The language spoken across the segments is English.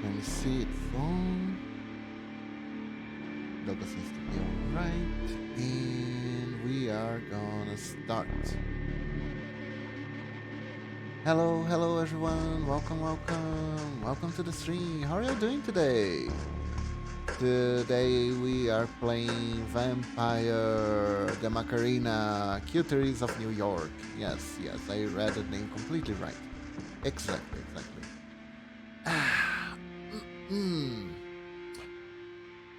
Let me see, it's on. Logo seems to be alright. And we are gonna start. Hello, hello everyone. Welcome, welcome. Welcome to the stream. How are you doing today? Today we are playing Vampire the Macarena, Cuties of New York. Yes, yes, I read the name completely right. Exactly, exactly.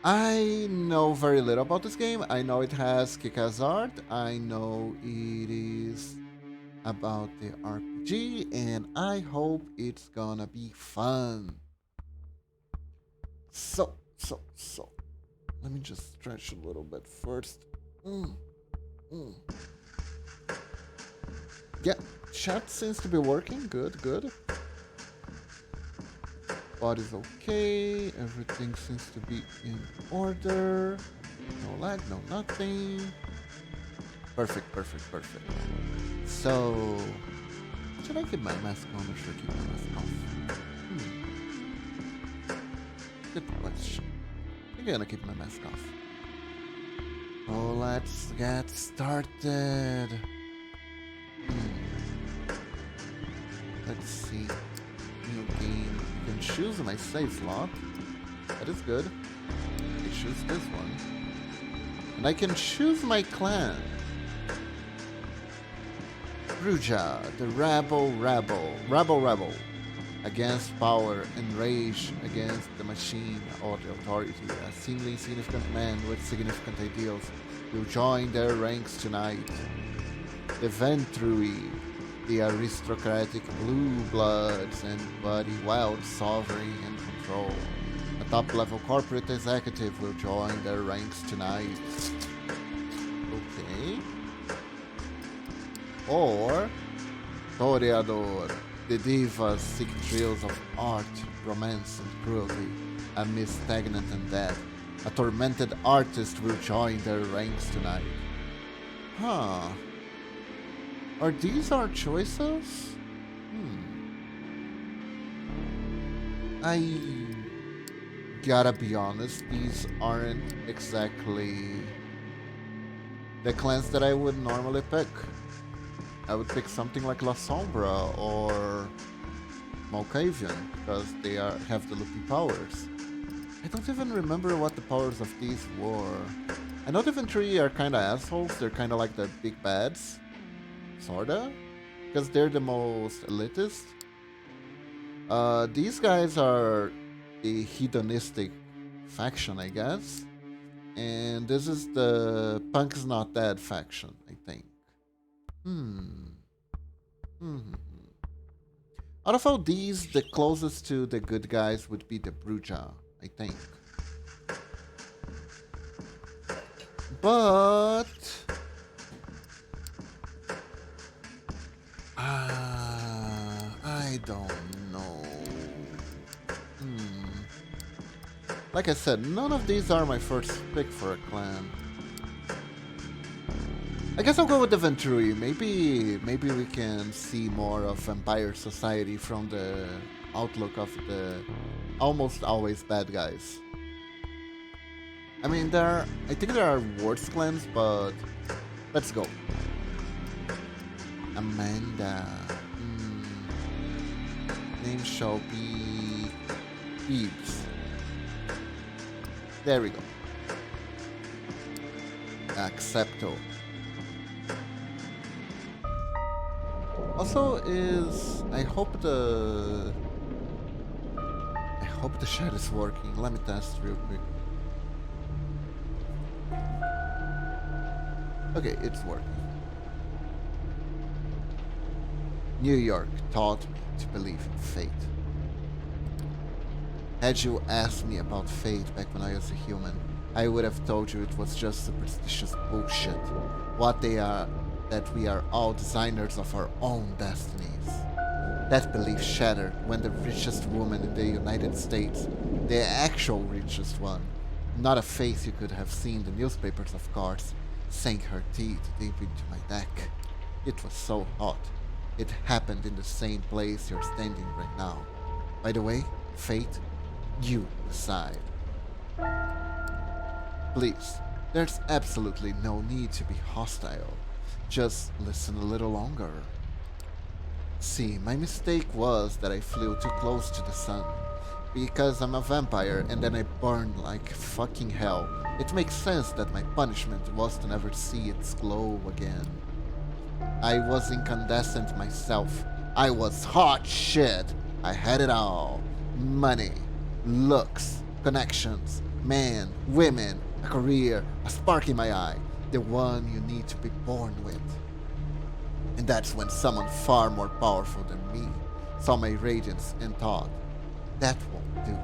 I know very little about this game. I know it has kick-ass art. I know it is about the RPG, and I hope it's gonna be fun. So. Let me just stretch a little bit first. Yeah, chat seems to be working. Good, good. Body's okay. Everything seems to be in order. No lag, no nothing. Perfect, perfect, perfect. So, should I keep my mask on or should I keep my mask off? Good question. I'm gonna keep my mask off. Oh, let's get started. Let's see. New game. You can choose my save slot. That is good. I choose this one. And I can choose my clan. Bruja, the rebel. Against power and rage against the machine or the authority. A seemingly significant man with significant ideals will join their ranks tonight. The Ventrui, the aristocratic blue bloods and bloody wild sovereign and control. A top-level corporate executive will join their ranks tonight. Okay. Or Toreador. The divas seek thrills of art, romance, and cruelty amidst stagnant and death. A tormented artist will join their ranks tonight. Huh. Are these our choices? I gotta be honest, these aren't exactly the clans that I would normally pick. I would pick something like La Sombra or Malkavian because they have the looping powers. I don't even remember what the powers of these were. I know the Venturi are kinda assholes, they're kinda like the big bads. Sorta? Because they're the most elitist. These guys are the hedonistic faction, I guess. And this is the Punk's Not Dead faction, I think. Out of all these, the closest to the good guys would be the Bruja, I think. But I don't know. Like I said, none of these are my first pick for a clan. I guess I'll go with the Venturi. Maybe we can see more of Vampire Society from the outlook of the almost always bad guys. I mean, I think there are worse clans, but let's go. Amanda. Name shall be Eves. There we go. Accepto. Also I hope the chat is working. Let me test real quick. Okay, it's working. New York taught me to believe in fate. Had you asked me about fate back when I was a human, I would have told you it was just superstitious bullshit. What they are, that we are all designers of our own destinies. That belief shattered when the richest woman in the United States, the actual richest one, not a face you could have seen in the newspapers of course, sank her teeth deep into my neck. It was so hot. It happened in the same place you're standing right now. By the way, fate, You decide. Please, there's absolutely no need to be hostile. Just listen a little longer. See, my mistake was that I flew too close to the sun. Because I'm a vampire and then I burn like fucking hell, it makes sense that my punishment was to never see its glow again. I was incandescent myself. I was hot shit. I had it all. Money, looks, connections, men, women, a career, a spark in my eye. The one you need to be born with. And that's when someone far more powerful than me saw my radiance and thought, that won't do.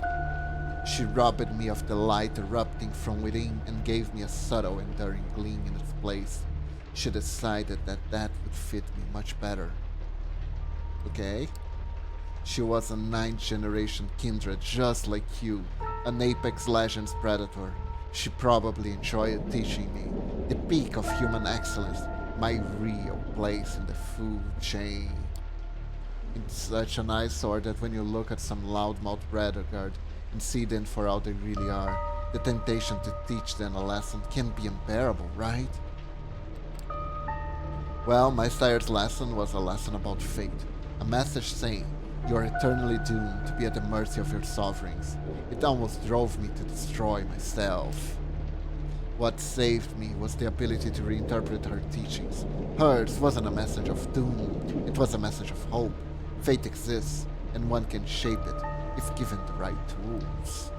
She robbed me of the light erupting from within and gave me a subtle, enduring gleam in its place. She decided that that would fit me much better. Okay? She was a 9th generation kindred just like you, an Apex Legends predator. She probably enjoyed teaching me the peak of human excellence, my real place in the food chain. It's such an eyesore that when you look at some loudmouth renegade and see them for all they really are, the temptation to teach them a lesson can be unbearable, right? Well, my sire's lesson was a lesson about fate, a message saying you are eternally doomed to be at the mercy of your sovereigns. It almost drove me to destroy myself. What saved me was the ability to reinterpret her teachings. Hers wasn't a message of doom, it was a message of hope. Fate exists, and one can shape it if given the right tools.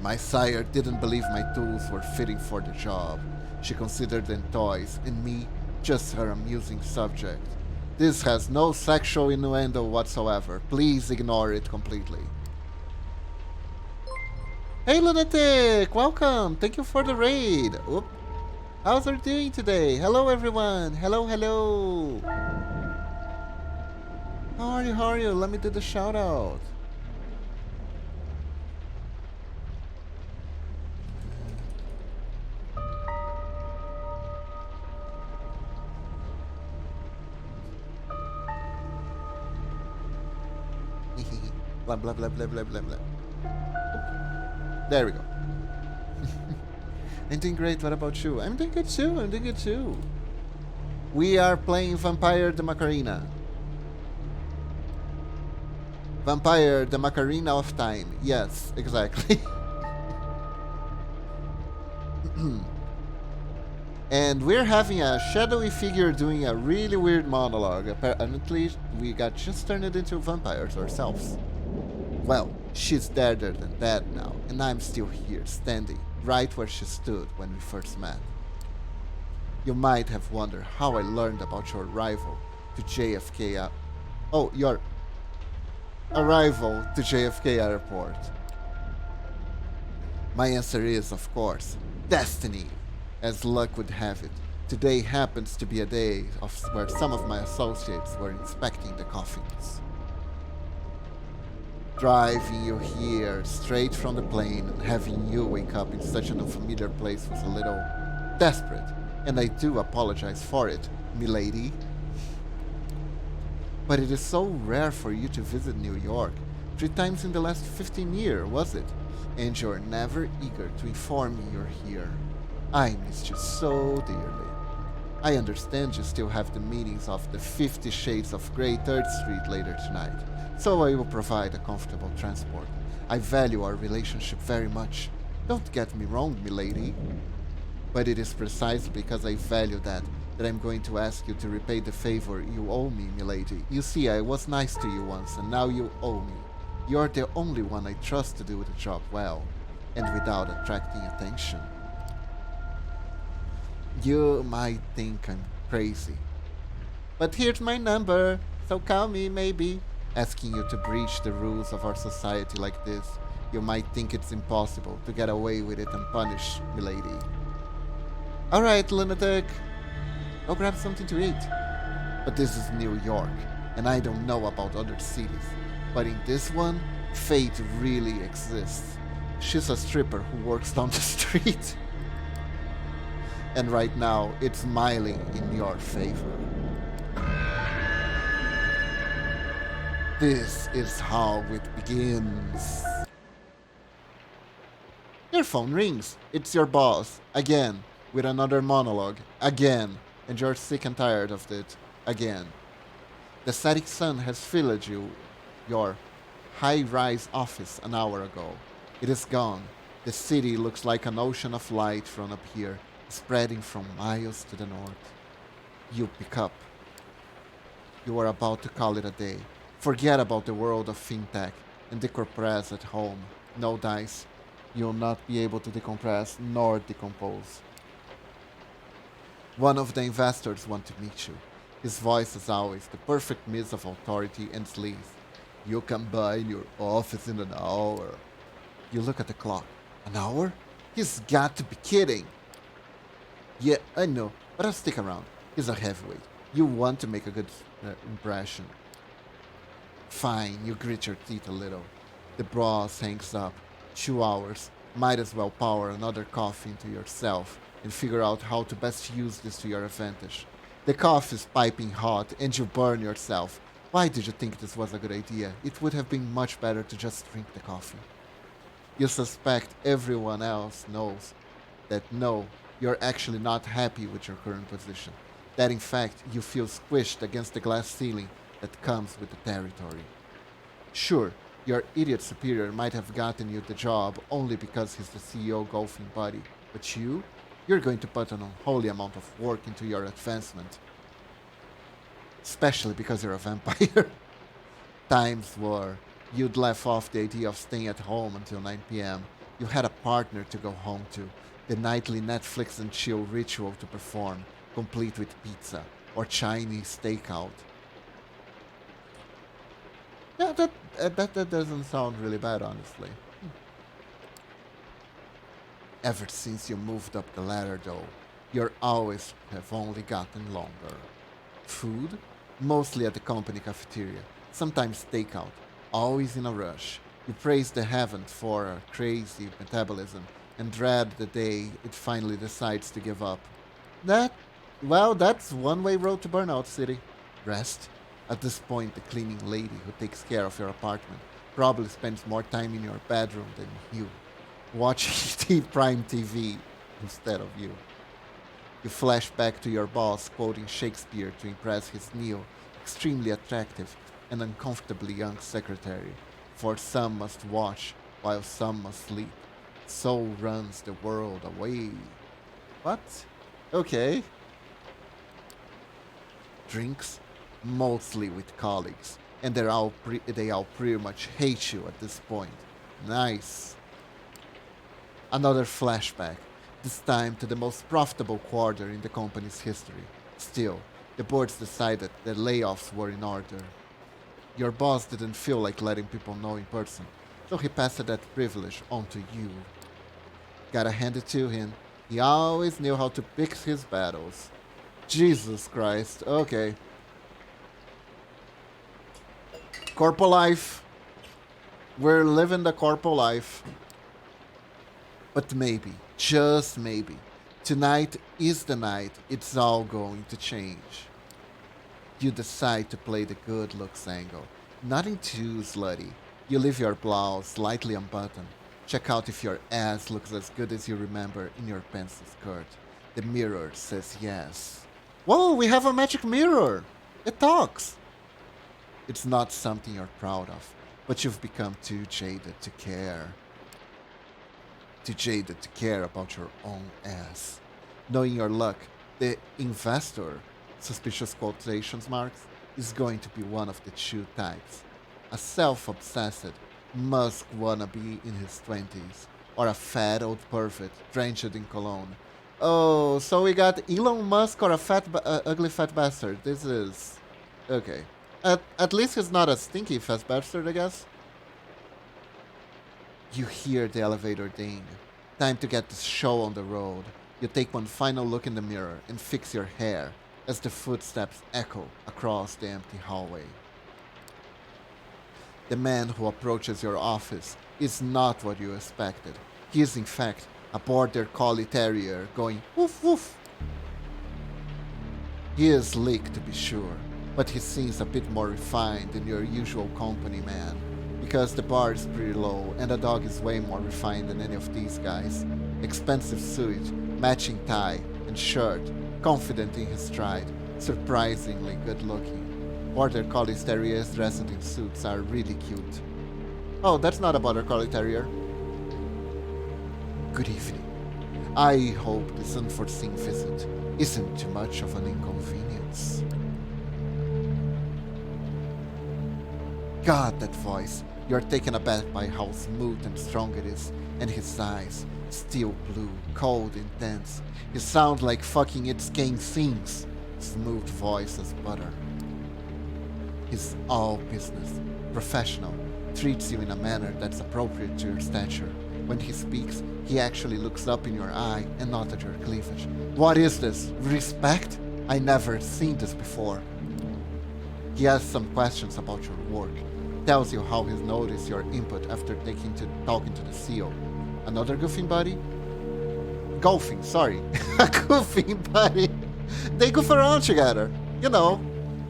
My sire didn't believe my tools were fitting for the job. She considered them toys, and me just her amusing subject. This has no sexual innuendo whatsoever. Please ignore it completely. Hey Lunatic! Welcome! Thank you for the raid! Oop. How's her doing today? Hello everyone! Hello, hello! How are you, how are you? Let me do the shout out. Blah blah blah blah blah blah blah. There we go. I'm doing great, what about you? I'm doing good too, I'm doing good too. We are playing Vampire the Macarena. Vampire the Macarena of Time. Yes, exactly. And we're having a shadowy figure doing a really weird monologue. Apparently, we got just turned into vampires ourselves. Well, she's deader than dead now, and I'm still here, standing right where she stood when we first met. You might have wondered how I learned about your arrival to JFK. Your arrival to JFK Airport. My answer is, of course, destiny. As luck would have it, today happens to be a day where some of my associates were inspecting the coffins. Driving you here straight from the plane and having you wake up in such an unfamiliar place was a little desperate, and I do apologize for it, milady. But it is so rare for you to visit New York. 3 times in the last 15 years, was it? And you're never eager to inform me you're here. I missed you so dearly. I understand you still have the meetings of the 50 Shades of Grey 3rd Street later tonight, so I will provide a comfortable transport. I value our relationship very much. Don't get me wrong, milady. But it is precisely because I value that I'm going to ask you to repay the favor you owe me, milady. You see, I was nice to you once, and now you owe me. You're the only one I trust to do the job well, and without attracting attention. You might think I'm crazy, but here's my number, so call me maybe. Asking you to breach the rules of our society like this, you might think it's impossible to get away with it unpunished, milady. Alright, lunatic, go grab something to eat. But this is New York, and I don't know about other cities, but in this one, fate really exists. She's a stripper who works down the street. And right now, it's smiling in your favor. This is how it begins. Your phone rings. It's your boss. Again. With another monologue. Again. And you're sick and tired of it. Again. The setting sun has filled your high-rise office an hour ago. It is gone. The city looks like an ocean of light from up here, spreading from miles to the north. You pick up. You are about to call it a day. Forget about the world of fintech and decompress at home. No dice. You'll not be able to decompress nor decompose. One of the investors want to meet you. His voice is always the perfect mix of authority and sleaze. You can buy in your office in an hour. You look at the clock. An hour? He's got to be kidding. Yeah, I know, but I'll stick around. He's a heavyweight. You want to make a good impression. Fine, you grit your teeth a little. The boss hangs up. 2 hours. Might as well power another coffee into yourself and figure out how to best use this to your advantage. The coffee is piping hot and you burn yourself. Why did you think this was a good idea? It would have been much better to just drink the coffee. You suspect everyone else knows that no, you're actually not happy with your current position. That in fact you feel squished against the glass ceiling that comes with the territory. Sure, your idiot superior might have gotten you the job only because he's the CEO golfing buddy, but you're going to put an unholy amount of work into your advancement. Especially because you're a vampire. Times were, you'd laugh off the idea of staying at home until 9 p.m. You had a partner to go home to, the nightly Netflix and chill ritual to perform, complete with pizza or Chinese takeout. Yeah, that doesn't sound really bad, honestly. Ever since you moved up the ladder, though, your hours have only gotten longer. Food? Mostly at the company cafeteria, sometimes takeout, always in a rush. You praise the heavens for a crazy metabolism and dread the day it finally decides to give up. That's one-way road to burnout, City. Rest? At this point, the cleaning lady who takes care of your apartment probably spends more time in your bedroom than you, watching Prime TV instead of you. You flash back to your boss quoting Shakespeare to impress his new, extremely attractive, and uncomfortably young secretary. For some must watch, while some must sleep. So runs the world away. What? Okay. Drinks? Mostly with colleagues. And they all pretty much hate you at this point. Nice. Another flashback, this time to the most profitable quarter in the company's history. Still, the boards decided that layoffs were in order. Your boss didn't feel like letting people know in person, so he passed that privilege on to you. Gotta hand it to him, he always knew how to pick his battles. Jesus Christ, okay. Corpo life. We're living the corpo life. But maybe, just maybe, tonight is the night it's all going to change. You decide to play the good looks angle. Nothing too slutty. You leave your blouse slightly unbuttoned. Check out if your ass looks as good as you remember in your pencil skirt. The mirror says yes. Whoa, we have a magic mirror! It talks! It's not something you're proud of, but you've become too jaded to care. Too jaded to care about your own ass. Knowing your luck, the investor, suspicious quotations marks, is going to be one of the two types. A self-obsessed Musk wannabe in his 20s, or a fat old pervert drenched in cologne. Oh, so we got Elon Musk or a ugly fat bastard. This is... okay. At least he's not a stinky fat bastard, I guess. You hear the elevator ding. Time to get this show on the road. You take one final look in the mirror and fix your hair as the footsteps echo across the empty hallway. The man who approaches your office is not what you expected. He is in fact a border collie terrier going woof woof. He is sleek to be sure. but he seems a bit more refined than your usual company man, because the bar is pretty low and the dog is way more refined than any of these guys. Expensive suit, matching tie and shirt, confident in his stride, surprisingly good looking. Border Collie Terriers dressed in suits are really cute. Oh, that's not a Border Collie Terrier. Good evening. I hope this unforeseen visit isn't too much of an inconvenience. God, that voice. You're taken aback by how smooth and strong it is, and his eyes, steel blue, cold, intense. He sounds like fucking its king sings. Smooth voice as butter. He's all business, professional, treats you in a manner that's appropriate to your stature. When he speaks, he actually looks up in your eye and not at your cleavage. What is this? Respect? I never seen this before. He asks some questions about your work, tells you how he's noticed your input after talking to the CEO. Another goofing buddy? Golfing, sorry. A goofing buddy. They goof around together. You know,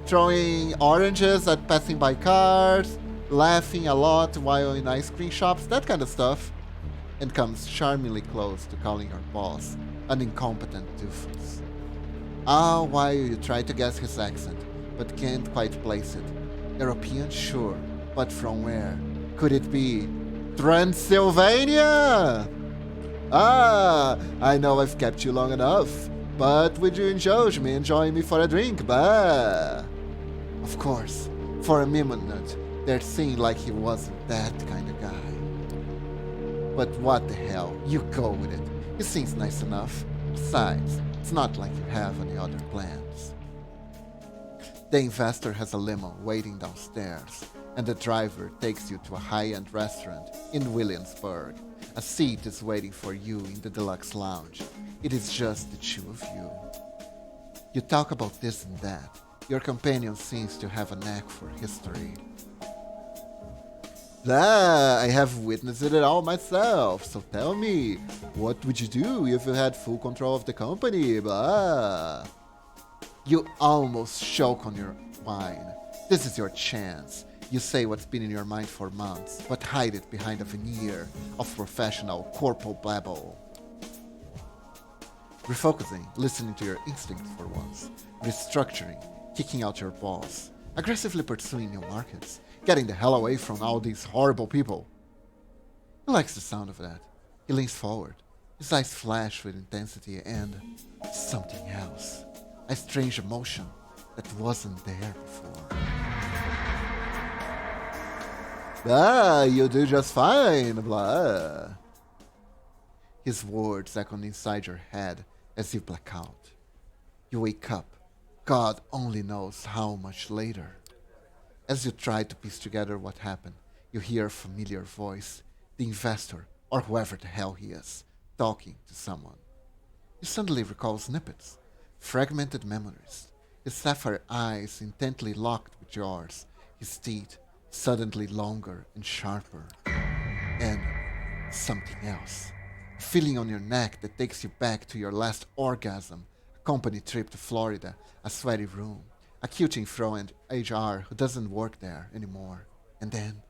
throwing oranges at passing by cars, laughing a lot while in ice cream shops, that kind of stuff. And comes charmingly close to calling your boss an incompetent doofus. All while you try to guess his accent, but can't quite place it. European, sure, but from where? Could it be Transylvania? Ah, I know I've kept you long enough, but would you indulge me and join me for a drink, bah? Of course, for a minute, there seemed like he wasn't that kind of guy. But what the hell, you go with it. He seems nice enough. Besides, it's not like you have any other plans. The investor has a limo waiting downstairs, and the driver takes you to a high-end restaurant in Williamsburg. A seat is waiting for you in the deluxe lounge. It is just the two of you. You talk about this and that. Your companion seems to have a knack for history. Blah, I have witnessed it all myself, so tell me, what would you do if you had full control of the company, blah? You almost choke on your wine. This is your chance. You say what's been in your mind for months, but hide it behind a veneer of professional corporal babble. Refocusing, listening to your instincts for once. Restructuring, kicking out your boss. Aggressively pursuing new markets. Getting the hell away from all these horrible people. He likes the sound of that. He leans forward. His eyes flash with intensity and something else. A strange emotion that wasn't there before. Ah, you do just fine, blah. His words echo inside your head as you black out. You wake up, God only knows how much later. As you try to piece together what happened, you hear a familiar voice, the investor, or whoever the hell he is, talking to someone. You suddenly recall snippets, fragmented memories, his sapphire eyes intently locked with yours, his teeth suddenly longer and sharper, and something else. A feeling on your neck that takes you back to your last orgasm, a company trip to Florida, a sweaty room, a cute infro and HR who doesn't work there anymore, and then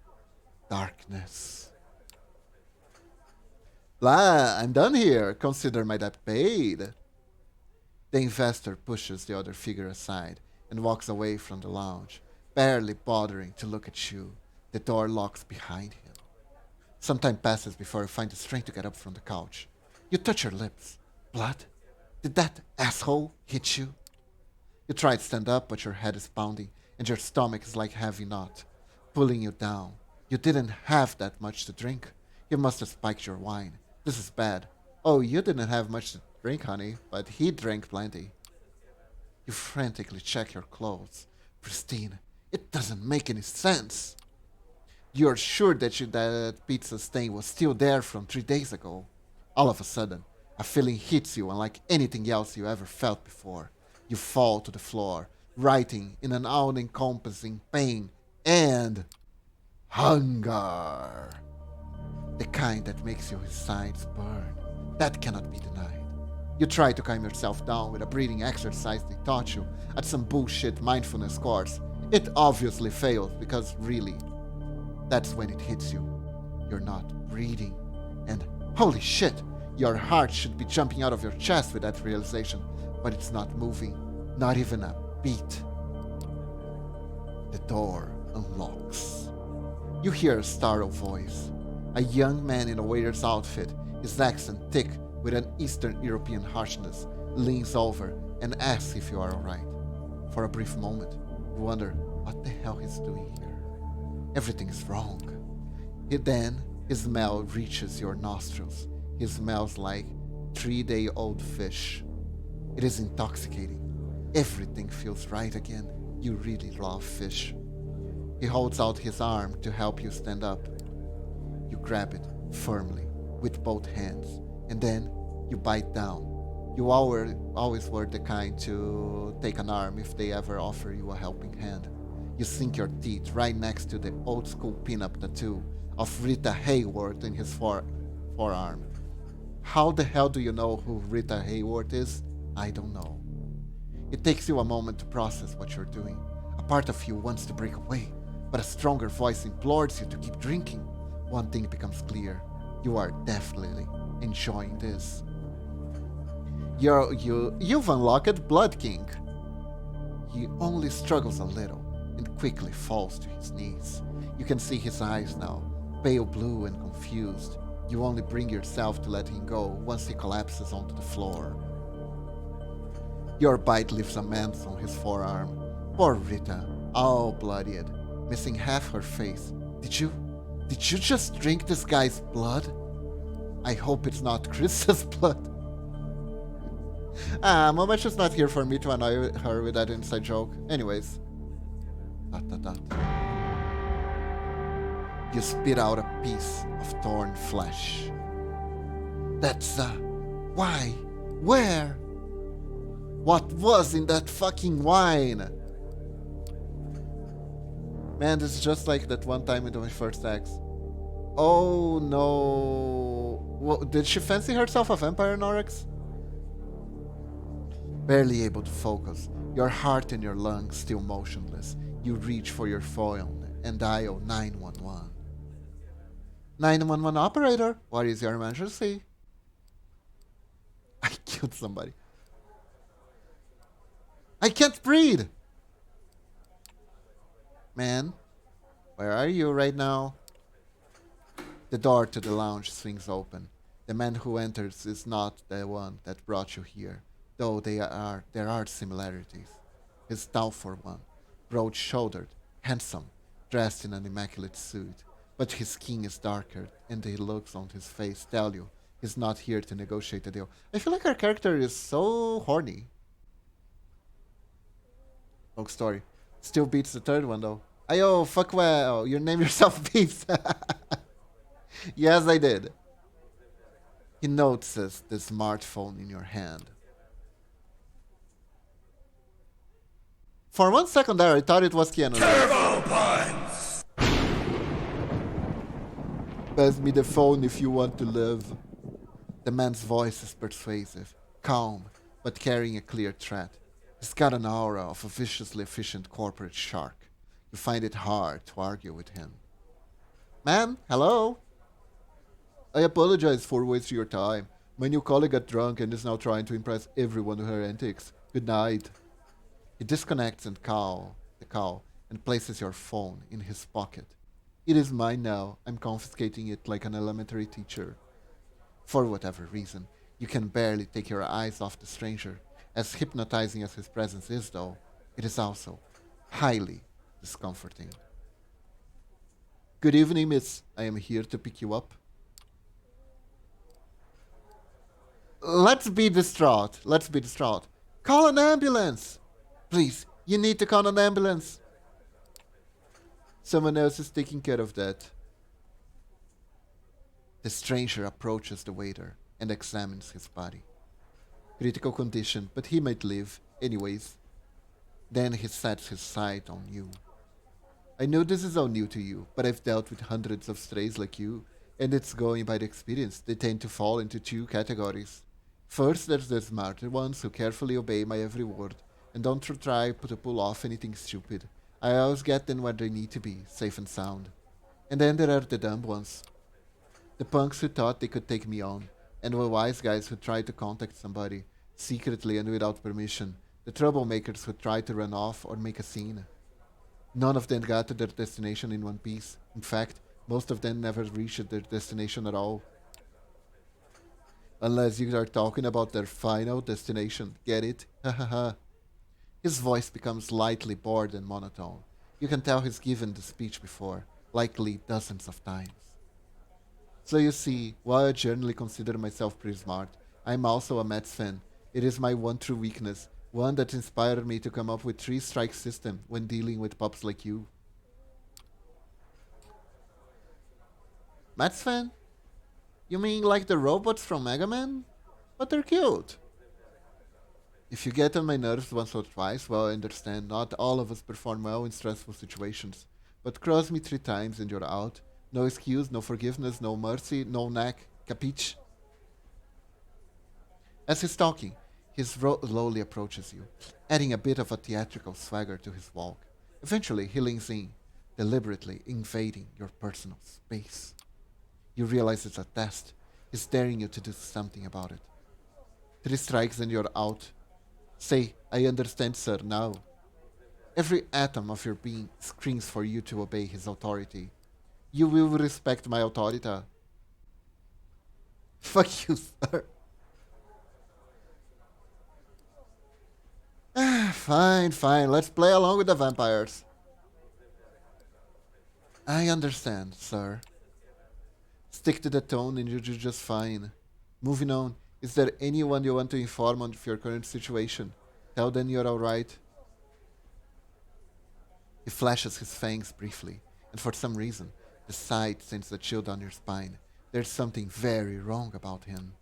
darkness. Blah, I'm done here. Consider my debt paid. The investor pushes the other figure aside and walks away from the lounge, barely bothering to look at you. The door locks behind him. Some time passes before you find the strength to get up from the couch. You touch your lips. Blood? Did that asshole hit you? You try to stand up, but your head is pounding, and your stomach is like a heavy knot, pulling you down. You didn't have that much to drink. You must have spiked your wine. This is bad. Oh, you didn't have much to drink, honey, but he drank plenty. You frantically check your clothes. Pristine. It doesn't make any sense. You're sure that pizza stain was still there from 3 days ago. All of a sudden, a feeling hits you unlike anything else you ever felt before. You fall to the floor, writhing in an all-encompassing pain and hunger. The kind that makes your sides burn. That cannot be denied. You try to calm yourself down with a breathing exercise they taught you at some bullshit mindfulness course. It obviously fails because really, that's when it hits you. You're not breathing. And holy shit, your heart should be jumping out of your chest with that realization, but it's not moving, not even a beat. The door unlocks. You hear a startled voice. A young man in a waiter's outfit, his accent thick with an Eastern European harshness, leans over and asks if you are alright. For a brief moment, you wonder what the hell he's doing here. Everything is wrong. Then his smell reaches your nostrils. He smells like 3-day-old fish. It is intoxicating. Everything feels right again. You really love fish. He holds out his arm to help you stand up. You grab it firmly with both hands, and then you bite down. You always were the kind to take an arm if they ever offer you a helping hand. You sink your teeth right next to the old school pinup tattoo of Rita Hayworth in his forearm. How the hell do you know who Rita Hayworth is? I don't know. It takes you a moment to process what you're doing. A part of you wants to break away, but a stronger voice implores you to keep drinking. One thing becomes clear. You are definitely enjoying this. You've unlocked Blood King. He only struggles a little and quickly falls to his knees. You can see his eyes now, pale blue and confused. You only bring yourself to let him go once he collapses onto the floor. Your bite leaves a mess on his forearm. Poor Rita, all bloodied, missing half her face. Did you just drink this guy's blood? I hope it's not Chris's blood. Mama just not here for me to annoy her with that inside joke. Anyways. You spit out a piece of torn flesh. That's why? Where? What was in that fucking wine? Man, this is just like that one time with my first ex. Oh no. Well, did she fancy herself a vampire, Norix? Barely able to focus, your heart and your lungs still motionless. You reach for your phone and dial 911. 911 operator, what is your emergency? I killed somebody. I can't breathe! Man, where are you right now? The door to the lounge swings open. The man who enters is not the one that brought you here, though there are similarities. He's tall for one, broad-shouldered, handsome, dressed in an immaculate suit, but his skin is darker, and the looks on his face tell you he's not here to negotiate a deal. I feel like our character is so horny. Long story. Still beats the third one though. Ayo, fuck well, you name yourself Beats. Yes, I did. He notices the smartphone in your hand. For 1 second there, I thought it was Keanu. Turbo Punch! Pass me the phone if you want to live. The man's voice is persuasive, calm, but carrying a clear threat. He's got an aura of a viciously efficient corporate shark. You find it hard to argue with him. Man, hello? I apologize for wasting your time. My new colleague got drunk and is now trying to impress everyone with her antics. Good night. He disconnects the call and places your phone in his pocket. It is mine now. I'm confiscating it like an elementary teacher. For whatever reason, you can barely take your eyes off the stranger. As hypnotizing as his presence is, though, it is also highly discomforting. Good evening, miss. I am here to pick you up. Let's be distraught. Call an ambulance! Please, you need to call an ambulance. Someone else is taking care of that. The stranger approaches the waiter and examines his body. Critical condition, but he might live. Anyways. Then he sets his sight on you. I know this is all new to you, but I've dealt with hundreds of strays like you, and it's going by the experience. They tend to fall into two categories. First, there's the smarter ones who carefully obey my every word and don't try to pull off anything stupid. I always get them where they need to be, safe and sound. And then there are the dumb ones. The punks who thought they could take me on, and the wise guys who tried to contact somebody, secretly and without permission. The troublemakers who tried to run off or make a scene. None of them got to their destination in one piece. In fact, most of them never reached their destination at all. Unless you are talking about their final destination. Get it? Ha ha ha. His voice becomes slightly bored and monotone. You can tell he's given the speech before, likely dozens of times. So you see, while I generally consider myself pretty smart, I'm also a Mets fan. It is my one true weakness, one that inspired me to come up with three-strike system when dealing with pups like you. Mets fan? You mean like the robots from Mega Man? But they're cute. If you get on my nerves once or twice, well, I understand not all of us perform well in stressful situations. But cross me 3 times and you're out. No excuse, no forgiveness, no mercy, no neck. Capiche? As he's talking, he slowly approaches you, adding a bit of a theatrical swagger to his walk. Eventually, he leans in, deliberately invading your personal space. You realize it's a test. He's daring you to do something about it. 3 strikes and you're out. Say, I understand, sir, now. Every atom of your being screams for you to obey his authority. You will respect my authority. Fuck you, sir. Fine. Let's play along with the vampires. I understand, sir. Stick to the tone and you'll do just fine. Moving on. Is there anyone you want to inform of your current situation? Tell them you're alright. He flashes his fangs briefly, and for some reason, the sight sends a chill down your spine. There's something very wrong about him.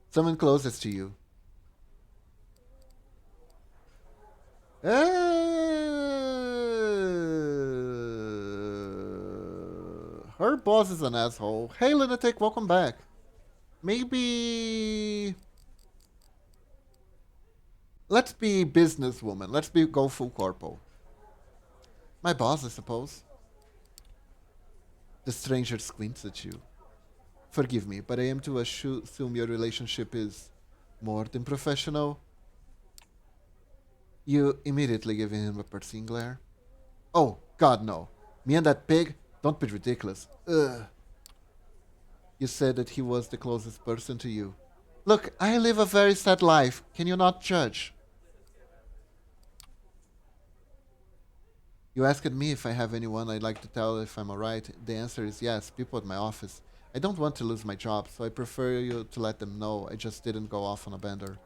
Someone closest to you. Her boss is an asshole. Hey, lunatic, welcome back. Maybe... Let's be businesswoman. Go full corpo. My boss, I suppose. The stranger squints at you. Forgive me, but I am to assume your relationship is more than professional. You immediately give him a piercing glare. Oh, God, no. Me and that pig? Don't be ridiculous. Ugh. You said that he was the closest person to you. Look, I live a very sad life. Can you not judge? You asked me if I have anyone I'd like to tell if I'm alright. The answer is yes, people at my office. I don't want to lose my job, so I prefer you to let them know I just didn't go off on a bender.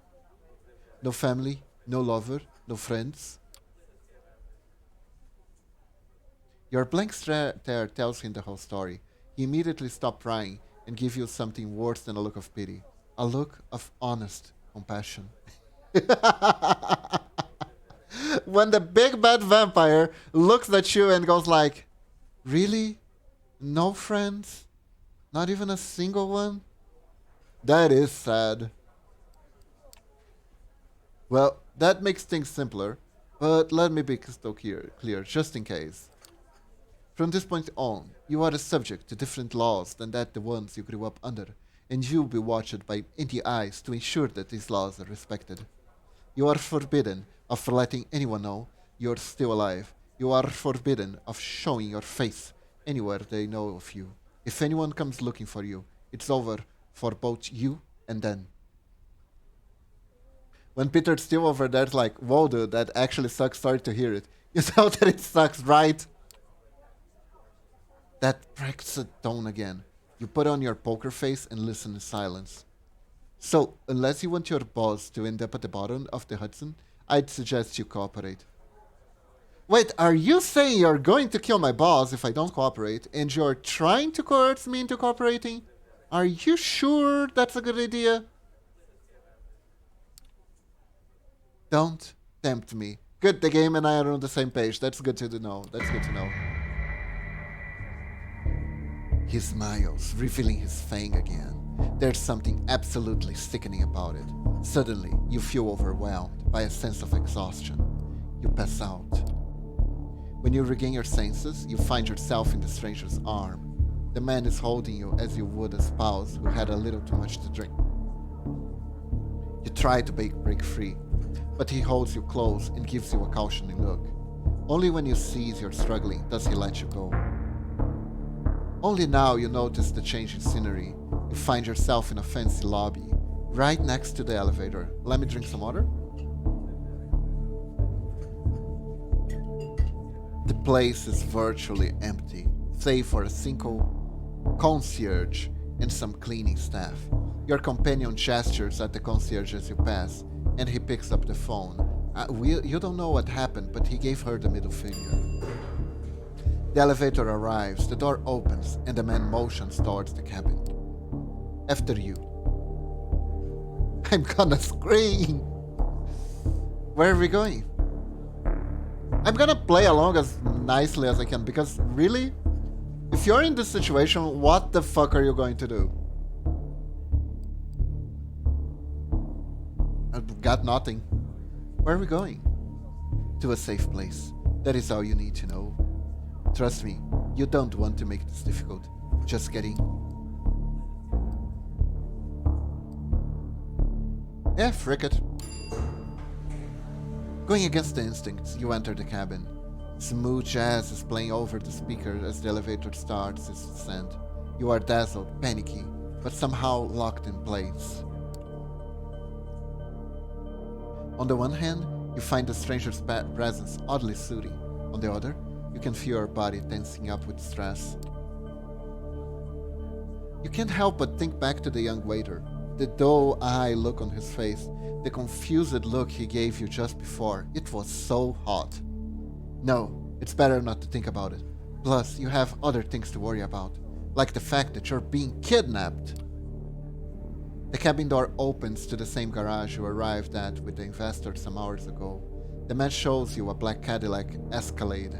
No family, no lover, no friends. Your blank stare tells him the whole story. He immediately stops crying and gives you something worse than a look of pity. A look of honest compassion. When the big bad vampire looks at you and goes like, really? No friends? Not even a single one? That is sad. Well, that makes things simpler, but let me be crystal clear, just in case. From this point on, you are subject to different laws than the ones you grew up under, and you'll be watched by any eyes to ensure that these laws are respected. You are forbidden of letting anyone know you're still alive. You are forbidden of showing your face anywhere they know of you. If anyone comes looking for you, it's over for both you and them. When Peter's still over there, it's like, whoa, dude, that actually sucks. Sorry to hear it. You know that it sucks, right? That breaks the tone again. You put on your poker face and listen in silence. So, unless you want your boss to end up at the bottom of the Hudson, I'd suggest you cooperate. Wait, are you saying you're going to kill my boss if I don't cooperate, and you're trying to coerce me into cooperating? Are you sure that's a good idea? Don't tempt me. Good, the game and I are on the same page. That's good to know. He smiles, revealing his fang again. There's something absolutely sickening about it. Suddenly, you feel overwhelmed by a sense of exhaustion. You pass out. When you regain your senses, you find yourself in the stranger's arm. The man is holding you as you would a spouse who had a little too much to drink. You try to break free, but he holds you close and gives you a cautioning look. Only when you sees you're struggling does he let you go. Only now you notice the change in scenery. You find yourself in a fancy lobby, right next to the elevator. Let me drink some water. The place is virtually empty, save for a single concierge and some cleaning staff. Your companion gestures at the concierge as you pass, and he picks up the phone. You don't know what happened, but he gave her the middle finger. The elevator arrives, the door opens, and the man motions towards the cabin. After you. I'm gonna scream! Where are we going? I'm gonna play along as nicely as I can, because really, if you're in this situation, what the fuck are you going to do? I've got nothing. Where are we going? To a safe place. That is all you need to know. Trust me, you don't want to make this difficult. Just get in. Yeah, frick it. Going against the instincts, you enter the cabin. Smooth jazz is playing over the speaker as the elevator starts its descent. You are dazzled, panicky, but somehow locked in place. On the one hand, you find the stranger's presence oddly soothing. On the other, you can feel your body tensing up with stress. You can't help but think back to the young waiter, the doe-eyed look on his face, the confused look he gave you just before. It was so hot. No, it's better not to think about it. Plus, you have other things to worry about, like the fact that you're being kidnapped. The cabin door opens to the same garage you arrived at with the investor some hours ago. The man shows you a black Cadillac Escalade.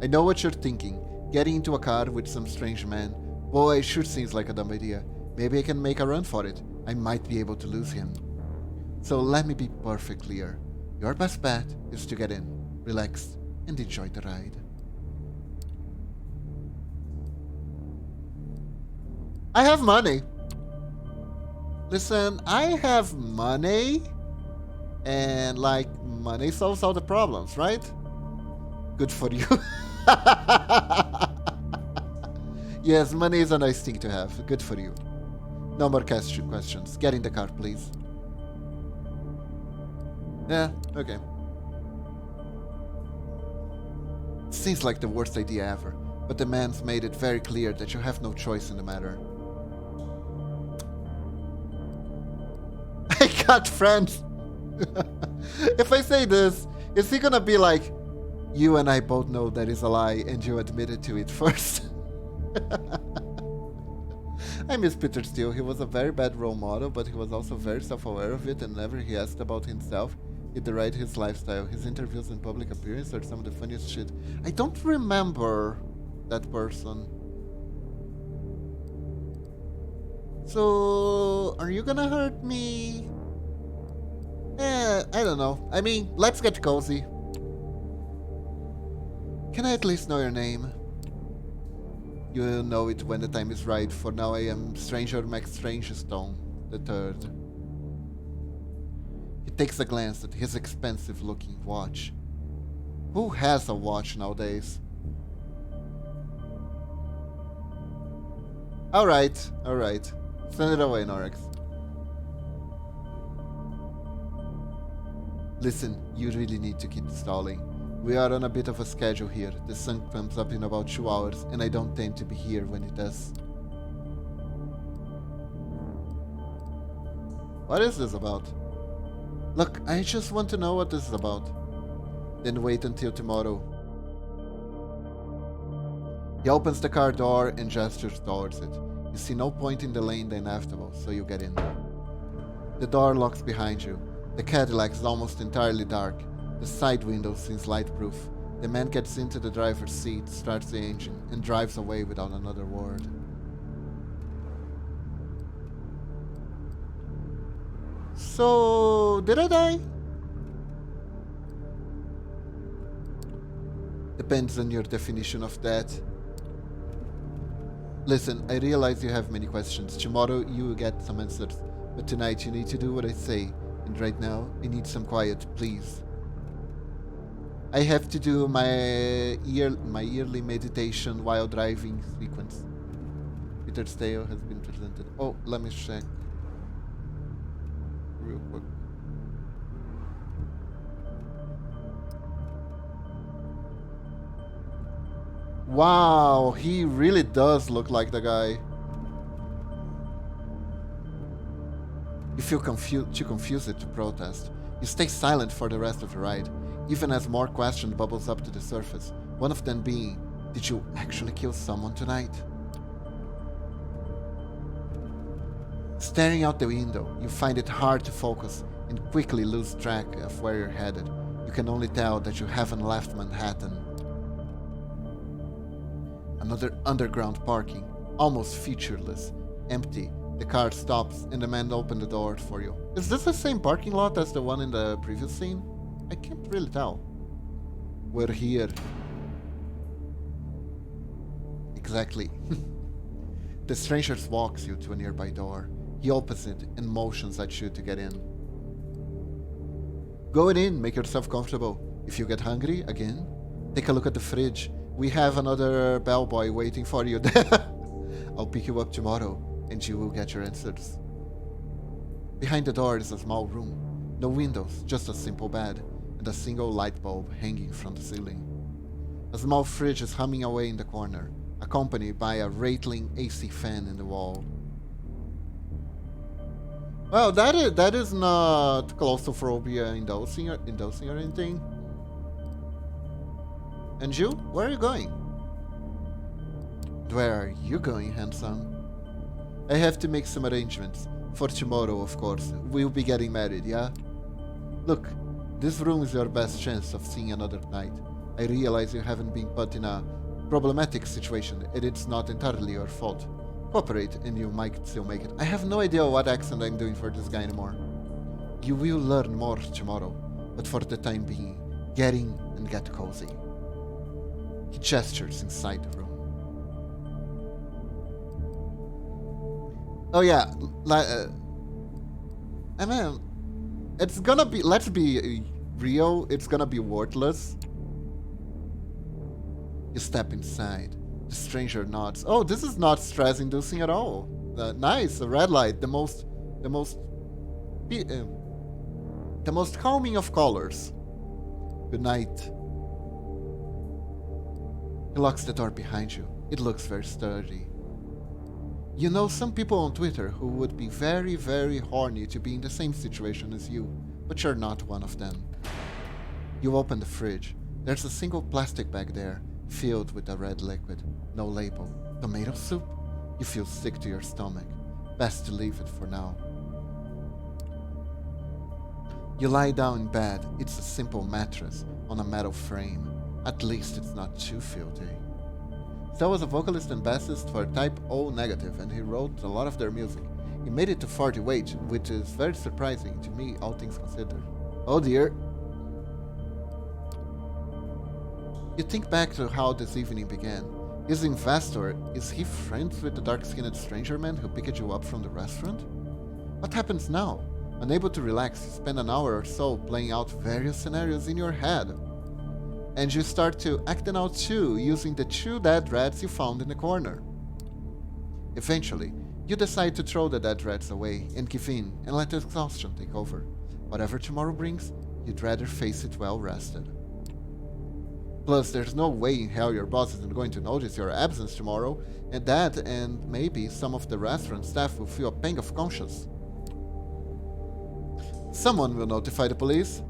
I know what you're thinking. Getting into a car with some strange man. Boy, sure seems like a dumb idea. Maybe I can make a run for it. I might be able to lose him. So let me be perfectly clear. Your best bet is to get in, relax, and enjoy the ride. I have money. Listen, I have money. And like, money solves all the problems, right? Good for you. Yes, money is a nice thing to have. Good for you. No more questions. Get in the car, please. Yeah, okay. Seems like the worst idea ever, but the man's made it very clear that you have no choice in the matter. I got friends. If I say this, is he gonna be like, you and I both know that is a lie and you admitted to it first? I miss Peter Steele. He was a very bad role model, but he was also very self-aware of it, and whenever he asked about himself, he derided his lifestyle. His interviews and public appearances are some of the funniest shit. I don't remember that person. So, are you gonna hurt me? I don't know. I mean, let's get cozy. Can I at least know your name? You will know it when the time is right. For now, I am Stranger Max Strangestone the Third. He takes a glance at his expensive-looking watch. Who has a watch nowadays? Alright. Send it away, Norex. Listen, you really need to keep stalling. We are on a bit of a schedule here. The sun comes up in about 2 hours, and I don't tend to be here when it does. What is this about? Look, I just want to know what this is about. Then wait until tomorrow. He opens the car door and gestures towards it. You see no point in delaying the inevitable, so you get in. The door locks behind you. The Cadillac is almost entirely dark. The side window seems light-proof. The man gets into the driver's seat, starts the engine, and drives away without another word. So, did I die? Depends on your definition of that. Listen, I realize you have many questions. Tomorrow you will get some answers. But tonight you need to do what I say. And right now, I need some quiet, please. I have to do my yearly meditation while driving sequence. Peter's tale has been presented. Oh, let me check. Real quick. Wow, he really does look like the guy. You feel too confused to protest. You stay silent for the rest of the ride, even as more questions bubbles up to the surface. One of them being, did you actually kill someone tonight? Staring out the window, you find it hard to focus and quickly lose track of where you're headed. You can only tell that you haven't left Manhattan. Another underground parking, almost featureless, empty. The car stops and the man opens the door for you. Is this the same parking lot as the one in the previous scene? I can't really tell. We're here. Exactly. The stranger walks you to a nearby door. He opens it and motions at you to get in. Go in, make yourself comfortable. If you get hungry again, take a look at the fridge. We have another bellboy waiting for you. I'll pick you up tomorrow, and you will get your answers. Behind the door is a small room. No windows, just a simple bed, and a single light bulb hanging from the ceiling. A small fridge is humming away in the corner, accompanied by a rattling AC fan in the wall. Well, that is not claustrophobia inducing or anything. And you? Where are you going? Where are you going, handsome? I have to make some arrangements. For tomorrow, of course. We'll be getting married, yeah? Look, this room is your best chance of seeing another night. I realize you haven't been put in a problematic situation, and it's not entirely your fault. Cooperate, and you might still make it. I have no idea what accent I'm doing for this guy anymore. You will learn more tomorrow, but for the time being, get in and get cozy. He gestures inside the room. Oh yeah, I mean, it's gonna be, let's be real, it's gonna be worthless. You step inside. The stranger nods. Oh, this is not stress-inducing at all. Nice, a red light, the most calming of colors. Good night. He locks the door behind you. It looks very sturdy. You know some people on Twitter who would be very, very horny to be in the same situation as you, but you're not one of them. You open the fridge. There's a single plastic bag there, filled with a red liquid. No label. Tomato soup? You feel sick to your stomach. Best to leave it for now. You lie down in bed. It's a simple mattress on a metal frame. At least it's not too filthy. Stel was a vocalist and bassist for Type O Negative, and he wrote a lot of their music. He made it to 48, which is very surprising to me, all things considered. Oh dear. You think back to how this evening began. His investor, is he friends with the dark-skinned stranger man who picked you up from the restaurant? What happens now? Unable to relax, you spend an hour or so playing out various scenarios in your head. And you start to act them out too, using the 2 dead rats you found in the corner. Eventually, you decide to throw the dead rats away and give in and let exhaustion take over. Whatever tomorrow brings, you'd rather face it well rested. Plus, there's no way in hell your boss isn't going to notice your absence tomorrow, and maybe some of the restaurant staff will feel a pang of conscience. Someone will notify the police.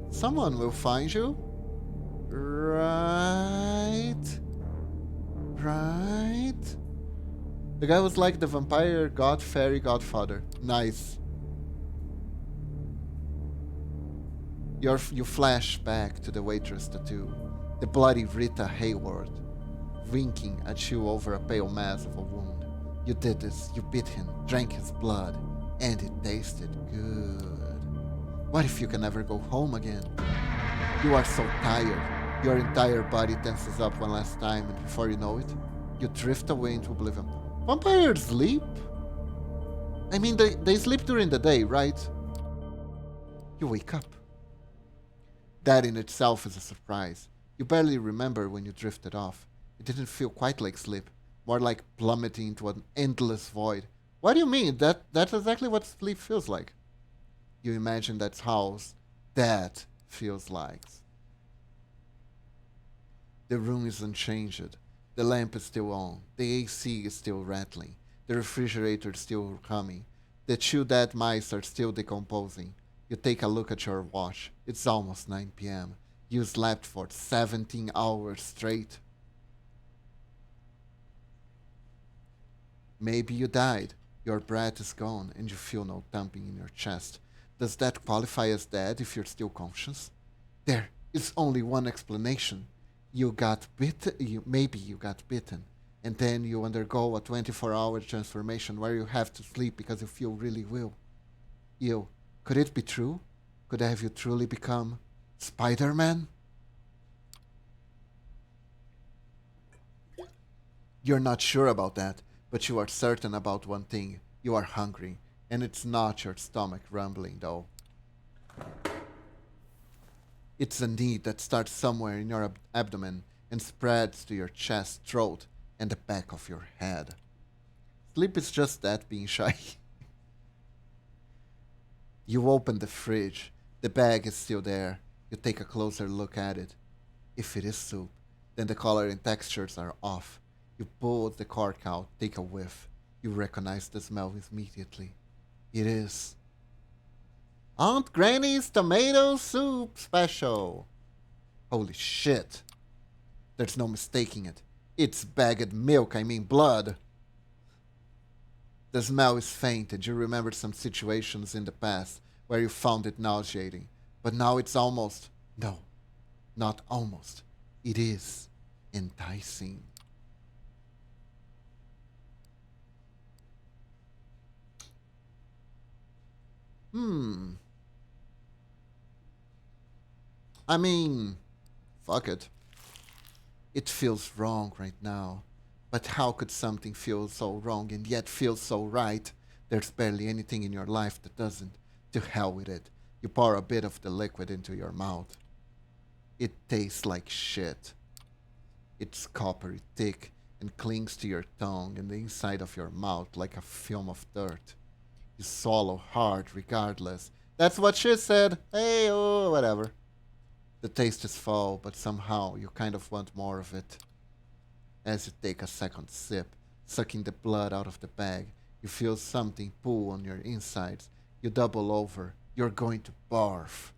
Someone will find you. Right. The guy was like the vampire god fairy godfather. Nice. You flash back to the waitress tattoo. The bloody Rita Hayward, winking at you over a pale mass of a wound. You did this, you bit him, drank his blood, and it tasted good. What if you can never go home again? You are so tired. Your entire body tenses up one last time, and before you know it, you drift away into oblivion. Vampires sleep? I mean, they sleep during the day, right? You wake up. That in itself is a surprise. You barely remember when you drifted off. It didn't feel quite like sleep, more like plummeting into an endless void. What do you mean? That's exactly what sleep feels like. You imagine that's how that feels like. The room is unchanged. The lamp is still on. The AC is still rattling. The refrigerator is still humming. The two dead mice are still decomposing. You take a look at your watch. It's almost 9 p.m. You slept for 17 hours straight. Maybe you died. Your breath is gone and you feel no thumping in your chest. Does that qualify as dead if you're still conscious? There is only one explanation. You got bitten. Maybe you got bitten. And then you undergo a 24-hour transformation where you have to sleep because you feel really ill. Could it be true? Could have you truly become Spider-Man? You're not sure about that, but you are certain about one thing. You are hungry, and it's not your stomach rumbling, though. It's a need that starts somewhere in your abdomen and spreads to your chest, throat, and the back of your head. Sleep is just that, being shy. You open the fridge. The bag is still there. You take a closer look at it. If it is soup, then the color and textures are off. You pull the cork out, take a whiff. You recognize the smell immediately. It is Aunt Granny's tomato soup special. Holy shit. There's no mistaking it. It's bagged milk, I mean blood. The smell is faint, and you remember some situations in the past where you found it nauseating. But now it's almost, no, not almost, it is enticing. I mean, fuck it. It feels wrong right now. But how could something feel so wrong and yet feel so right? There's barely anything in your life that doesn't. To hell with it. You pour a bit of the liquid into your mouth. It tastes like shit. It's coppery thick and clings to your tongue and the inside of your mouth like a film of dirt. You swallow hard regardless. That's what she said. Hey, oh, whatever. The taste is foul, but somehow you kind of want more of it. As you take a second sip, sucking the blood out of the bag, you feel something pull on your insides. You double over. You're going to barf.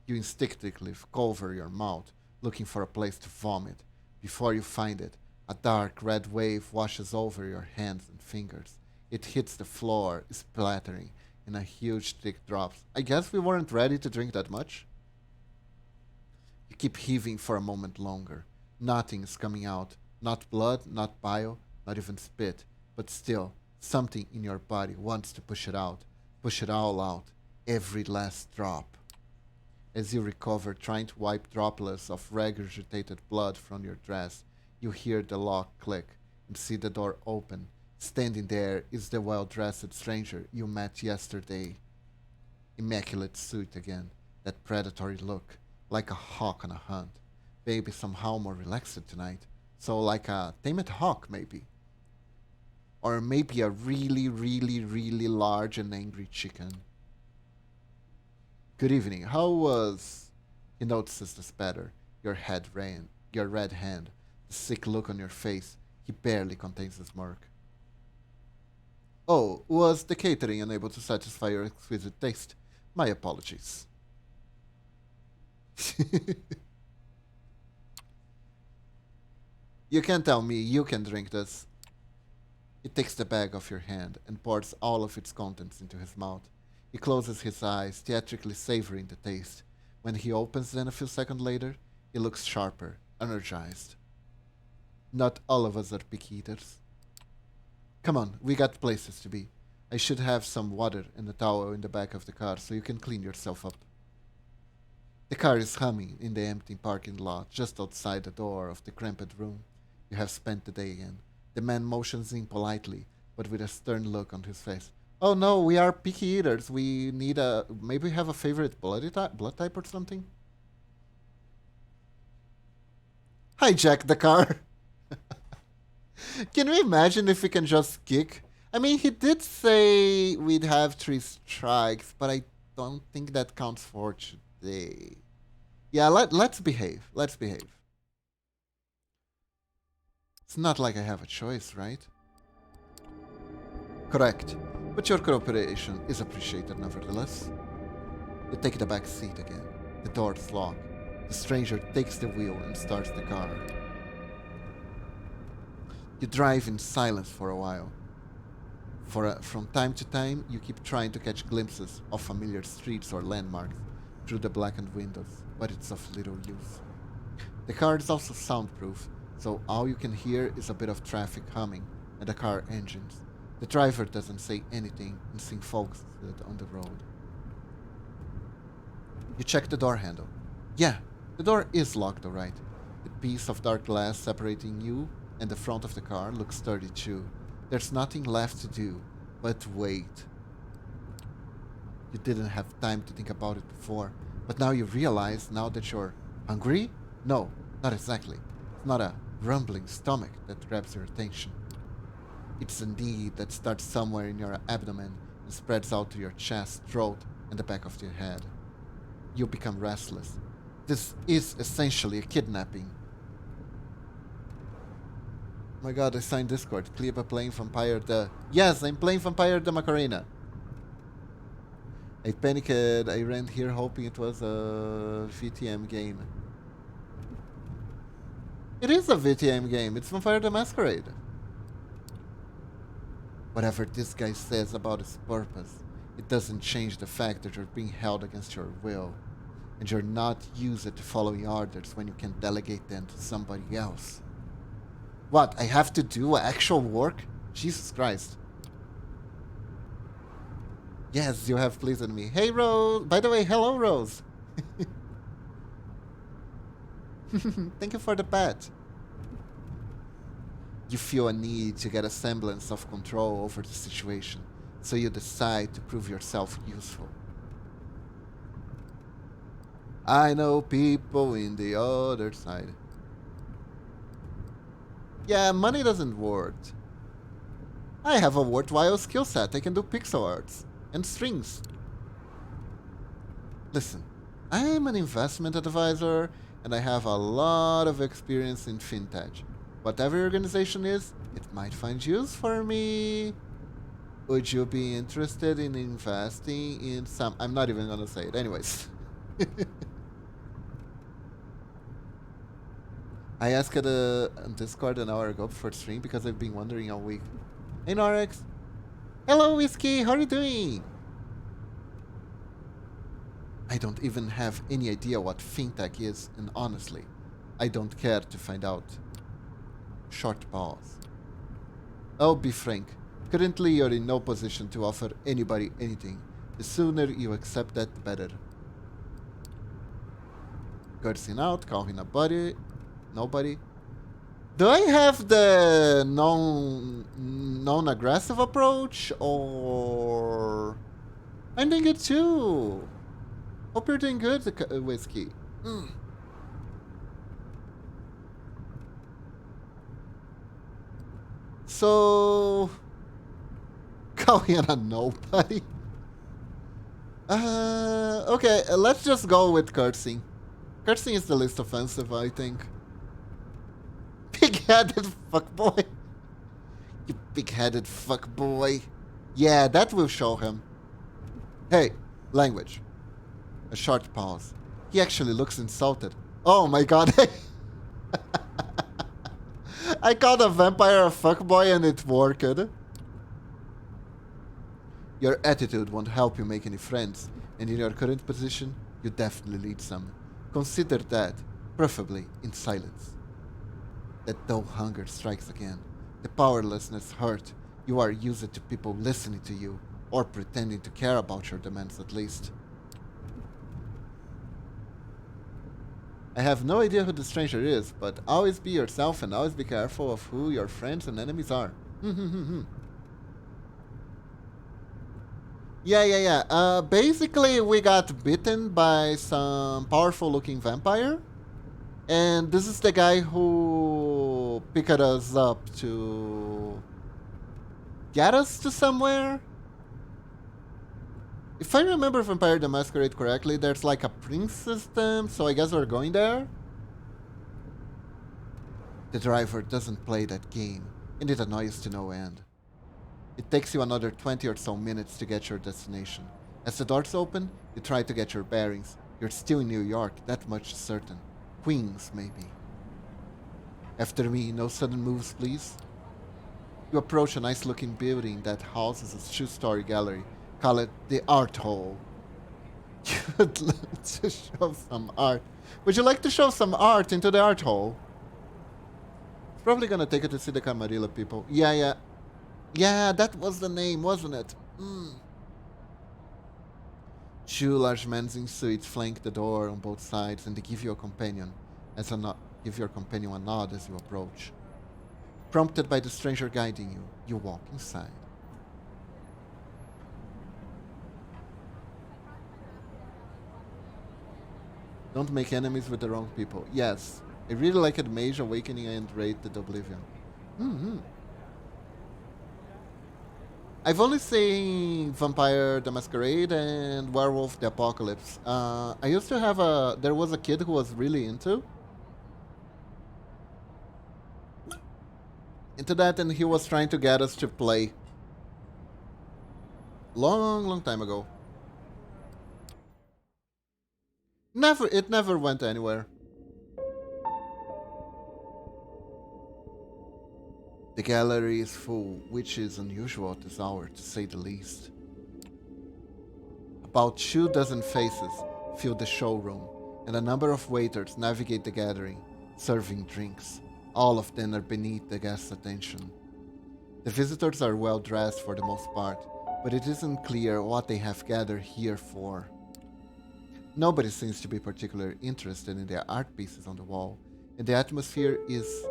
You instinctively cover your mouth, looking for a place to vomit. Before you find it, a dark red wave washes over your hands and fingers. It hits the floor, splattering, and a huge stick drops. I guess we weren't ready to drink that much. You keep heaving for a moment longer. Nothing is coming out. Not blood, not bile, not even spit. But still, something in your body wants to push it out. Push it all out. Every last drop. As you recover, trying to wipe droplets of regurgitated blood from your dress, you hear the lock click and see the door open. Standing there is the well-dressed stranger you met yesterday. Immaculate suit again, that predatory look, like a hawk on a hunt. Maybe somehow more relaxed tonight. So like a tamed hawk, maybe. Or maybe a really, really, really large and angry chicken. Good evening. How was... He notices the spatter. Your red hand. The sick look on your face. He barely contains his smirk. Oh, was the catering unable to satisfy your exquisite taste? My apologies. You can tell me you can drink this. He takes the bag off your hand and pours all of its contents into his mouth. He closes his eyes, theatrically savoring the taste. When he opens them a few seconds later, He looks sharper, energized. Not all of us are picky eaters. Come on, we got places to be. I should have some water and a towel in the back of the car so you can clean yourself up. The car is humming in the empty parking lot just outside the door of the cramped room you have spent the day in. The man motions in politely, but with a stern look on his face. Oh no, we are picky eaters. We need a... Maybe we have a favorite blood type or something? Hijack the car. Can we imagine if we can just kick? I mean, he did say we'd have 3 strikes, but I don't think that counts for today. Yeah, let's behave. Let's behave. It's not like I have a choice, right? Correct. But your cooperation is appreciated nevertheless. You take the back seat again. The doors lock. The stranger takes the wheel and starts the car. You drive in silence for a while. From time to time, you keep trying to catch glimpses of familiar streets or landmarks through the blackened windows, but it's of little use. The car is also soundproof, so all you can hear is a bit of traffic humming and the car engines. The driver doesn't say anything and seems focused on the road. You check the door handle. Yeah, the door is locked alright. The piece of dark glass separating you and the front of the car looks sturdy too. There's nothing left to do but wait. You didn't have time to think about it before, but now you realize now that you're hungry? No, not exactly. It's not a rumbling stomach that grabs your attention. It's a need that starts somewhere in your abdomen and spreads out to your chest, throat, and the back of your head. You become restless. This is essentially a kidnapping. Oh my god, I signed Discord. Cleba playing Vampire the... Yes, I'm playing Vampire the Macarena. I panicked. I ran here hoping it was a VTM game. It is a VTM game. It's Vampire the Masquerade. Whatever this guy says about his purpose, it doesn't change the fact that you're being held against your will. And you're not used to following orders when you can delegate them to somebody else. What, I have to do actual work? Jesus Christ. Yes, you have pleased me. Hey, Rose. By the way, hello, Rose. Thank you for the pet. You feel a need to get a semblance of control over the situation, so you decide to prove yourself useful. I know people in the other side. Yeah, money doesn't work. I have a worthwhile skill set. I can do pixel arts and strings. Listen, I'm an investment advisor and I have a lot of experience in fintech. Whatever your organization is, it might find use for me. Would you be interested in investing in some... I'm not even gonna say it. Anyways. I asked on Discord an hour ago before stream because I've been wondering all week. Hey Norex! Hello Whiskey, how are you doing? I don't even have any idea what fintech is, and honestly, I don't care to find out. Short pause. I'll be frank. Currently, you're in no position to offer anybody anything. The sooner you accept that, the better. Cursing out, calling a buddy. Nobody. Do I have the non-aggressive approach, or... I'm doing it too. Hope you're doing good, Whiskey. So... Calling a nobody? Okay, let's just go with cursing. Cursing is the least offensive, I think. Big-headed fuckboy. You big-headed fuckboy. Yeah, that will show him. Hey, language. A short pause. He actually looks insulted. Oh my god. I called a vampire a fuckboy and it worked. Your attitude won't help you make any friends, and in your current position, you definitely need some. Consider that. preferably in silence. That dull hunger strikes again. The powerlessness hurt. You are used to people listening to you, or pretending to care about your demands at least. I have no idea who the stranger is, but always be yourself and always be careful of who your friends and enemies are. Yeah. Basically, we got bitten by some powerful looking vampire. And this is the guy who picked us up to get us to somewhere. If I remember Vampire the Masquerade correctly, there's like a prince system, so I guess we're going there. The driver doesn't play that game, and it annoys to no end. It takes you another 20 or so minutes to get your destination. As the doors open, you try to get your bearings. You're still in New York, that much is certain. Queens, maybe. After me, no sudden moves, please. You approach a nice-looking building that houses a two-story gallery. Call it the Art Hall. You'd like to show some art. Would you like to show some art into the Art Hall? It's probably gonna take you to see the Camarilla people. Yeah, that was the name, wasn't it? Two large men in suits flank the door on both sides, and they give you a companion, give your companion a nod as you approach. Prompted by the stranger guiding you, you walk inside. Don't make enemies with the wrong people. Yes, I really liked Mage Awakening and Rated Oblivion. I've only seen Vampire the Masquerade and Werewolf the Apocalypse. I used to have there was a kid who was really into that, and he was trying to get us to play. Long time ago. It never went anywhere. The gallery is full, which is unusual at this hour, to say the least. About 24 faces fill the showroom, and a number of waiters navigate the gathering, serving drinks. All of them are beneath the guests' attention. The visitors are well dressed for the most part, but it isn't clear what they have gathered here for. Nobody seems to be particularly interested in the art pieces on the wall, and the atmosphere is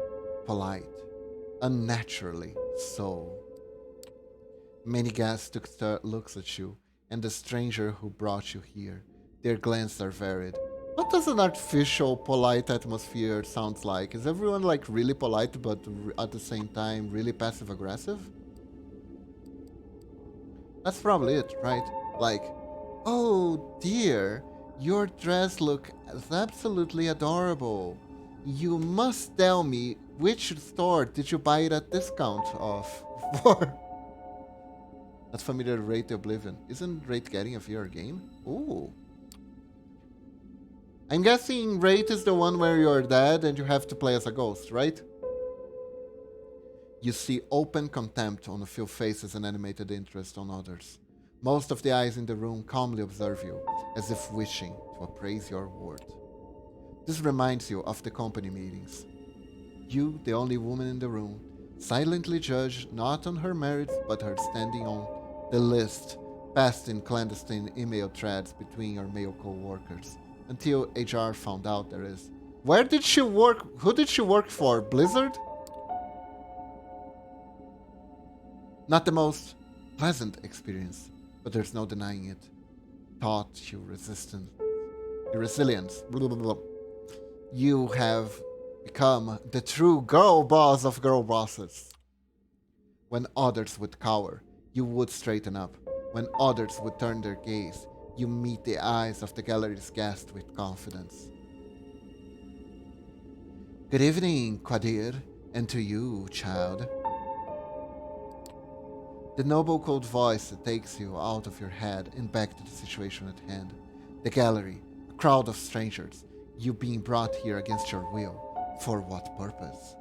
polite. Unnaturally so. Many guests took looks at you and the stranger who brought you here. Their glances are varied. What does an artificial, polite atmosphere sound like? Is everyone like really polite but at the same time really passive-aggressive? That's probably it, right? Like, oh dear, your dress looks absolutely adorable. You must tell me which store did you buy it at discount of for? That's familiar with Rate Oblivion. Isn't Rate getting a VR game? Ooh. I'm guessing Rate is the one where you're dead and you have to play as a ghost, right? You see open contempt on a few faces and animated interest on others. Most of the eyes in the room calmly observe you, as if wishing to appraise your worth. This reminds you of the company meetings. You, the only woman in the room, silently judged not on her merits but her standing on the list passed in clandestine email threads between your male co-workers, until HR found out there is. Where did she work? Who did she work for? Blizzard? Not the most pleasant experience, but there's no denying it. Taught you resilience. Blah, blah, blah. You have become the true girl boss of girl bosses. When others would cower, you would straighten up. When others would turn their gaze, you meet the eyes of the gallery's guest with confidence. Good evening, Qadir, and to you, child. The noble cold voice that takes you out of your head and back to the situation at hand. The gallery, a crowd of strangers, you being brought here against your will. For what purpose?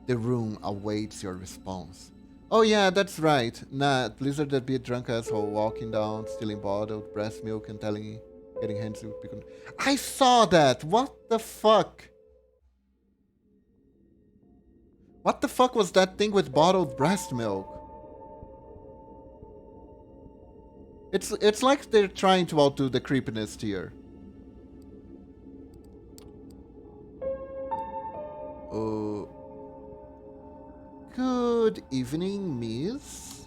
The room awaits your response. Oh yeah, that's right. Nah, Blizzard that be a drunk asshole walking down, stealing bottled breast milk and getting handsy with people. I saw that! What the fuck? What the fuck was that thing with bottled breast milk? It's like they're trying to outdo the creepiness here. Oh. Good evening, miss.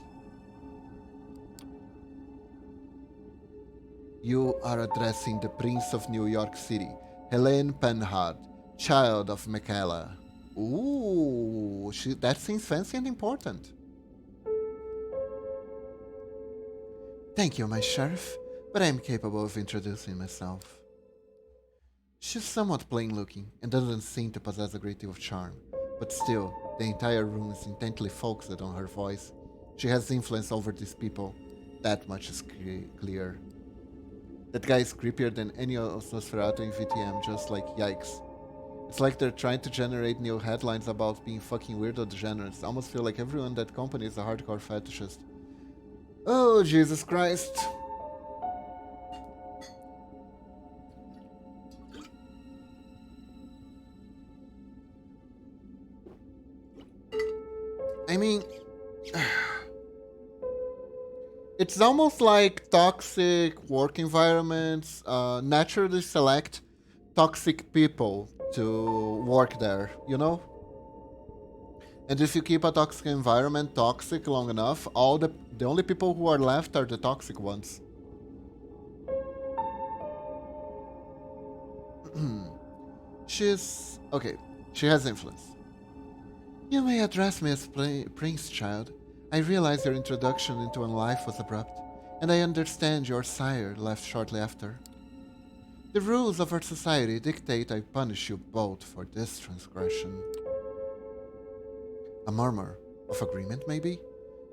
You are addressing the Prince of New York City, Helene Penhard, child of Michaela. Ooh, that seems fancy and important. Thank you, my sheriff, but I am capable of introducing myself. She's somewhat plain-looking and doesn't seem to possess a great deal of charm, but still, the entire room is intently focused on her voice. She has influence over these people. That much is clear. That guy is creepier than any Nosferatu in VTM, just like yikes. It's like they're trying to generate new headlines about being fucking weirdo degenerates. I almost feel like everyone in that company is a hardcore fetishist. Oh, Jesus Christ. I mean, it's almost like toxic work environments naturally select toxic people to work there, you know? And if you keep a toxic environment toxic long enough, the only people who are left are the toxic ones. Okay, she has influence. You may address me as Prince, child. I realize your introduction into my life was abrupt, and I understand your sire left shortly after. The rules of our society dictate I punish you both for this transgression. A murmur of agreement, maybe,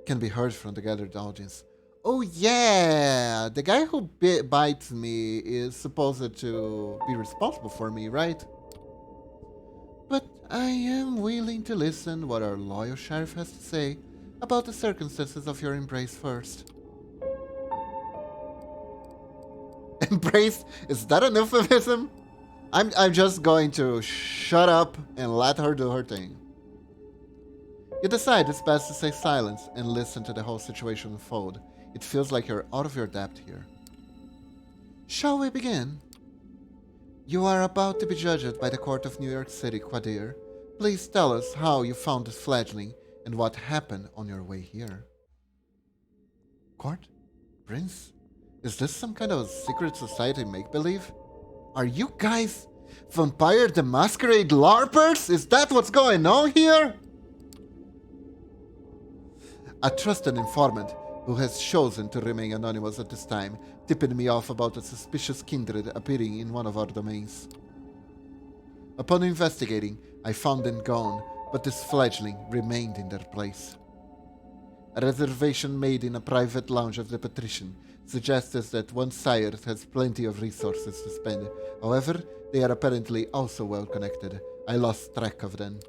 can be heard from the gathered audience. Oh yeah! The guy who bites me is supposed to be responsible for me, right? But I am willing to listen what our loyal sheriff has to say about the circumstances of your embrace first. Embrace? Is that an euphemism? I'm just going to shut up and let her do her thing. You decide it's best to stay silent and listen to the whole situation unfold. It feels like you're out of your depth here. Shall we begin? You are about to be judged by the Court of New York City, Quadir. Please tell us how you found this fledgling and what happened on your way here. Court? Prince? Is this some kind of secret society make-believe? Are you guys Vampire the Masquerade LARPers? Is that what's going on here? A trusted informant who has chosen to remain anonymous at this time tipped me off about a suspicious kindred appearing in one of our domains. Upon investigating, I found them gone, but this fledgling remained in their place. A reservation made in a private lounge of the patrician suggests that one sire has plenty of resources to spend. However, they are apparently also well connected. I lost track of them.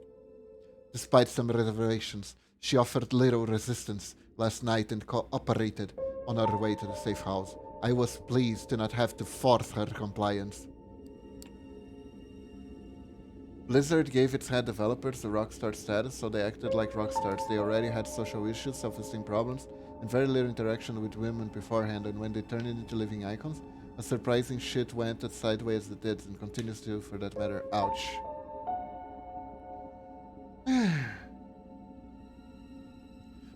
Despite some reservations, she offered little resistance last night and cooperated on our way to the safe house. I was pleased to not have to force her compliance. Blizzard gave its head developers a rockstar status, so they acted like rockstars. They already had social issues, self-esteem problems, and very little interaction with women beforehand, and when they turned into living icons, a surprising shit went as sideways as it did, and continues to, for that matter. Ouch.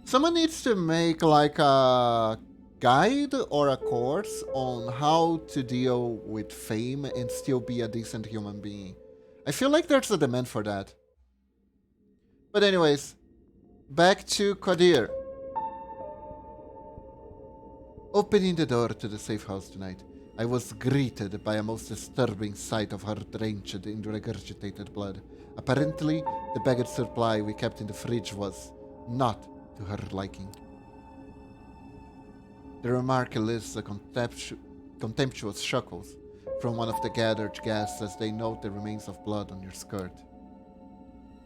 Someone needs to make like a guide or a course on how to deal with fame and still be a decent human being. I feel like there's a demand for that. But anyways, back to Qadir. Opening the door to the safe house tonight, I was greeted by a most disturbing sight of her drenched in regurgitated blood. Apparently, the baggage supply we kept in the fridge was not to her liking. The remark elicits a contemptuous chuckles from one of the gathered guests as they note the remains of blood on your skirt.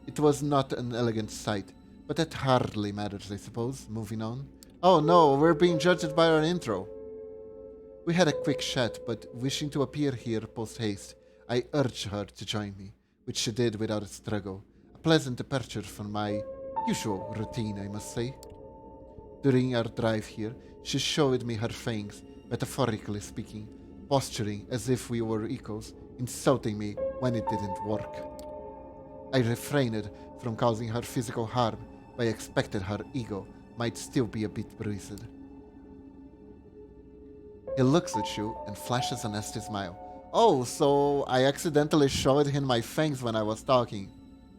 It was not an elegant sight, but that hardly matters, I suppose. Moving on. Oh no, we're being judged by our intro. We had a quick chat, but wishing to appear here post-haste, I urged her to join me, which she did without a struggle. A pleasant departure from my usual routine, I must say. During our drive here, she showed me her fangs, metaphorically speaking, posturing as if we were equals, insulting me when it didn't work. I refrained from causing her physical harm, but I expected her ego might still be a bit bruised. He looks at you and flashes a nasty smile. Oh, so I accidentally showed him my fangs when I was talking.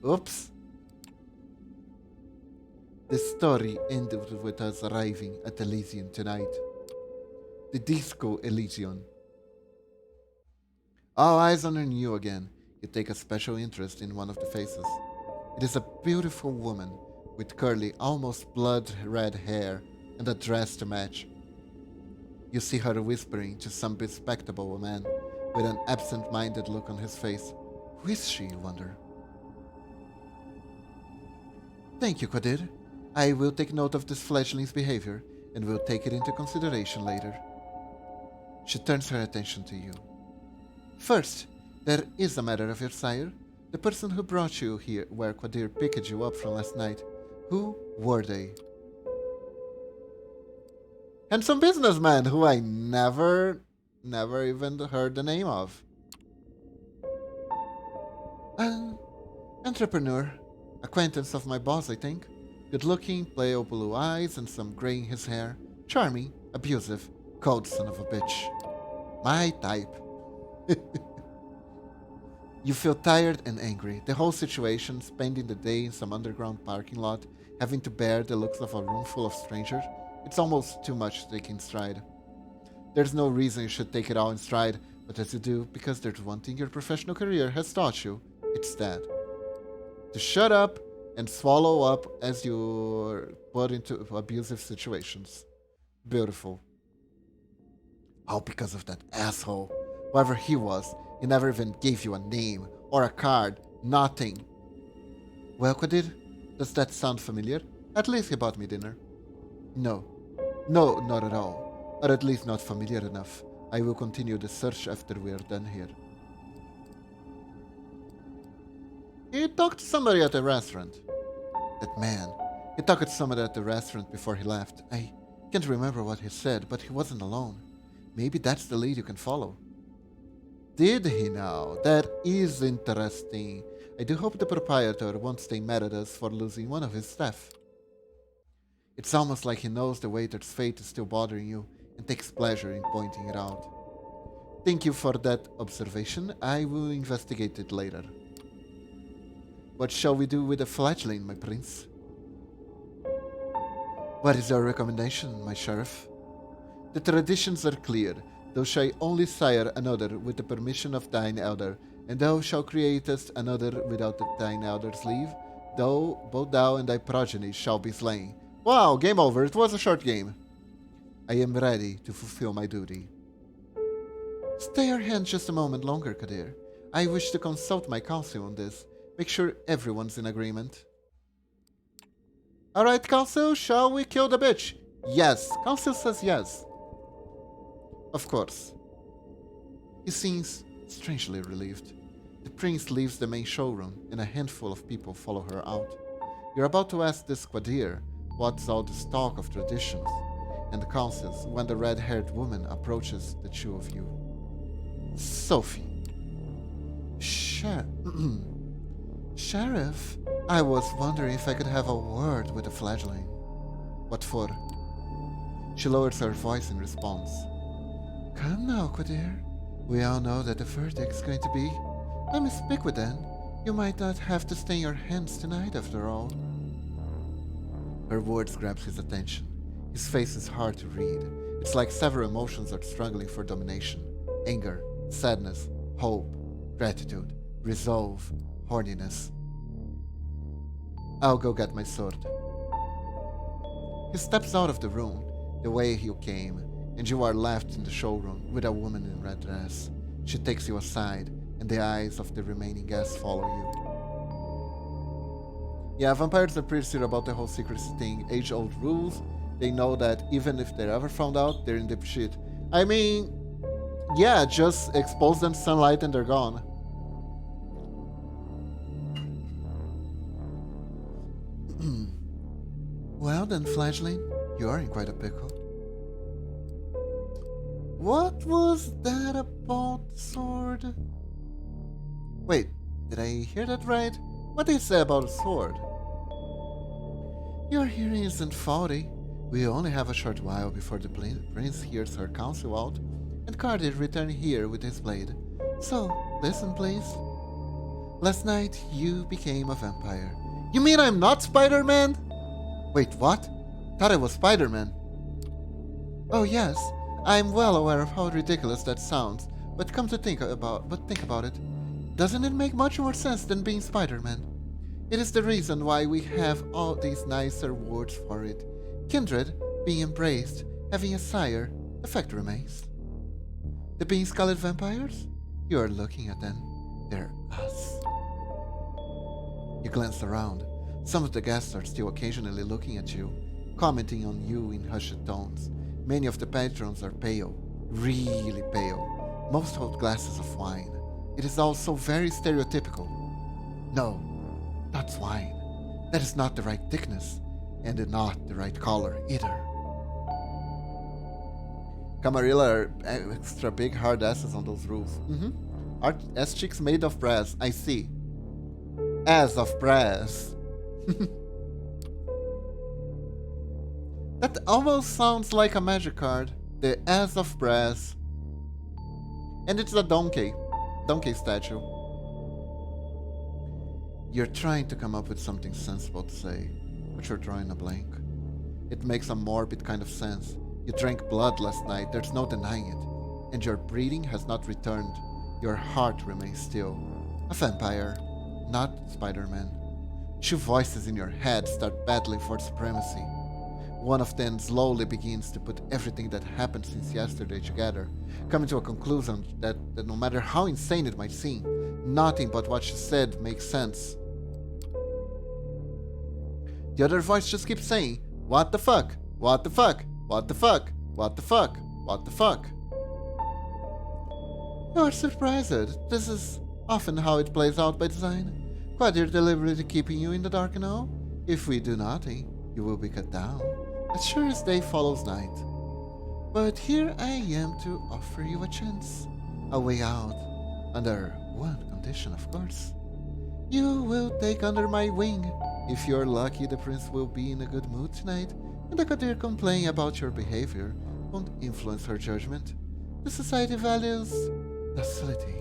Oops. The story ended with us arriving at Elysium tonight. The Disco Elysium. All eyes on you again. You take a special interest in one of the faces. It is a beautiful woman with curly, almost blood-red hair and a dress to match. You see her whispering to some bespectacled man with an absent-minded look on his face. Who is she, you wonder? Thank you, Qadir. I will take note of this fledgling's behavior and will take it into consideration later. She turns her attention to you. First, there is a matter of your sire, the person who brought you here where Qadir picked you up from last night. Who were they? And some businessman who I never even heard the name of. An entrepreneur, acquaintance of my boss, I think. Good-looking, pale blue eyes and some gray in his hair. Charming, abusive, cold son of a bitch. My type. You feel tired and angry. The whole situation, spending the day in some underground parking lot, having to bear the looks of a room full of strangers, it's almost too much to take in stride. There's no reason you should take it all in stride, but as you do, because there's one thing your professional career has taught you, it's that. To shut up and swallow up as you're put into abusive situations. Beautiful. All because of that asshole. Whoever he was, he never even gave you a name or a card. Nothing. Well, Qadir, does that sound familiar? At least he bought me dinner. No. No, not at all. Or at least not familiar enough. I will continue the search after we are done here. He talked to somebody at the restaurant. That man. He talked to somebody at the restaurant before he left. I can't remember what he said, but he wasn't alone. Maybe that's the lead you can follow. Did he now? That is interesting. I do hope the proprietor won't stay mad at us for losing one of his staff. It's almost like he knows the waiter's fate is still bothering you and takes pleasure in pointing it out. Thank you for that observation. I will investigate it later. What shall we do with the fledgling, my prince? What is your recommendation, my sheriff? The traditions are clear. Thou shalt only sire another with the permission of thine elder, and thou shalt createst another without thine elder's leave. Both thou and thy progeny shall be slain. Wow, game over. It was a short game. I am ready to fulfill my duty. Stay your hand just a moment longer, Qadir. I wish to consult my council on this. Make sure everyone's in agreement. Alright, council, shall we kill the bitch? Yes, council says yes. Of course. He seems strangely relieved. The prince leaves the main showroom, and a handful of people follow her out. You're about to ask this Qadir what's all this talk of traditions, and the councils when the red-haired woman approaches the two of you. Sophie. Sheriff, I was wondering if I could have a word with the fledgling. What for? She lowers her voice in response. Come now, Qadir. We all know that the verdict's going to be. Let me speak with them. You might not have to stain your hands tonight, after all. Her words grab his attention. His face is hard to read. It's like several emotions are struggling for domination. Anger, sadness, hope, gratitude, resolve, horniness. I'll go get my sword. He steps out of the room, the way you came, and you are left in the showroom with a woman in red dress. She takes you aside, and the eyes of the remaining guests follow you. Yeah, vampires are pretty serious about the whole secrecy thing. Age-old rules. They know that even if they're ever found out, they're in deep shit. I mean, yeah, just expose them to sunlight and they're gone. Well then, Fledgling, you are in quite a pickle. What was that about the sword? Wait, did I hear that right? What did you say about a sword? Your hearing isn't faulty. We only have a short while before the prince hears her counsel out, and Carter return here with his blade. So, listen please. Last night, you became a vampire. You mean I'm not Spider-Man? Wait, what? Thought I was Spider-Man. Oh yes, I'm well aware of how ridiculous that sounds, but think about it. Doesn't it make much more sense than being Spider-Man? It is the reason why we have all these nicer words for it. Kindred, being embraced, having a sire, the fact remains. The being scarlet vampires? You are looking at them. They're us. You glance around. Some of the guests are still occasionally looking at you, commenting on you in hushed tones. Many of the patrons are pale, really pale. Most hold glasses of wine. It is all so very stereotypical. No, that's wine. That is not the right thickness, and not the right color either. Camarilla are extra big hard asses on those roofs. Ass cheeks made of brass, I see. As of brass. That almost sounds like a magic card. The Ass of Brass. And it's a donkey statue. You're trying to come up with something sensible to say, but you're drawing a blank. It makes a morbid kind of sense. You drank blood last night, there's no denying it. And your breathing has not returned. Your heart remains still. A vampire, not Spider-Man. Two voices in your head start battling for supremacy. One of them slowly begins to put everything that happened since yesterday together, coming to a conclusion that no matter how insane it might seem, nothing but what she said makes sense. The other voice just keeps saying, "What the fuck? What the fuck? What the fuck? What the fuck? What the fuck?" You're surprised. This is often how it plays out by design. Quadir deliberately keeping you in the dark now. If we do nothing, you will be cut down, as sure as day follows night. But here I am to offer you a chance, a way out, under one condition, of course. You will take under my wing. If you're lucky, the prince will be in a good mood tonight, and the Qadir complaint about your behavior won't influence her judgment. The society values docility.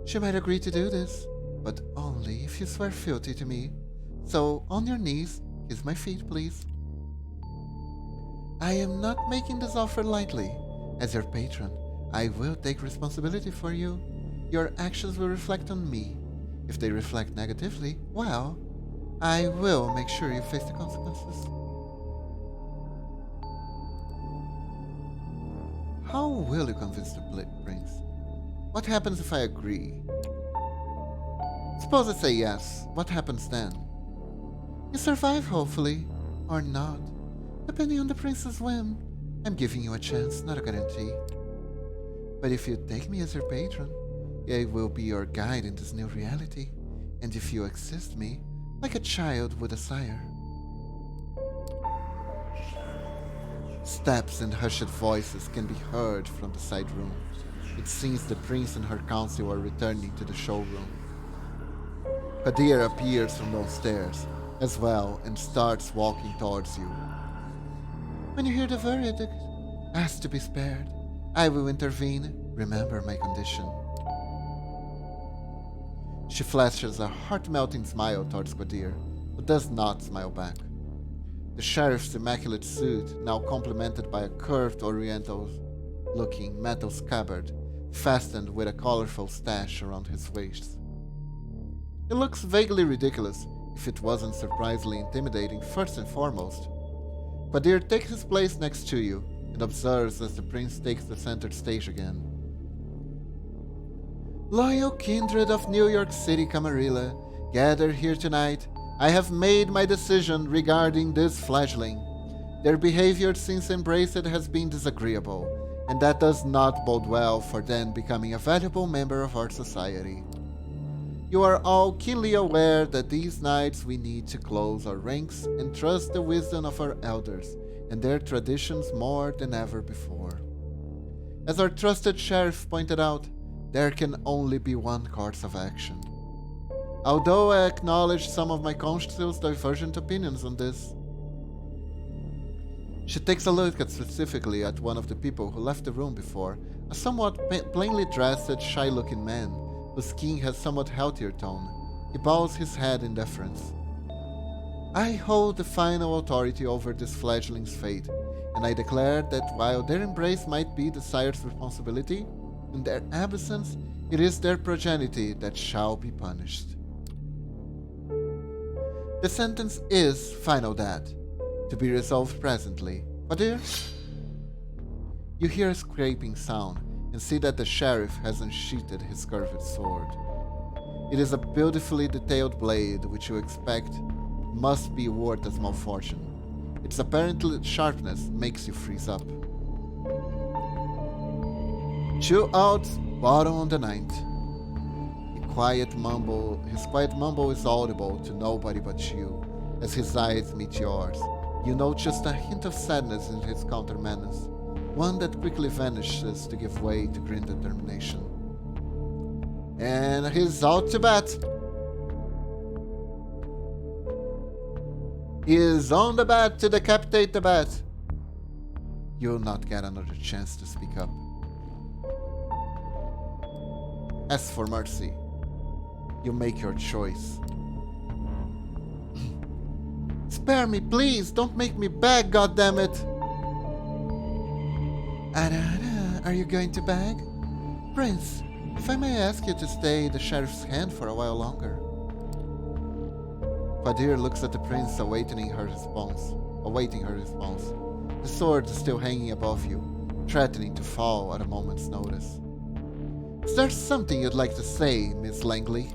She might agree to do this, but only if you swear fealty to me. So, on your knees, kiss my feet, please. I am not making this offer lightly. As your patron, I will take responsibility for you. Your actions will reflect on me. If they reflect negatively, well, I will make sure you face the consequences. How will you convince the prince? What happens if I agree? Suppose I say yes. What happens then? You survive, hopefully, or not, depending on the prince's whim. I'm giving you a chance, not a guarantee. But if you take me as your patron, I will be your guide in this new reality, and if you assist me, like a child with a sire. Steps and hushed voices can be heard from the side room. It seems the prince and her council are returning to the showroom. Qadir appears from those stairs as well and starts walking towards you. When you hear the verdict, ask to be spared. I will intervene. Remember my condition. She flashes a heart-melting smile towards Qadir, who does not smile back. The sheriff's immaculate suit, now complemented by a curved oriental-looking metal scabbard, fastened with a colorful stash around his waist. It looks vaguely ridiculous, if it wasn't surprisingly intimidating first and foremost. Qadir takes his place next to you, and observes as the prince takes the center stage again. Loyal kindred of New York City, Camarilla, gathered here tonight, I have made my decision regarding this fledgling. Their behavior since embraced has been disagreeable, and that does not bode well for then becoming a valuable member of our society. You are all keenly aware that these nights we need to close our ranks and trust the wisdom of our elders and their traditions more than ever before. As our trusted sheriff pointed out, there can only be one course of action. Although I acknowledge some of my constituents' divergent opinions on this. She takes a look specifically at one of the people who left the room before, a somewhat plainly dressed, shy-looking man, whose skin has somewhat healthier tone. He bows his head in deference. I hold the final authority over this fledgling's fate, and I declare that while their embrace might be the sire's responsibility, in their absence, it is their progeny that shall be punished. The sentence is final, Dad, to be resolved presently. What dear? You hear a scraping sound and see that the sheriff has unsheathed his curved sword. It is a beautifully detailed blade which you expect must be worth a small fortune. Its apparent sharpness makes you freeze up. 2 outs, bottom on the 9th. His quiet mumble is audible to nobody but you, as his eyes meet yours. You note just a hint of sadness in his counter-menace, one that quickly vanishes to give way to grim determination. And he's out to bat. He is on the bat to decapitate the bat. You'll not get another chance to speak up. As for mercy, you make your choice. Spare me, please! Don't make me beg, goddammit! Are you going to beg? Prince, if I may ask you to stay the sheriff's hand for a while longer. Qadir looks at the prince, awaiting her response. The sword is still hanging above you, threatening to fall at a moment's notice. Is there something you'd like to say, Miss Langley?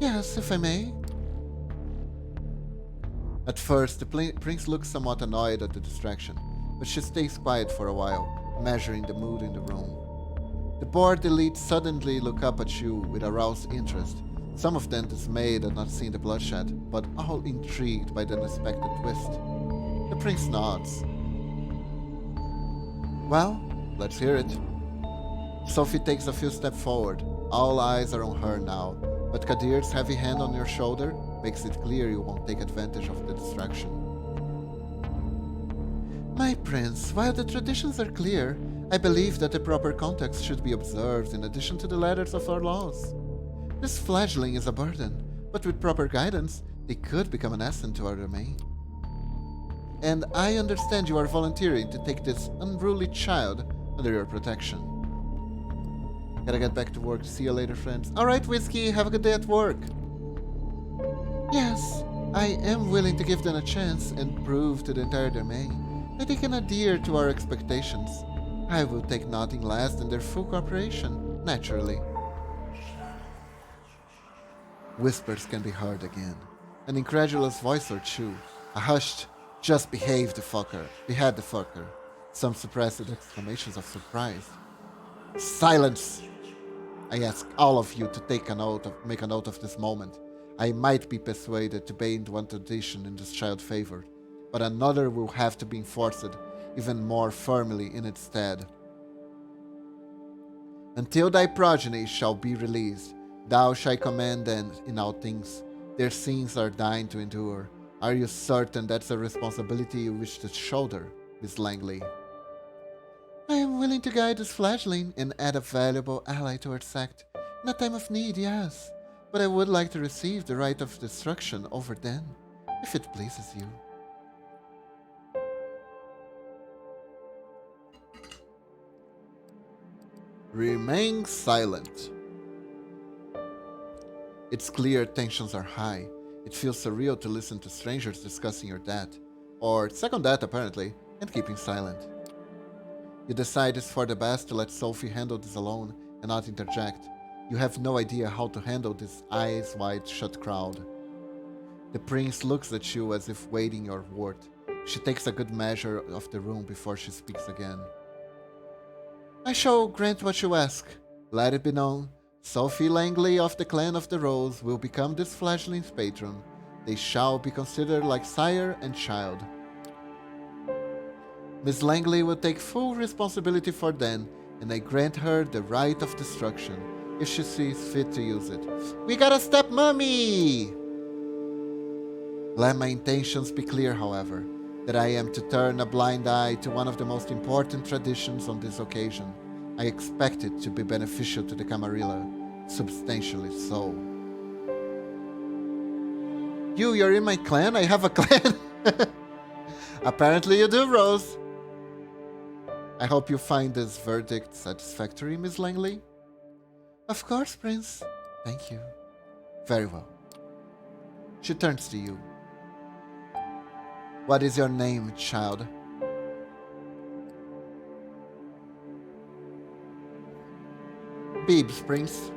Yes, if I may. At first, the prince looks somewhat annoyed at the distraction, but she stays quiet for a while, measuring the mood in the room. The board elites suddenly look up at you with aroused interest, some of them dismayed at not seeing the bloodshed, but all intrigued by the unexpected twist. The prince nods. Well, let's hear it. Sophie takes a few steps forward. All eyes are on her now, but Qadir's heavy hand on your shoulder makes it clear you won't take advantage of the distraction. My prince, while the traditions are clear, I believe that the proper context should be observed in addition to the letters of our laws. This fledgling is a burden, but with proper guidance, they could become an asset to our domain. And I understand you are volunteering to take this unruly child under your protection. Gotta get back to work. See you later, friends. Alright, Whiskey, have a good day at work. Yes, I am willing to give them a chance and prove to the entire domain that they can adhere to our expectations. I will take nothing less than their full cooperation, naturally. Whispers can be heard again. An incredulous voice or two. A hushed, just behave the fucker, behead the fucker. Some suppressed exclamations of surprise. Silence! I ask all of you to make a note of this moment. I might be persuaded to bend one tradition in this child's favor, but another will have to be enforced even more firmly in its stead. Until thy progeny shall be released, thou shalt command them in all things. Their sins are thine to endure. Are you certain that's a responsibility you wish to shoulder, Miss Langley? I am willing to guide this fledgling and add a valuable ally to our sect. In a time of need, yes. But I would like to receive the right of destruction over them, if it pleases you. Remain silent. It's clear tensions are high. It feels surreal to listen to strangers discussing your death, or second death apparently, and keeping silent. You decide it's for the best to let Sophie handle this alone and not interject. You have no idea how to handle this eyes wide shut crowd. The prince looks at you as if waiting your word. She takes a good measure of the room before she speaks again. I shall grant what you ask. Let it be known, Sophie Langley of the Clan of the Rose will become this fledgling's patron. They shall be considered like sire and child. Miss Langley will take full responsibility for them, and I grant her the right of destruction, if she sees fit to use it. We got a stepmommy! Let my intentions be clear, however, that I am to turn a blind eye to one of the most important traditions on this occasion. I expect it to be beneficial to the Camarilla, substantially so. You're in my clan? I have a clan? Apparently you do, Rose. I hope you find this verdict satisfactory, Miss Langley. Of course, Prince. Thank you. Very well. She turns to you. What is your name, child? Beebs, Prince.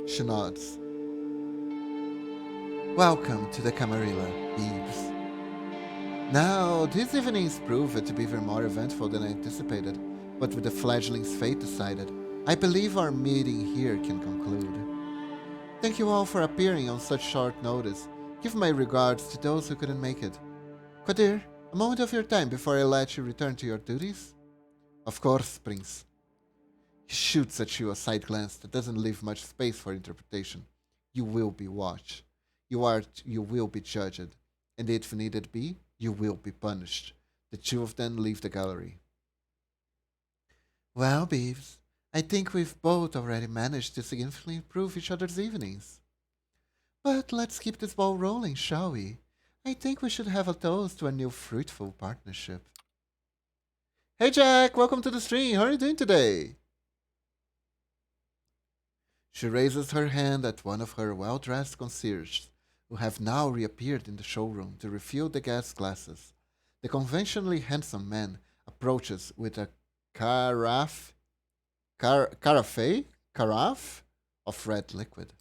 She nods. Welcome to the Camarilla, Beebs. Now, these evenings proved to be even more eventful than I anticipated, but with the fledgling's fate decided, I believe our meeting here can conclude. Thank you all for appearing on such short notice. Give my regards to those who couldn't make it. Qadir, a moment of your time before I let you return to your duties? Of course, Prince. He shoots at you a side glance that doesn't leave much space for interpretation. You will be watched. You will be judged. And if needed be, you will be punished. The two of them leave the gallery. Well, Beeves, I think we've both already managed to significantly improve each other's evenings. But let's keep this ball rolling, shall we? I think we should have a toast to a new fruitful partnership. Hey Jack, welcome to the stream. How are you doing today? She raises her hand at one of her well-dressed concierges, who have now reappeared in the showroom to refill the guest glasses. The conventionally handsome man approaches with a carafe of red liquid.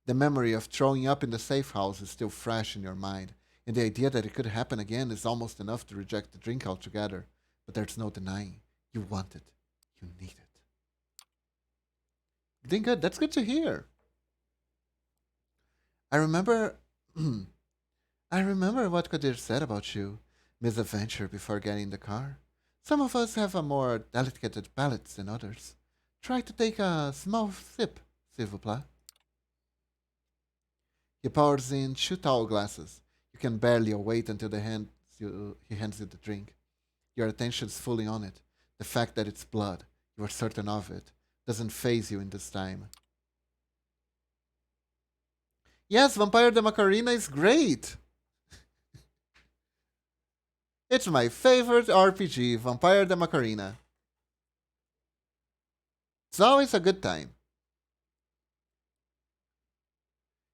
The memory of throwing up in the safe house is still fresh in your mind, and the idea that it could happen again is almost enough to reject the drink altogether. But there's no denying. You want it. You need it. Doing good. That's good to hear. I remember I remember what Qadir said about you, Miss Adventure, before getting in the car. Some of us have a more delicate palates than others. Try to take a small sip, s'il vous plaît. He pours in 2 tall glasses. You can barely wait until he hands you the drink. Your attention is fully on it. The fact that it's blood, you are certain of it, doesn't faze you in this time. Yes, Vampire the Macarena is great! It's my favorite RPG, Vampire the Macarena. It's always a good time.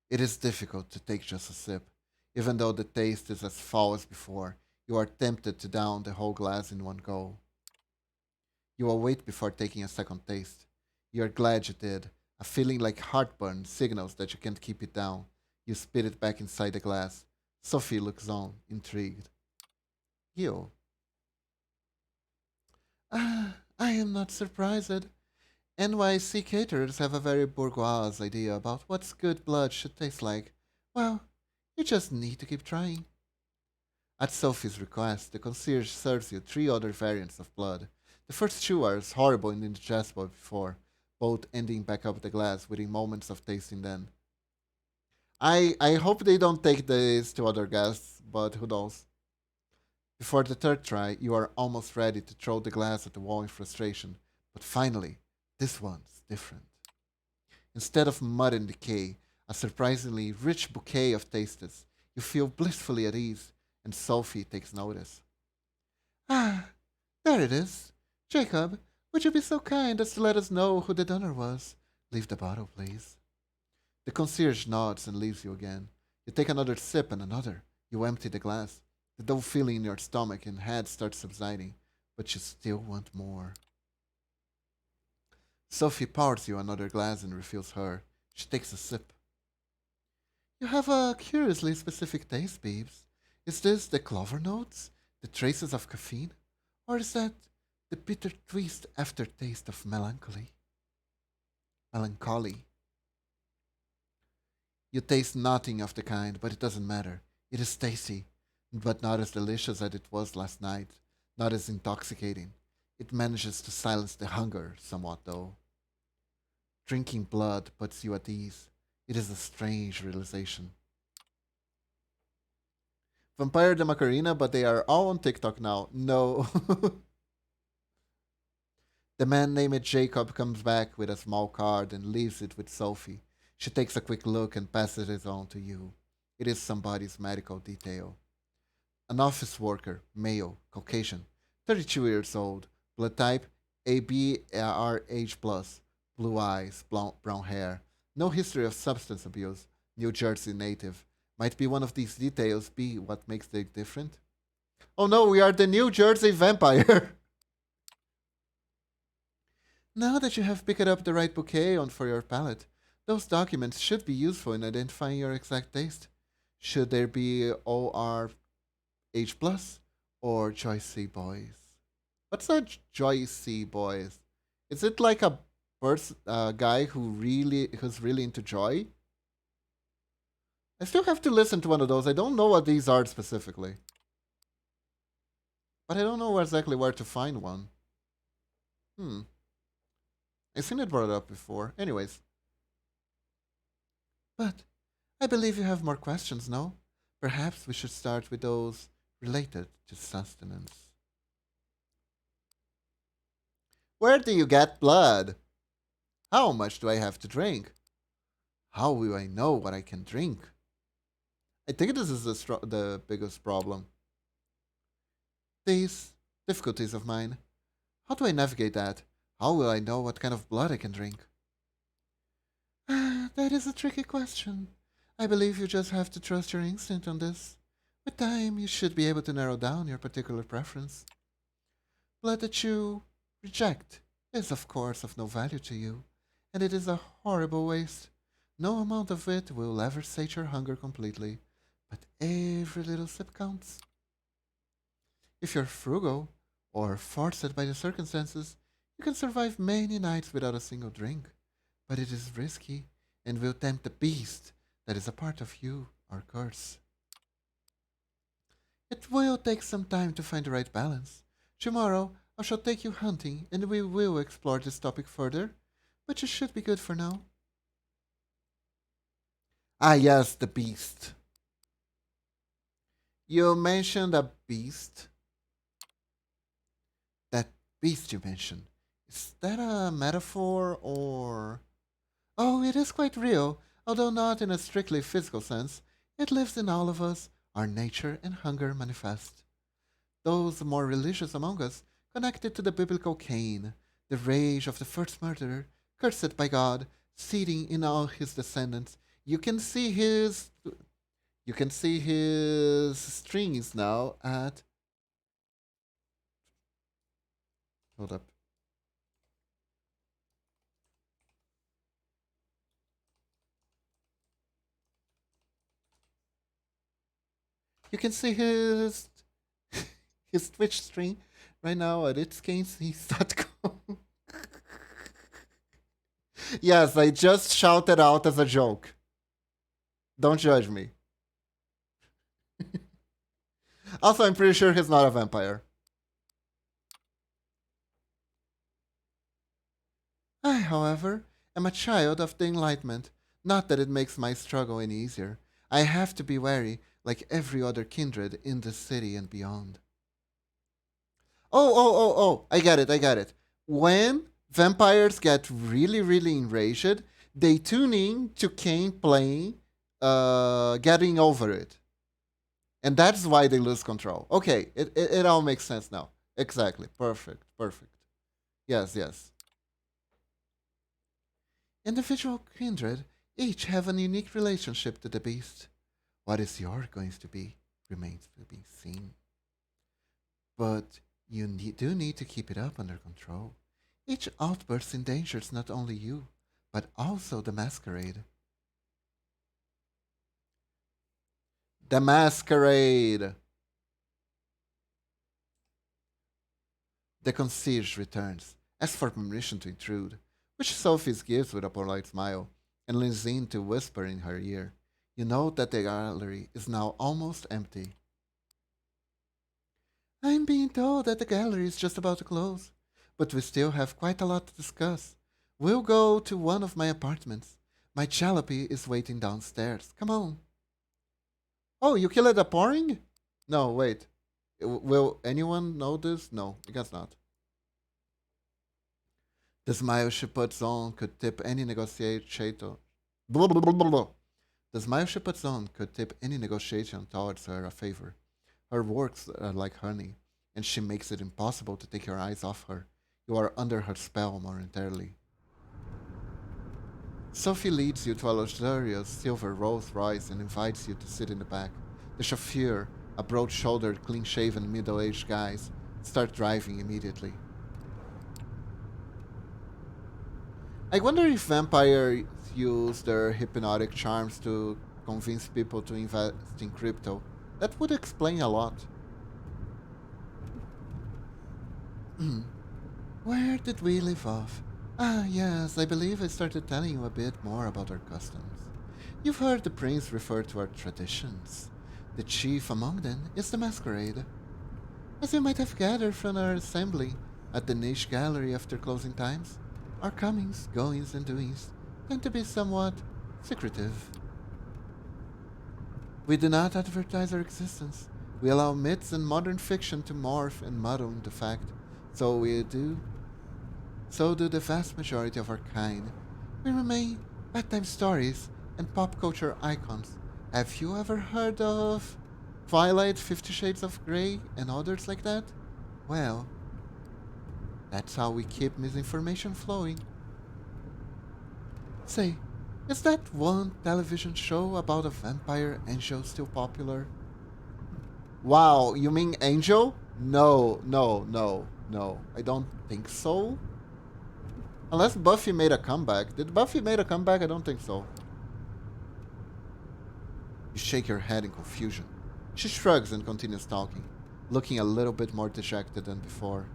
It is difficult to take just a sip. Even though the taste is as foul as before, you are tempted to down the whole glass in one go. You will wait before taking a second taste. You are glad you did. A feeling like heartburn signals that you can't keep it down. You spit it back inside the glass. Sophie looks on, intrigued. You. I am not surprised. NYC caterers have a very bourgeois idea about what good blood should taste like. Well, you just need to keep trying. At Sophie's request, the concierge serves you 3 other variants of blood. The first 2 are as horrible and indigestible as before, both ending back up the glass within moments of tasting them. I hope they don't take this to other guests, but who knows. Before the third try, you are almost ready to throw the glass at the wall in frustration, but finally, this one's different. Instead of mud and decay, a surprisingly rich bouquet of tastes, you feel blissfully at ease, and Sophie takes notice. Ah, there it is. Jacob, would you be so kind as to let us know who the donor was? Leave the bottle, please. The concierge nods and leaves you again. You take another sip and another. You empty the glass. The dull feeling in your stomach and head starts subsiding, but you still want more. Sophie pours you another glass and refills her. She takes a sip. You have a curiously specific taste, Beebs. Is this the clover notes? The traces of caffeine? Or is that the bitter twist aftertaste of melancholy? Melancholy. You taste nothing of the kind, but it doesn't matter. It is tasty, but not as delicious as it was last night, not as intoxicating. It manages to silence the hunger somewhat, though. Drinking blood puts you at ease. It is a strange realization. Vampire the Macarena, but they are all on TikTok now. No. The man named Jacob comes back with a small card and leaves it with Sophie. She takes a quick look and passes it on to you. It is somebody's medical detail. An office worker, male, Caucasian, 32 years old, blood type ABRH+, blue eyes, brown hair, no history of substance abuse, New Jersey native. Might be one of these details be what makes the different? Oh no, we are the New Jersey vampire! Now that you have picked up the right bouquet on for your palate, those documents should be useful in identifying your exact taste. Should there be ORH plus or Joy C boys? What's a Joy C boys? Is it like a guy who's really into joy? I still have to listen to one of those. I don't know what these are specifically, but I don't know exactly where to find one. I've seen it brought up before. Anyways. But I believe you have more questions, no? Perhaps we should start with those related to sustenance. Where do you get blood? How much do I have to drink? How will I know what I can drink? I think this is the biggest problem. These difficulties of mine. How do I navigate that? How will I know what kind of blood I can drink? That is a tricky question. I believe you just have to trust your instinct on this. With time, you should be able to narrow down your particular preference. Blood that you reject is, of course, of no value to you, and it is a horrible waste. No amount of it will ever sate your hunger completely, but every little sip counts. If you're frugal, or forced by the circumstances, you can survive many nights without a single drink, but it is risky and will tempt the beast that is a part of you, or curse. It will take some time to find the right balance. Tomorrow, I shall take you hunting and we will explore this topic further, but you should be good for now. Ah, yes, the beast. You mentioned a beast. That beast you mentioned. Is that a metaphor or. Oh, it is quite real, although not in a strictly physical sense. It lives in all of us, our nature and hunger manifest. Those more religious among us connected to the biblical Cain, the rage of the first murderer, cursed by God, seething in all his descendants. You can see his strings now at. Hold up. You can see his Twitch stream right now at itsgames.com. Yes, I just shouted out as a joke. Don't judge me. Also, I'm pretty sure he's not a vampire. I, however, am a child of the Enlightenment. Not that it makes my struggle any easier. I have to be wary, like every other kindred in the city and beyond. Oh, I got it. When vampires get really enraged, they tune in to Kane playing Getting Over It. And that's why they lose control. Okay, it all makes sense now. Exactly. Perfect. Yes. Individual kindred each have a unique relationship to the beast. What is yours going to be remains to be seen. But you do need to keep it up under control. Each outburst endangers not only you, but also the masquerade. The masquerade! The concierge returns, asks for permission to intrude, which Sophie gives with a polite smile, and leans in to whisper in her ear. You know that the gallery is now almost empty. I'm being told that the gallery is just about to close, but we still have quite a lot to discuss. We'll go to one of my apartments. My jalopy is waiting downstairs. Come on. Oh, you killed a pouring? No, wait. Will anyone know this? No, I guess not. The smile she puts on could tip any negotiator. Blah, blah, blah, blah, blah. The smile she puts on could tip any negotiation towards her a favor. Her works are like honey, and she makes it impossible to take your eyes off her. You are under her spell momentarily. Sophie leads you to a luxurious silver Rolls Royce and invites you to sit in the back. The chauffeur, a broad shouldered, clean shaven, middle aged guy, starts driving immediately. I wonder if vampires use their hypnotic charms to convince people to invest in crypto. That would explain a lot. Where did we leave off? Ah, yes, I believe I started telling you a bit more about our customs. You've heard the prince refer to our traditions. The chief among them is the masquerade. As you might have gathered from our assembly at the niche gallery after closing times, our comings, goings, and doings tend to be somewhat secretive. We do not advertise our existence. We allow myths and modern fiction to morph and muddle into fact. So do the vast majority of our kind. We remain bedtime stories and pop culture icons. Have you ever heard of Twilight, 50 Shades of Grey, and others like that? Well, that's how we keep misinformation flowing. Say, is that one television show about a vampire angel still popular? Wow, you mean Angel? No, no, no, no. I don't think so. Unless Buffy made a comeback. Did Buffy made a comeback? I don't think so. You shake your head in confusion. She shrugs and continues talking, looking a little bit more dejected than before.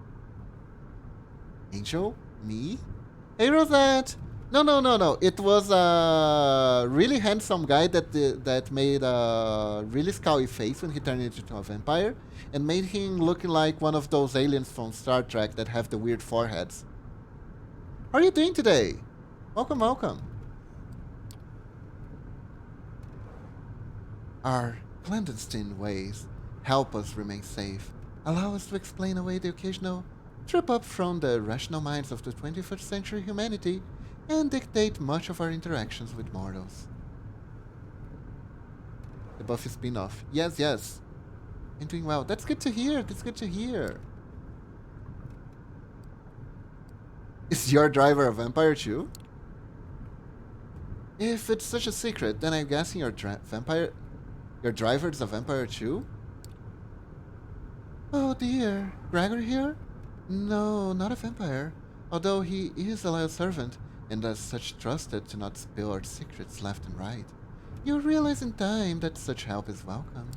Angel? Me? Hey, Rosette! No, no, no, no. It was a really handsome guy that made a really scowly face when he turned into a vampire and made him looking like one of those aliens from Star Trek that have the weird foreheads. How are you doing today? Welcome, welcome. Our clandestine ways help us remain safe, allow us to explain away the occasional trip up from the rational minds of the 21st century humanity, and dictate much of our interactions with mortals. The Buffy spin-off. Yes, yes. I'm doing well. That's good to hear. That's good to hear. Is your driver a vampire too? If it's such a secret, then I'm guessing your driver is a vampire too? Oh dear. Gregory here? No, not a vampire. Although he is a loyal servant, and as such trusted to not spill our secrets left and right. You'll realize in time that such help is welcome.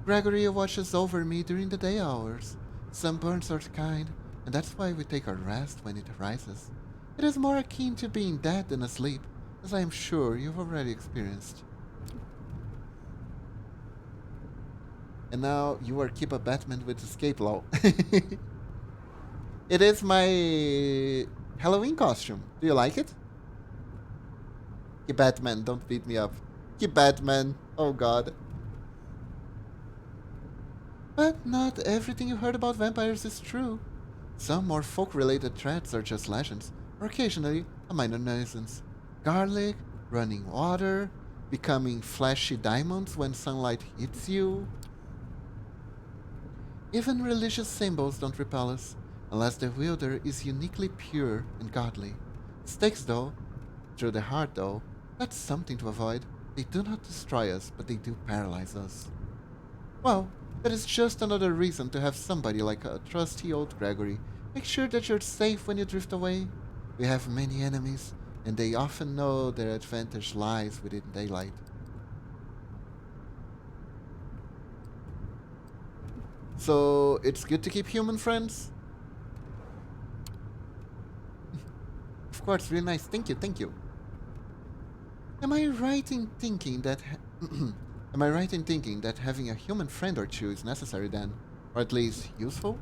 Gregory watches over me during the day hours. Sunburns are kind, and that's why we take our rest when it arises. It is more akin to being dead than asleep, as I am sure you've already experienced. And now you are keep a Batman with escape law. It is my Halloween costume. Do you like it? Keep Batman, don't beat me up. Keep Batman. Oh god. But not everything you heard about vampires is true. Some more folk-related threats are just legends, or occasionally a minor nuisance. Garlic, running water, becoming flashy diamonds when sunlight hits you. Even religious symbols don't repel us, unless the wielder is uniquely pure and godly. Stakes, though, through the heart, though, that's something to avoid. They do not destroy us, but they do paralyze us. Well, that is just another reason to have somebody like a trusty old Gregory make sure that you're safe when you drift away. We have many enemies, and they often know their advantage lies within daylight. So it's good to keep human friends? Of course, really nice. Thank you, thank you. Am I right in thinking that am I right in thinking that having a human friend or two is necessary then? Or at least useful?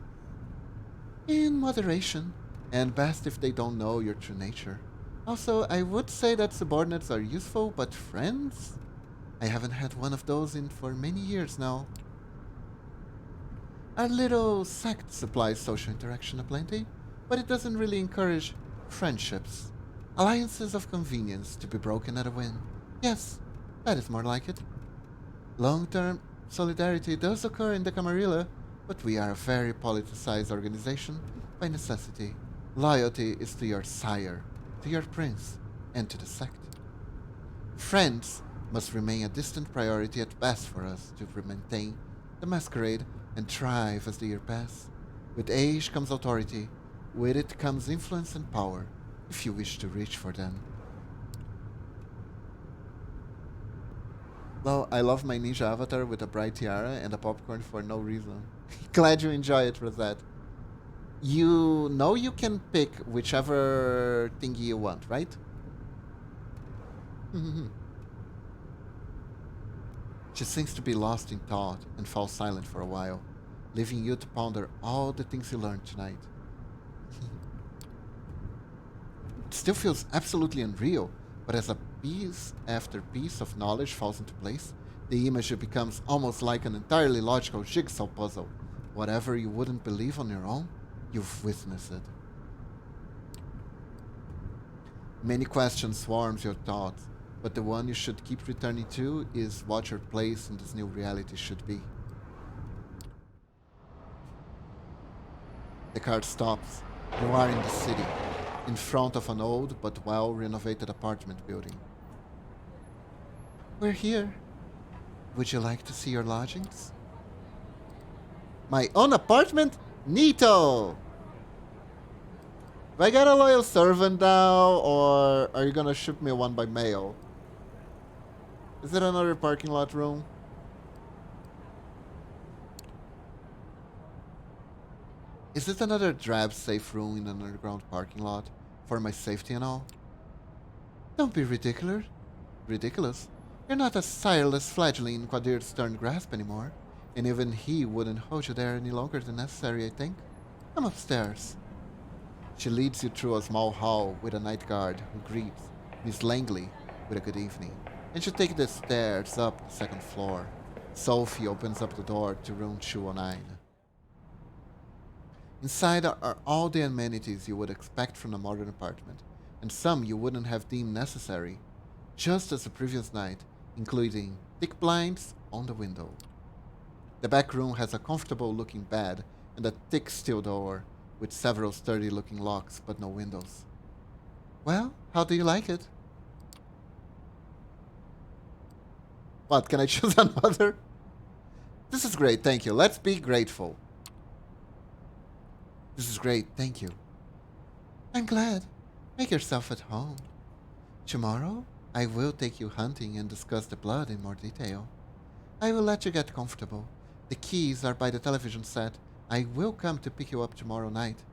In moderation. And best if they don't know your true nature. Also, I would say that subordinates are useful, but friends? I haven't had one of those in for many years now. Our little sect supplies social interaction aplenty, but it doesn't really encourage friendships. Alliances of convenience to be broken at a whim. Yes, that is more like it. Long-term solidarity does occur in the Camarilla, but we are a very politicized organization by necessity. Loyalty is to your sire, to your prince, and to the sect. Friends must remain a distant priority at best for us to maintain the masquerade and thrive as the year pass. With age comes authority, with it comes influence and power, if you wish to reach for them. Well, I love my ninja avatar with a bright tiara and a popcorn for no reason. Glad you enjoy it, Rosette. You know you can pick whichever thingy you want, right? She seems to be lost in thought and falls silent for a while, leaving you to ponder all the things you learned tonight. It still feels absolutely unreal, but as a piece after piece of knowledge falls into place, the image becomes almost like an entirely logical jigsaw puzzle. Whatever you wouldn't believe on your own, you've witnessed it. Many questions swarms your thoughts, but the one you should keep returning to is what your place in this new reality should be. The car stops. You are in the city, in front of an old but well-renovated apartment building. We're here. Would you like to see your lodgings? My own apartment? Neato! Do I get a loyal servant now, or are you gonna ship me one by mail? Is it another parking lot room? Is it another drab safe room in an underground parking lot? For my safety and all? Don't be ridiculous. You're not a sireless fledgling in Quadir's stern grasp anymore. And even he wouldn't hold you there any longer than necessary, I think. Come upstairs. She leads you through a small hall with a night guard who greets Miss Langley with a good evening. And you take the stairs up the second floor. Sophie opens up the door to room 209. Inside are all the amenities you would expect from a modern apartment, and some you wouldn't have deemed necessary, just as the previous night, including thick blinds on the window. The back room has a comfortable-looking bed and a thick steel door with several sturdy-looking locks but no windows. Well, how do you like it? What, can I choose another? This is great, thank you. Let's be grateful. This is great, thank you. I'm glad. Make yourself at home. Tomorrow, I will take you hunting and discuss the blood in more detail. I will let you get comfortable. The keys are by the television set. I will come to pick you up tomorrow night.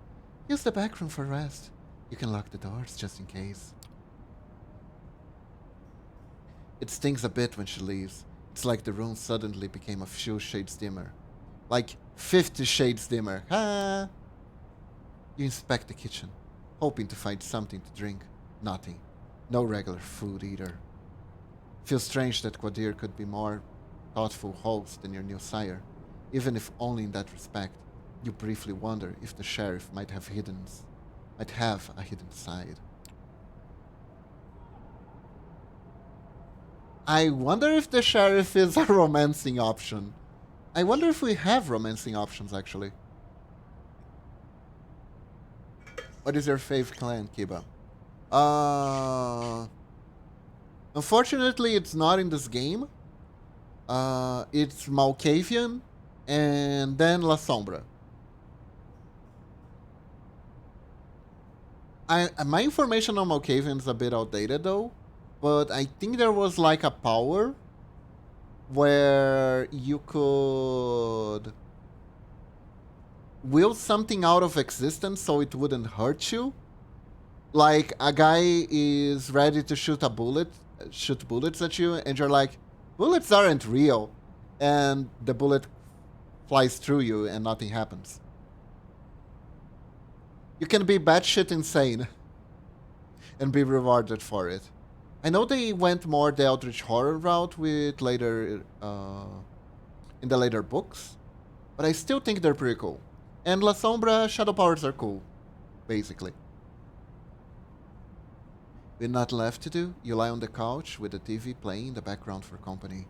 Use the back room for rest. You can lock the doors just in case. It stings a bit when she leaves. It's like the room suddenly became a few shades dimmer. Like 50 shades dimmer. Ha! You inspect the kitchen, hoping to find something to drink. Nothing. No regular food either. Feels strange that Quadir could be more thoughtful host than your new sire, even if only in that respect. You briefly wonder if the sheriff might have a hidden side. I wonder if the sheriff is a romancing option. I wonder if we have romancing options, actually. What is your favorite clan, Kiba? Unfortunately, it's not in this game. It's Malkavian and then La Sombra. My information on Malkavian is a bit outdated though, but I think there was like a power where you could will something out of existence so it wouldn't hurt you. Like a guy is ready to shoot bullets at you, and you're like, bullets aren't real, and the bullet flies through you and nothing happens. You can be batshit insane and be rewarded for it. I know they went more the Eldritch Horror route with later, in the later books, but I still think they're pretty cool. And La Sombra shadow powers are cool, basically. With nothing left to do, you lie on the couch with the TV playing in the background for company.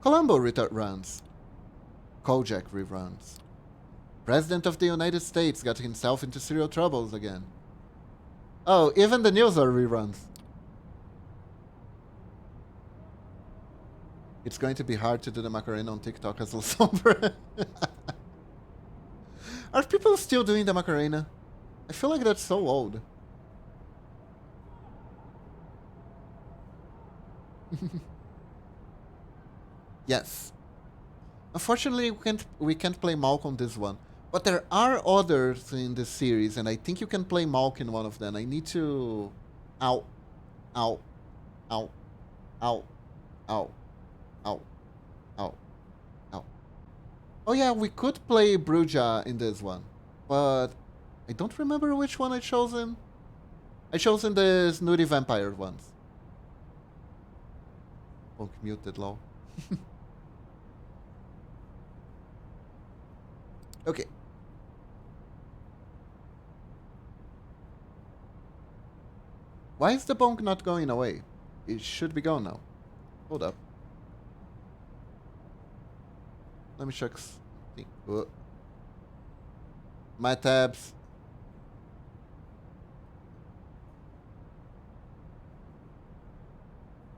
Columbo runs. Kojak reruns. President of the United States got himself into serial troubles again. Oh, even the news are reruns. It's going to be hard to do the Macarena on TikTok as La Sombra. Are people still doing the Macarena? I feel like that's so old. Yes. Unfortunately, we can't play Malk on this one. But there are others in this series, and I think you can play Malk in one of them. I need to... Ow. Ow. Ow. Ow. Ow. Ow. Ow. Ow. Oh yeah, we could play Bruja in this one. But I don't remember which one I chosen. I chosen the snooty vampire ones. Punk muted, lol. Okay. Why is the bonk not going away? It should be gone now. Hold up. Let me check. My tabs.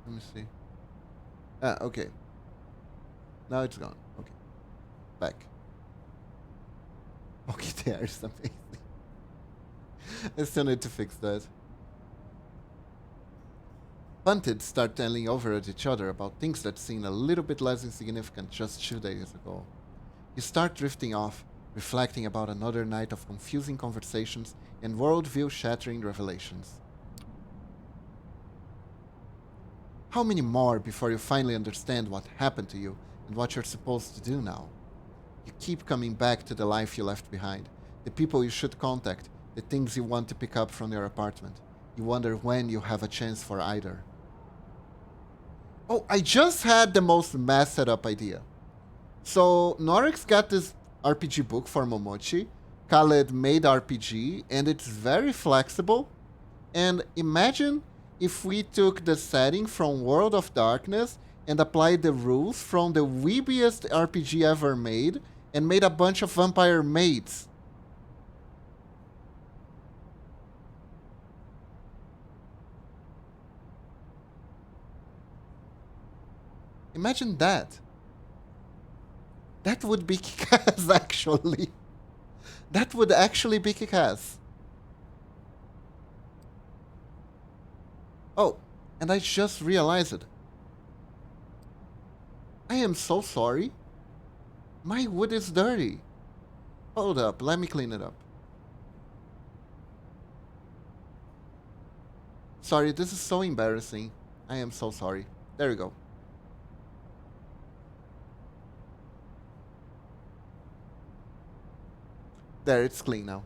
Let me see. Ah, okay. Now it's gone. Okay. Back. Okay, there is amazing. I still need to fix that. Punted start telling over at each other about things that seem a little bit less insignificant just 2 days ago. You start drifting off, reflecting about another night of confusing conversations and worldview-shattering revelations. How many more before you finally understand what happened to you and what you're supposed to do now? You keep coming back to the life you left behind, the people you should contact, the things you want to pick up from your apartment. You wonder when you have a chance for either. Oh, I just had the most messed up idea. So, Norix got this RPG book for Momochi, called Made RPG, and it's very flexible. And imagine if we took the setting from World of Darkness and applied the rules from the weebiest RPG ever made and made a bunch of vampire maids. Imagine that. That would be kick-ass, actually. That would actually be kick-ass. Oh, and I just realized it. I am so sorry. My wood is dirty. Hold up, let me clean it up. Sorry, this is so embarrassing. I am so sorry. There we go. There, it's clean now.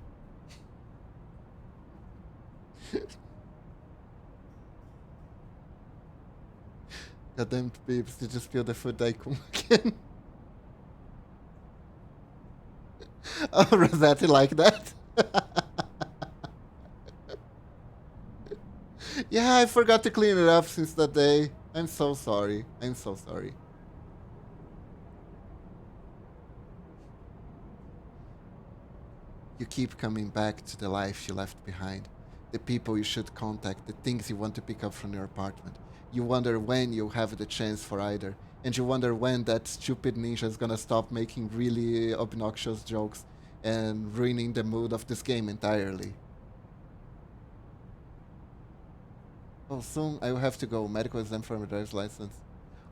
Goddamn babes, did you spill the food daikon again? Oh, Rossetti like that? Yeah, I forgot to clean it up since that day. I'm so sorry. I'm so sorry. You keep coming back to the life you left behind, the people you should contact, the things you want to pick up from your apartment. You wonder when you'll have the chance for either, and you wonder when that stupid ninja is gonna stop making really obnoxious jokes and ruining the mood of this game entirely. Oh, soon I will have to go. Medical exam for my driver's license.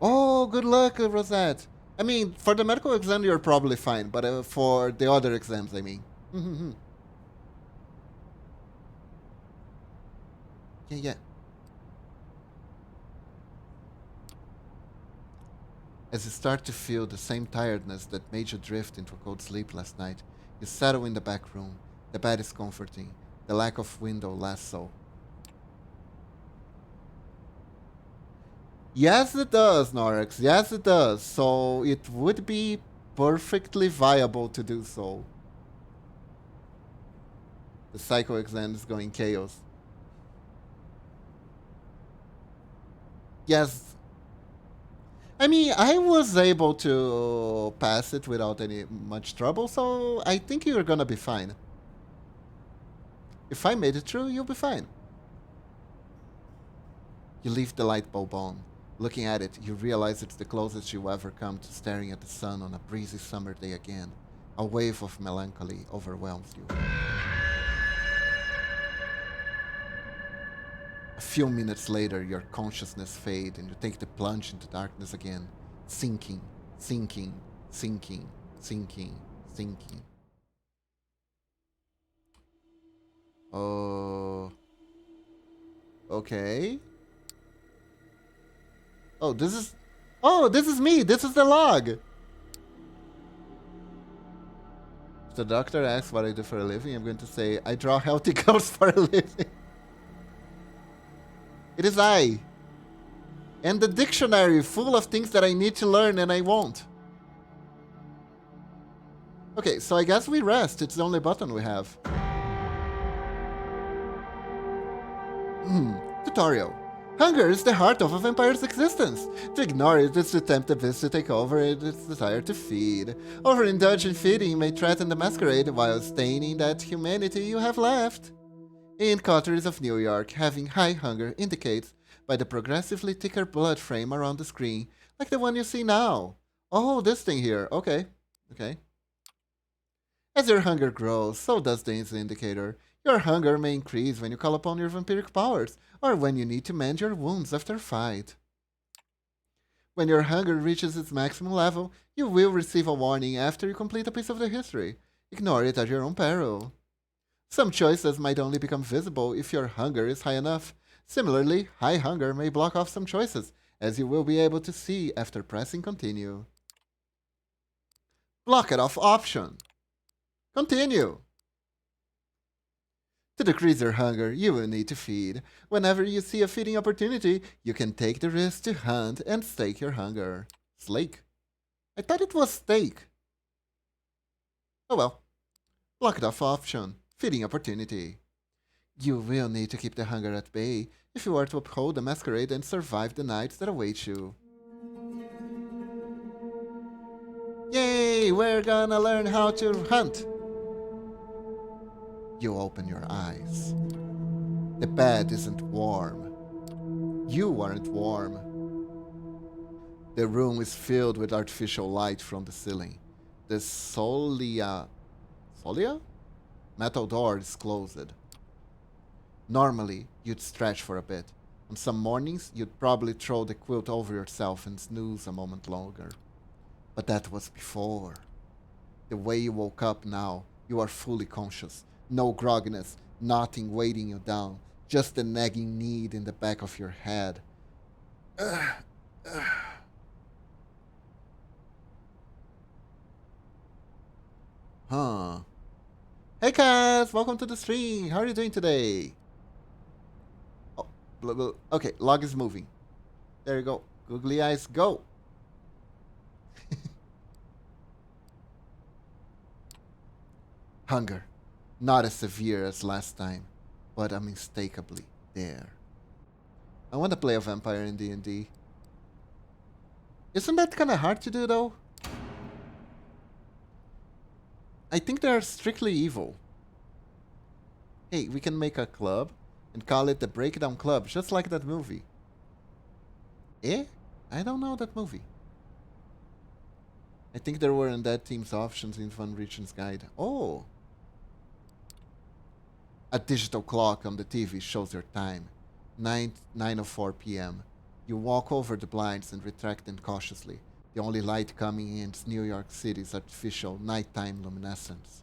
Oh, good luck, Rosette. I mean, for the medical exam, you're probably fine, but for the other exams, I mean. Yeah, yeah. As you start to feel the same tiredness that made you drift into a cold sleep last night, you settle in the back room. The bed is comforting, the lack of window less so. Yes, it does, Norex. Yes, it does. So it would be perfectly viable to do so. The psycho exam is going chaos. Yes. I mean, I was able to pass it without any much trouble, so I think you're gonna be fine. If I made it through, you'll be fine. You leave the light bulb on. Looking at it, you realize it's the closest you ever come to staring at the sun on a breezy summer day again. A wave of melancholy overwhelms you. A few minutes later, your consciousness fades and you take the plunge into darkness again, sinking, sinking, sinking, sinking, sinking. Oh. Okay. Oh, this is. Oh, this is me. This is the log. If the doctor asks what I do for a living, I'm going to say I draw healthy girls for a living. It is I. And the dictionary full of things that I need to learn and I won't. Okay, so I guess we rest. It's the only button we have. Tutorial. Hunger is the heart of a vampire's existence. To ignore it is to tempt the beast to take over its desire to feed. Overindulge in feeding may threaten the masquerade while staining that humanity you have left. In countries of New York, having high hunger indicates by the progressively thicker blood frame around the screen, like the one you see now. Oh, this thing here. Okay. Okay. As your hunger grows, so does the indicator. Your hunger may increase when you call upon your vampiric powers, or when you need to mend your wounds after a fight. When your hunger reaches its maximum level, you will receive a warning after you complete a piece of the history. Ignore it at your own peril. Some choices might only become visible if your hunger is high enough. Similarly, high hunger may block off some choices, as you will be able to see after pressing continue. Block it off option. Continue. To decrease your hunger, you will need to feed. Whenever you see a feeding opportunity, you can take the risk to hunt and stake your hunger. Slake? I thought it was steak. Oh well. Block it off option. Feeding opportunity. You will need to keep the hunger at bay if you are to uphold the masquerade and survive the nights that await you. Yay! We're gonna learn how to hunt! You open your eyes. The bed isn't warm. You aren't warm. The room is filled with artificial light from the ceiling. The Solia metal door is closed. Normally, you'd stretch for a bit. On some mornings, you'd probably throw the quilt over yourself and snooze a moment longer. But that was before. The way you woke up now, you are fully conscious. No grogginess, nothing weighting you down. Just the nagging need in the back of your head. Huh. Hey, Cass! Welcome to the stream! How are you doing today? Oh, okay, log is moving. There you go. Googly eyes, go! Hunger. Not as severe as last time, but unmistakably there. I want to play a vampire in D&D. Isn't that kind of hard to do, though? I think they are strictly evil. Hey, we can make a club and call it the Breakdown Club, just like that movie. Eh? I don't know that movie. I think there were undead team's options in Van Richen's guide. Oh! A digital clock on the TV shows your time. 9:04 p.m. You walk over the blinds and retract them cautiously. The only light coming in is New York City's artificial nighttime luminescence.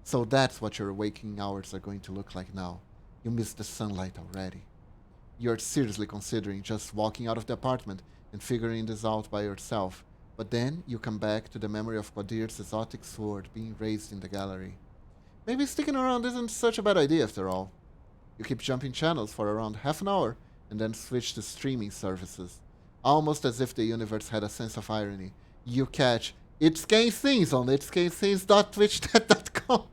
So that's what your waking hours are going to look like now. You missed the sunlight already. You're seriously considering just walking out of the apartment and figuring this out by yourself. But then you come back to the memory of Quadir's exotic sword being raised in the gallery. Maybe sticking around isn't such a bad idea after all. You keep jumping channels for around half an hour and then switch to streaming services. Almost as if the universe had a sense of irony. You catch It's Gay Things on itsgaythings.twitch.com.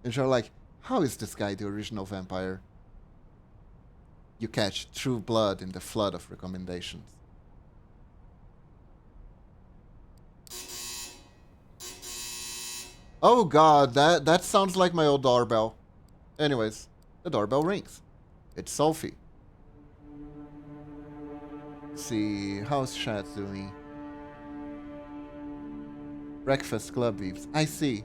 And you're like, how is this guy the original vampire? You catch True Blood in the flood of recommendations. Oh god, that sounds like my old doorbell. Anyways, the doorbell rings. It's Sophie. See, how's chat doing? Breakfast Club Beeps. I see.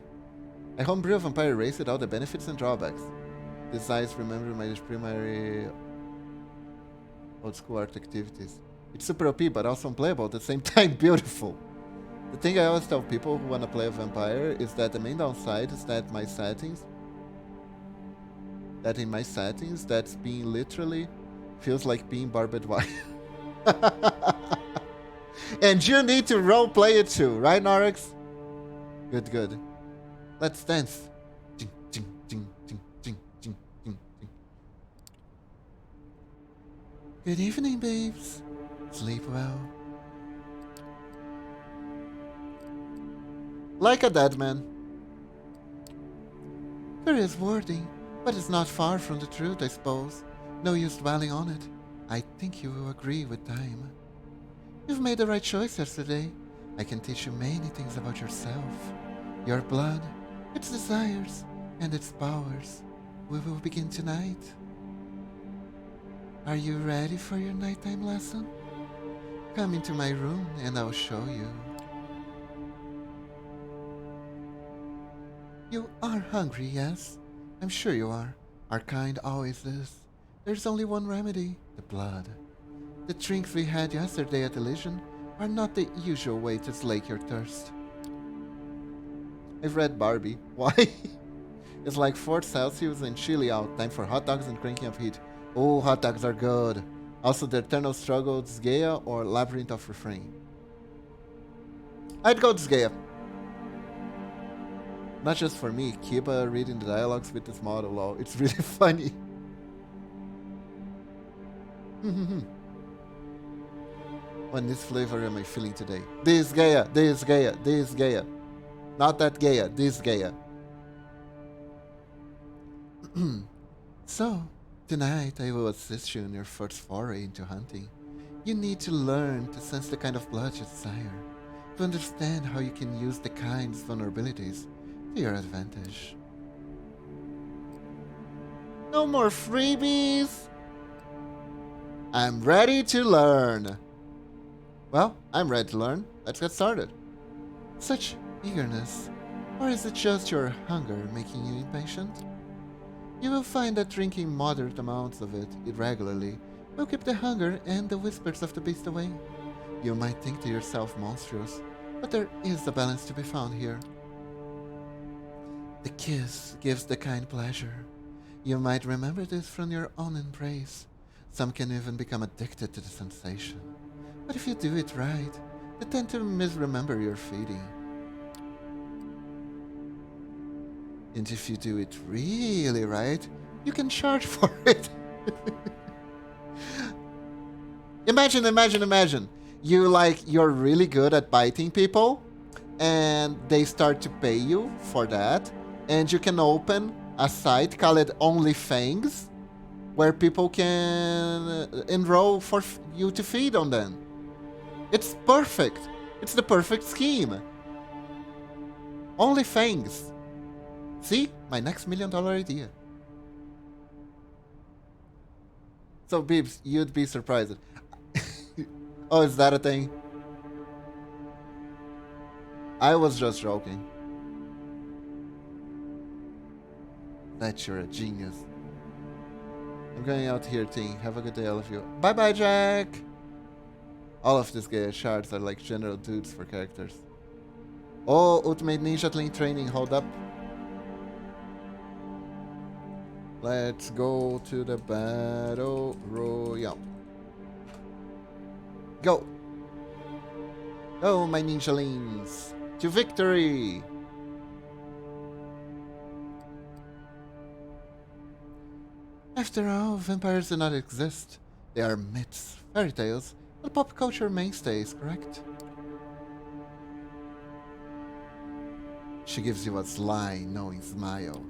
I homebrew a vampire race with all the benefits and drawbacks. Besides, remember my primary old school art activities. It's super OP, but also unplayable at the same time. Beautiful. The thing I always tell people who want to play a vampire is that the main downside is that in my settings, that's being literally feels like being barbed wire. And you need to roleplay it too, right, Norix? Good, good. Let's dance. Jing, jing, jing, jing, jing, jing, jing, jing. Good evening, babes. Sleep well. Like a dead man. There is wording, but it's not far from the truth, I suppose. No use dwelling on it. I think you will agree with time. You've made the right choice yesterday. I can teach you many things about yourself. Your blood, its desires, and its powers. We will begin tonight. Are you ready for your nighttime lesson? Come into my room and I'll show you. You are hungry, yes? I'm sure you are. Our kind always is. There's only one remedy, the blood. The drinks we had yesterday at Elysian are not the usual way to slake your thirst. I've read Barbie. Why? It's like 4 Celsius and chilly out. Time for hot dogs and cranking up heat. Oh, hot dogs are good. Also, the eternal struggle, Disgaea or Labyrinth of Refrain. I'd go Disgaea. Not just for me, Kiba reading the dialogues with this model, lol. It's really funny. What this flavor am I feeling today? This Gaia. Not that Gaia, this Gaia. So, tonight I will assist you in your first foray into hunting. You need to learn to sense the kind of blood you desire, to understand how you can use the kind's vulnerabilities to your advantage. No more freebies! I'm ready to learn! Well, I'm ready to learn. Let's get started. Such eagerness. Or is it just your hunger making you impatient? You will find that drinking moderate amounts of it irregularly will keep the hunger and the whispers of the beast away. You might think to yourself monstrous, but there is a balance to be found here. The kiss gives the kind pleasure. You might remember this from your own embrace. Some can even become addicted to the sensation. But if you do it right, they tend to misremember your feeding. And if you do it really right, you can charge for it. Imagine. You're really good at biting people, and they start to pay you for that, and you can open a site called OnlyFangs, where people can enroll for you to feed on them. It's perfect. It's the perfect scheme. OnlyFangs. See? My next $1 million idea. So, Beeps, you'd be surprised. Oh, is that a thing? I was just joking. That you're a genius. I'm going out here, team. Have a good day, all of you. Bye-bye, Jack! All of these gay shards are like general dudes for characters. Oh, Ultimate Ninja Clean Training, hold up. Let's go to the Battle Royale. Go! Go, my ninjalings! To victory! After all, vampires do not exist. They are myths, fairy tales, and pop culture mainstays, correct? She gives you a sly, knowing smile.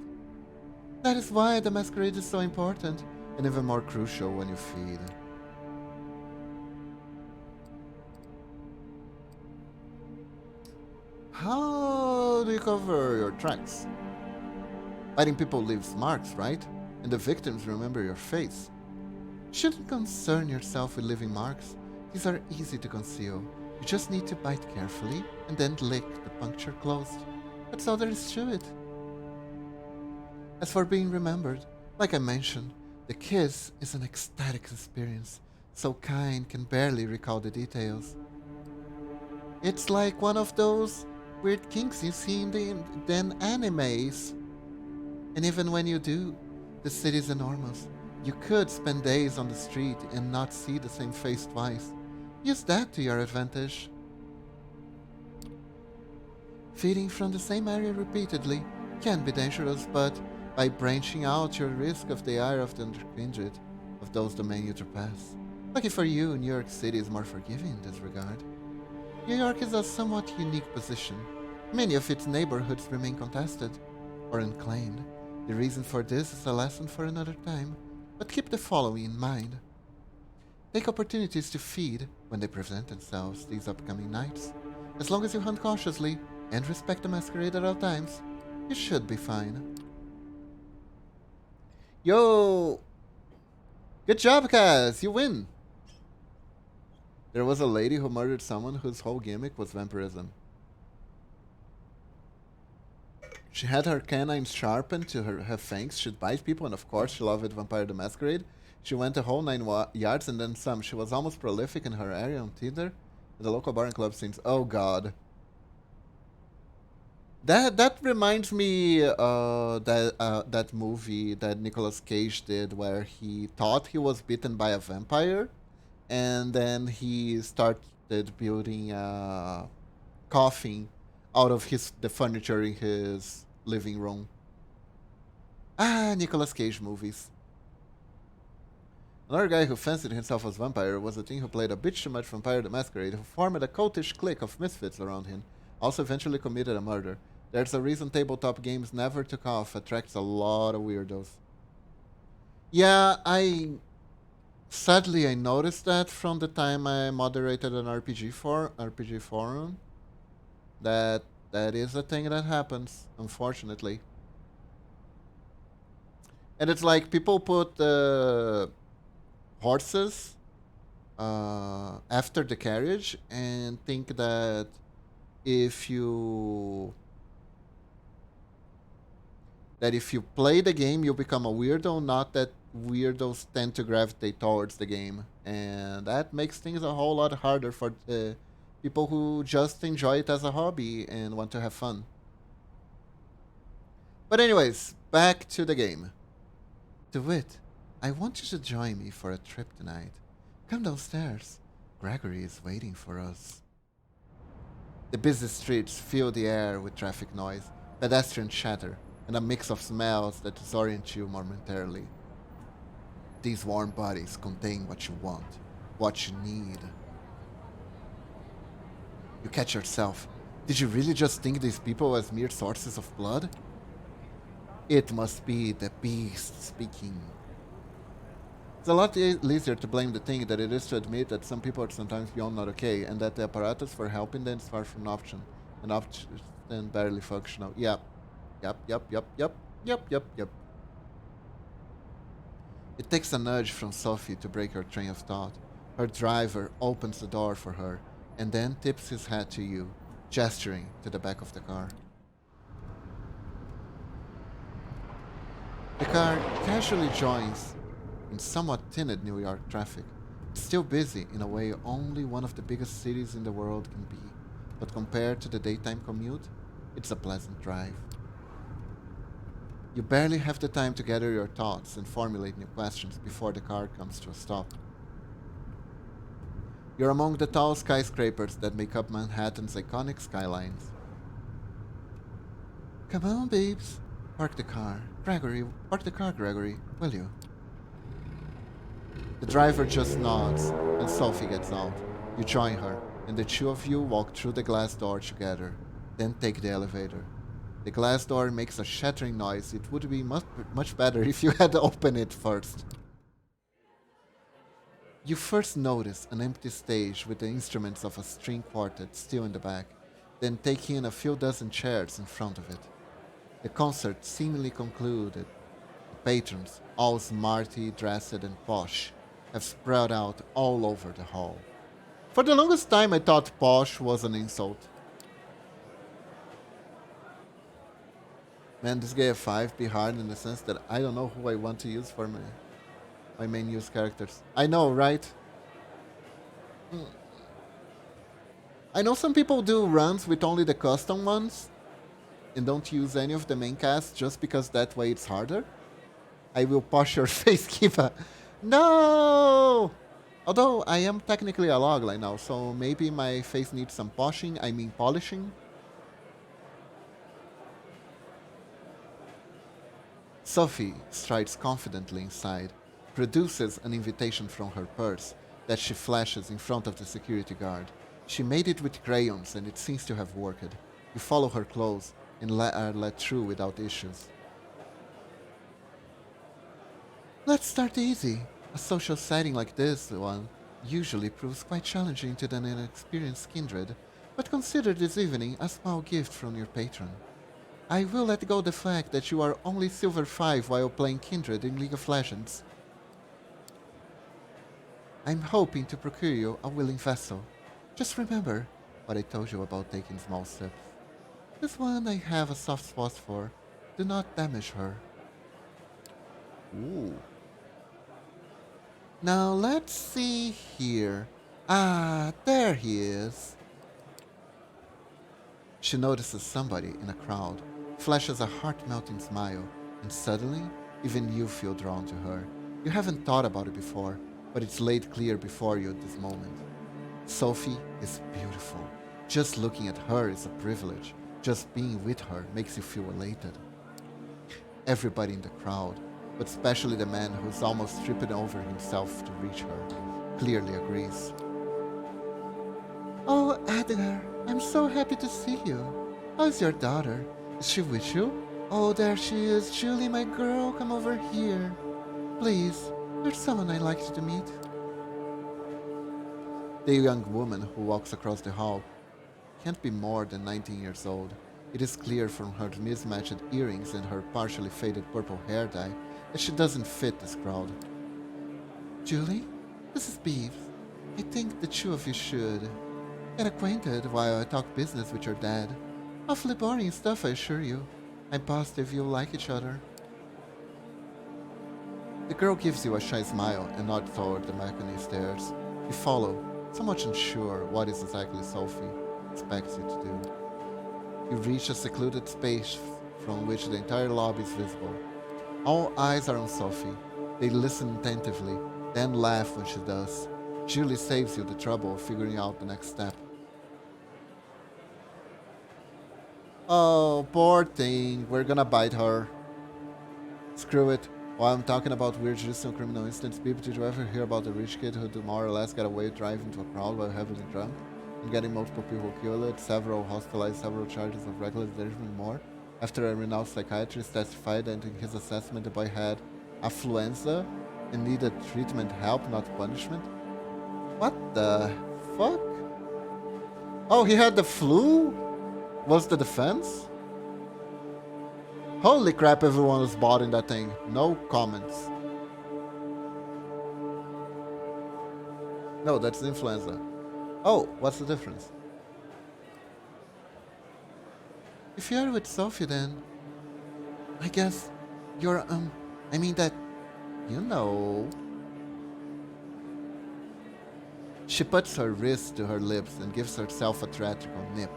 That is why the masquerade is so important, and even more crucial when you feed. How do you cover your tracks? Biting people leaves marks, right? And the victims remember your face. Shouldn't concern yourself with leaving marks. These are easy to conceal. You just need to bite carefully and then lick the puncture closed. That's all there is to it. As for being remembered, like I mentioned, the kiss is an ecstatic experience, so kind can barely recall the details. It's like one of those weird kinks you see in the animes. And even when you do, the city is enormous. You could spend days on the street and not see the same face twice. Use that to your advantage. Feeding from the same area repeatedly can be dangerous, but by branching out, your risk of the ire of the kindred of those domain you surpass. Lucky for you, New York City is more forgiving in this regard. New York is a somewhat unique position. Many of its neighborhoods remain contested or unclaimed. The reason for this is a lesson for another time, but keep the following in mind. Take opportunities to feed when they present themselves these upcoming nights. As long as you hunt cautiously and respect the masquerade at all times, you should be fine. Yo! Good job, Kaz! You win! There was a lady who murdered someone whose whole gimmick was vampirism. She had her canines sharpened to her fangs. She'd bite people, and of course she loved Vampire the Masquerade. She went a whole 9 yards and then some. She was almost prolific in her area on Tinder and the local bar and club scenes. Oh god. That reminds me that movie that Nicolas Cage did where he thought he was bitten by a vampire and then he started building a coffin out of the furniture in his living room. Ah, Nicolas Cage movies. Another guy who fancied himself as vampire was a teen who played a bitch too much Vampire the Masquerade, who formed a cultish clique of misfits around him, also eventually committed a murder. There's a reason tabletop games never took off, attracts a lot of weirdos. Yeah, sadly I noticed that from the time I moderated an RPG forum. That is a thing that happens, unfortunately. And it's like people put horses after the carriage and think that if you play the game you become a weirdo, not that weirdos tend to gravitate towards the game, and that makes things a whole lot harder for people who just enjoy it as a hobby and want to have fun. But anyways, back to the game. DeWitt, I want you to join me for a trip tonight. Come downstairs. Gregory is waiting for us. The busy streets fill the air with traffic noise, pedestrian chatter, and a mix of smells that disorient you momentarily. These warm bodies contain what you want, what you need. You catch yourself. Did you really just think these people as mere sources of blood? It must be the beast speaking. It's a lot easier to blame the thing than it is to admit that some people are sometimes beyond not okay, and that the apparatus for helping them is far from an option and barely functional. Yep. It takes a nudge from Sophie to break her train of thought. Her driver opens the door for her, and then tips his hat to you, gesturing to the back of the car. The car casually joins in somewhat thinned New York traffic. It's still busy in a way only one of the biggest cities in the world can be, but compared to the daytime commute, it's a pleasant drive. You barely have the time to gather your thoughts and formulate new questions before the car comes to a stop. You're among the tall skyscrapers that make up Manhattan's iconic skylines. Come on, babes. Park the car. Gregory, will you? The driver just nods, and Sophie gets out. You join her, and the two of you walk through the glass door together, then take the elevator. The glass door makes a shattering noise. It would be much better if you had opened it first. You first notice an empty stage with the instruments of a string quartet still in the back, then take in a few dozen chairs in front of it. The concert seemingly concluded. The patrons, all smartly dressed and posh, have spread out all over the hall. For the longest time I thought posh was an insult. Man, this gave a 5 be hard in the sense that I don't know who I want to use for my main use characters. I know, right? I know some people do runs with only the custom ones and don't use any of the main cast just because that way it's harder. I will posh your face, Kiva. No! Although I am technically a logline now, so maybe my face needs some polishing. Sophie strides confidently inside, produces an invitation from her purse that she flashes in front of the security guard. She made it with crayons and it seems to have worked. You follow her close and are let through without issues. Let's start easy. A social setting like this one usually proves quite challenging to an inexperienced kindred, but consider this evening a small gift from your patron. I will let go the fact that you are only Silver 5 while playing Kindred in League of Legends. I'm hoping to procure you a willing vessel. Just remember what I told you about taking small steps. This one I have a soft spot for. Do not damage her. Ooh. Now let's see here. Ah, there he is. She notices somebody in a crowd, flashes a heart-melting smile, and suddenly, even you feel drawn to her. You haven't thought about it before, but it's laid clear before you at this moment. Sophie is beautiful. Just looking at her is a privilege. Just being with her makes you feel elated. Everybody in the crowd, but especially the man who's almost tripping over himself to reach her, clearly agrees. Oh, Edgar, I'm so happy to see you. How's your daughter? Is she with you? Oh, there she is. Julie, my girl, come over here. Please, there's someone I'd like you to meet. The young woman who walks across the hall can't be more than 19 years old. It is clear from her mismatched earrings and her partially faded purple hair dye that she doesn't fit this crowd. Julie, this is Beeves. I think the two of you should get acquainted while I talk business with your dad. Awfully boring stuff, I assure you. I'm positive you'll like each other. The girl gives you a shy smile and nods toward the balcony stairs. You follow, somewhat unsure what is exactly Sophie expects you to do. You reach a secluded space from which the entire lobby is visible. All eyes are on Sophie. They listen attentively, then laugh when she does. Julie saves you the trouble of figuring out the next step. Oh, poor thing. We're gonna bite her. Screw it. While I'm talking about weird judicial criminal incidents, people, did you ever hear about the rich kid who more or less got away driving into a crowd while heavily drunk and getting multiple people killed, several hospitalized, several charges of reckless endangerment and more? After a renowned psychiatrist testified that in his assessment the boy had affluenza and needed treatment help, not punishment? What the fuck? Oh, he had the flu? Was the defense? Holy crap, everyone was bought in that thing. No comments. No, that's influenza. Oh, what's the difference? If you're with Sophie, then I guess you're, I mean that, you know. She puts her wrist to her lips and gives herself a theatrical nip,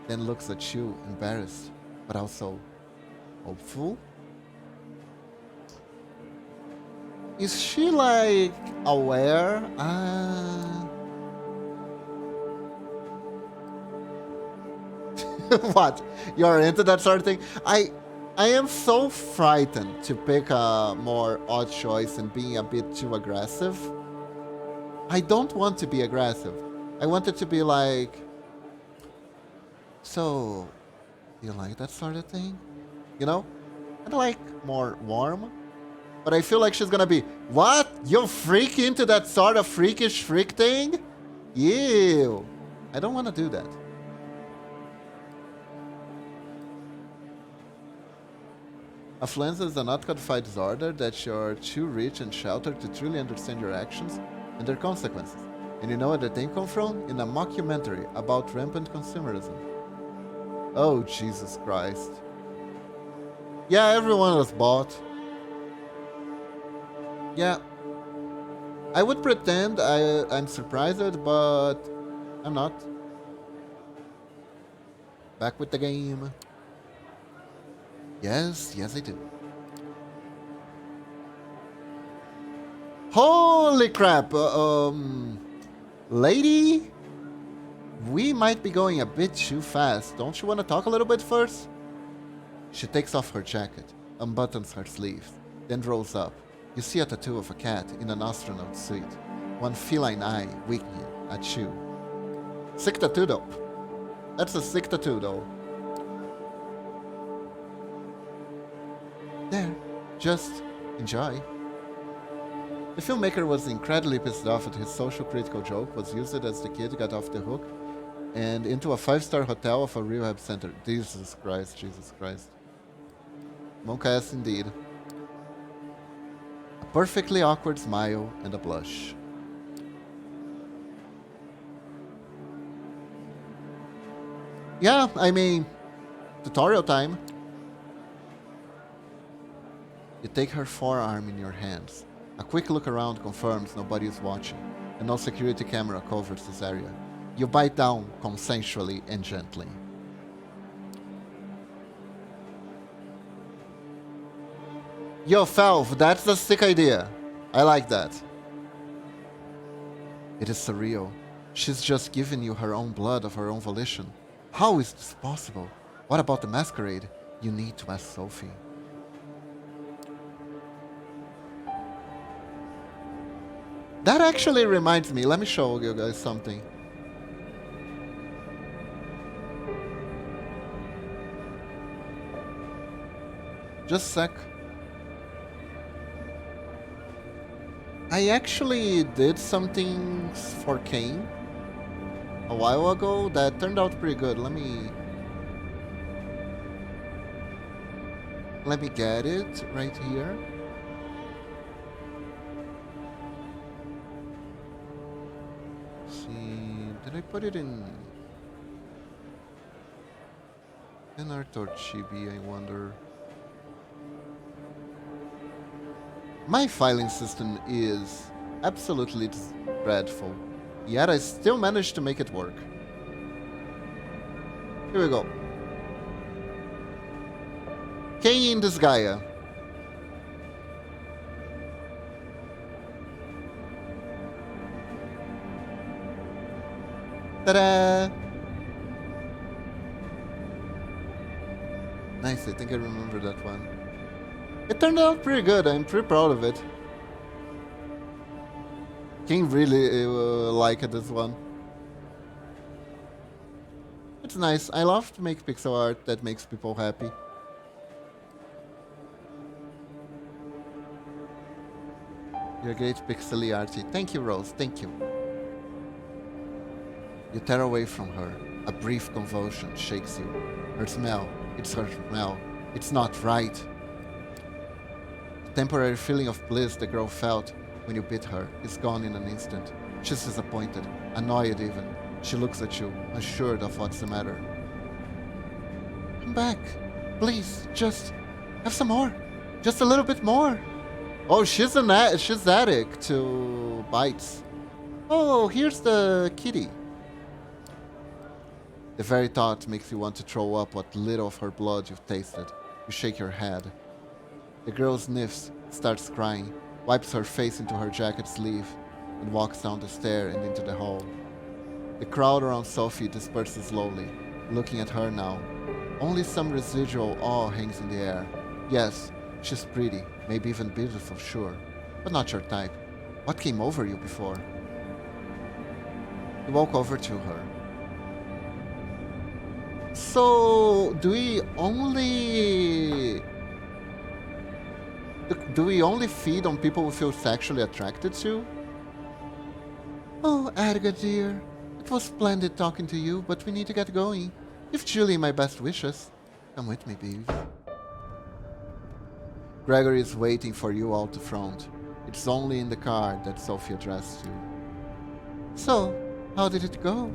then looks at you, embarrassed, but also hopeful. Is she like aware? What? You're into that sort of thing? I am so frightened to pick a more odd choice and being a bit too aggressive. I don't want to be aggressive. I want it to be like, so, you like that sort of thing? You know? And like more warm. But I feel like she's gonna be, what? You freak into that sort of freakish freak thing? Ew. I don't want to do that. Affluenza is a not codified disorder that you're too rich and sheltered to truly understand your actions and their consequences. And you know where the thing come from? In a mockumentary about rampant consumerism. Oh, Jesus Christ. Yeah, everyone was bought. Yeah. I would pretend I'm surprised, but I'm not. Back with the game. Yes, I do. Holy crap! Lady? We might be going a bit too fast. Don't you want to talk a little bit first? She takes off her jacket, unbuttons her sleeves, then rolls up. You see a tattoo of a cat in an astronaut suit. One feline eye winking at you. Sick tattoo though. That's a sick tattoo though. There, just enjoy. The filmmaker was incredibly pissed off that his social critical joke was used as the kid got off the hook and into a 5-star hotel of a rehab center. Jesus Christ, Jesus Christ. Monk-ass indeed. A perfectly awkward smile and a blush. Yeah, I mean, tutorial time. You take her forearm in your hands. A quick look around confirms nobody is watching, and no security camera covers this area. You bite down consensually and gently. Yo, Falv, that's a sick idea. I like that. It is surreal. She's just given you her own blood of her own volition. How is this possible? What about the masquerade? You need to ask Sophie. That actually reminds me. Let me show you guys something. Just a sec. I actually did something for Kane a while ago that turned out pretty good. Let me get it right here. Did I put it in Art or Chibi, I wonder? My filing system is absolutely dreadful, yet I still managed to make it work. Here we go. Kane in this Gaia. Ta-da! Nice, I think I remember that one. It turned out pretty good, I'm pretty proud of it. King really liked this one. It's nice, I love to make pixel art that makes people happy. You're great pixely arty. Thank you, Rose, thank you. You tear away from her. A brief convulsion shakes you. Her smell. It's her smell. It's not right. The temporary feeling of bliss the girl felt when you bit her is gone in an instant. She's disappointed, annoyed even. She looks at you, unsure of what's the matter. Come back. Please, just have some more. Just a little bit more. Oh, she's addict to bites. Oh, here's the kitty. The very thought makes you want to throw up what little of her blood you've tasted. You shake your head. The girl sniffs, starts crying, wipes her face into her jacket sleeve, and walks down the stair and into the hall. The crowd around Sophie disperses slowly, looking at her now. Only some residual awe hangs in the air. Yes, she's pretty, maybe even beautiful, sure, but not your type. What came over you before? You walk over to her. So, do we only feed on people we feel sexually attracted to? Oh, Edgar dear, it was splendid talking to you, but we need to get going. Give Julie my best wishes. Come with me, baby. Gregory is waiting for you out the front. It's only in the car that Sophie addressed you. So, how did it go?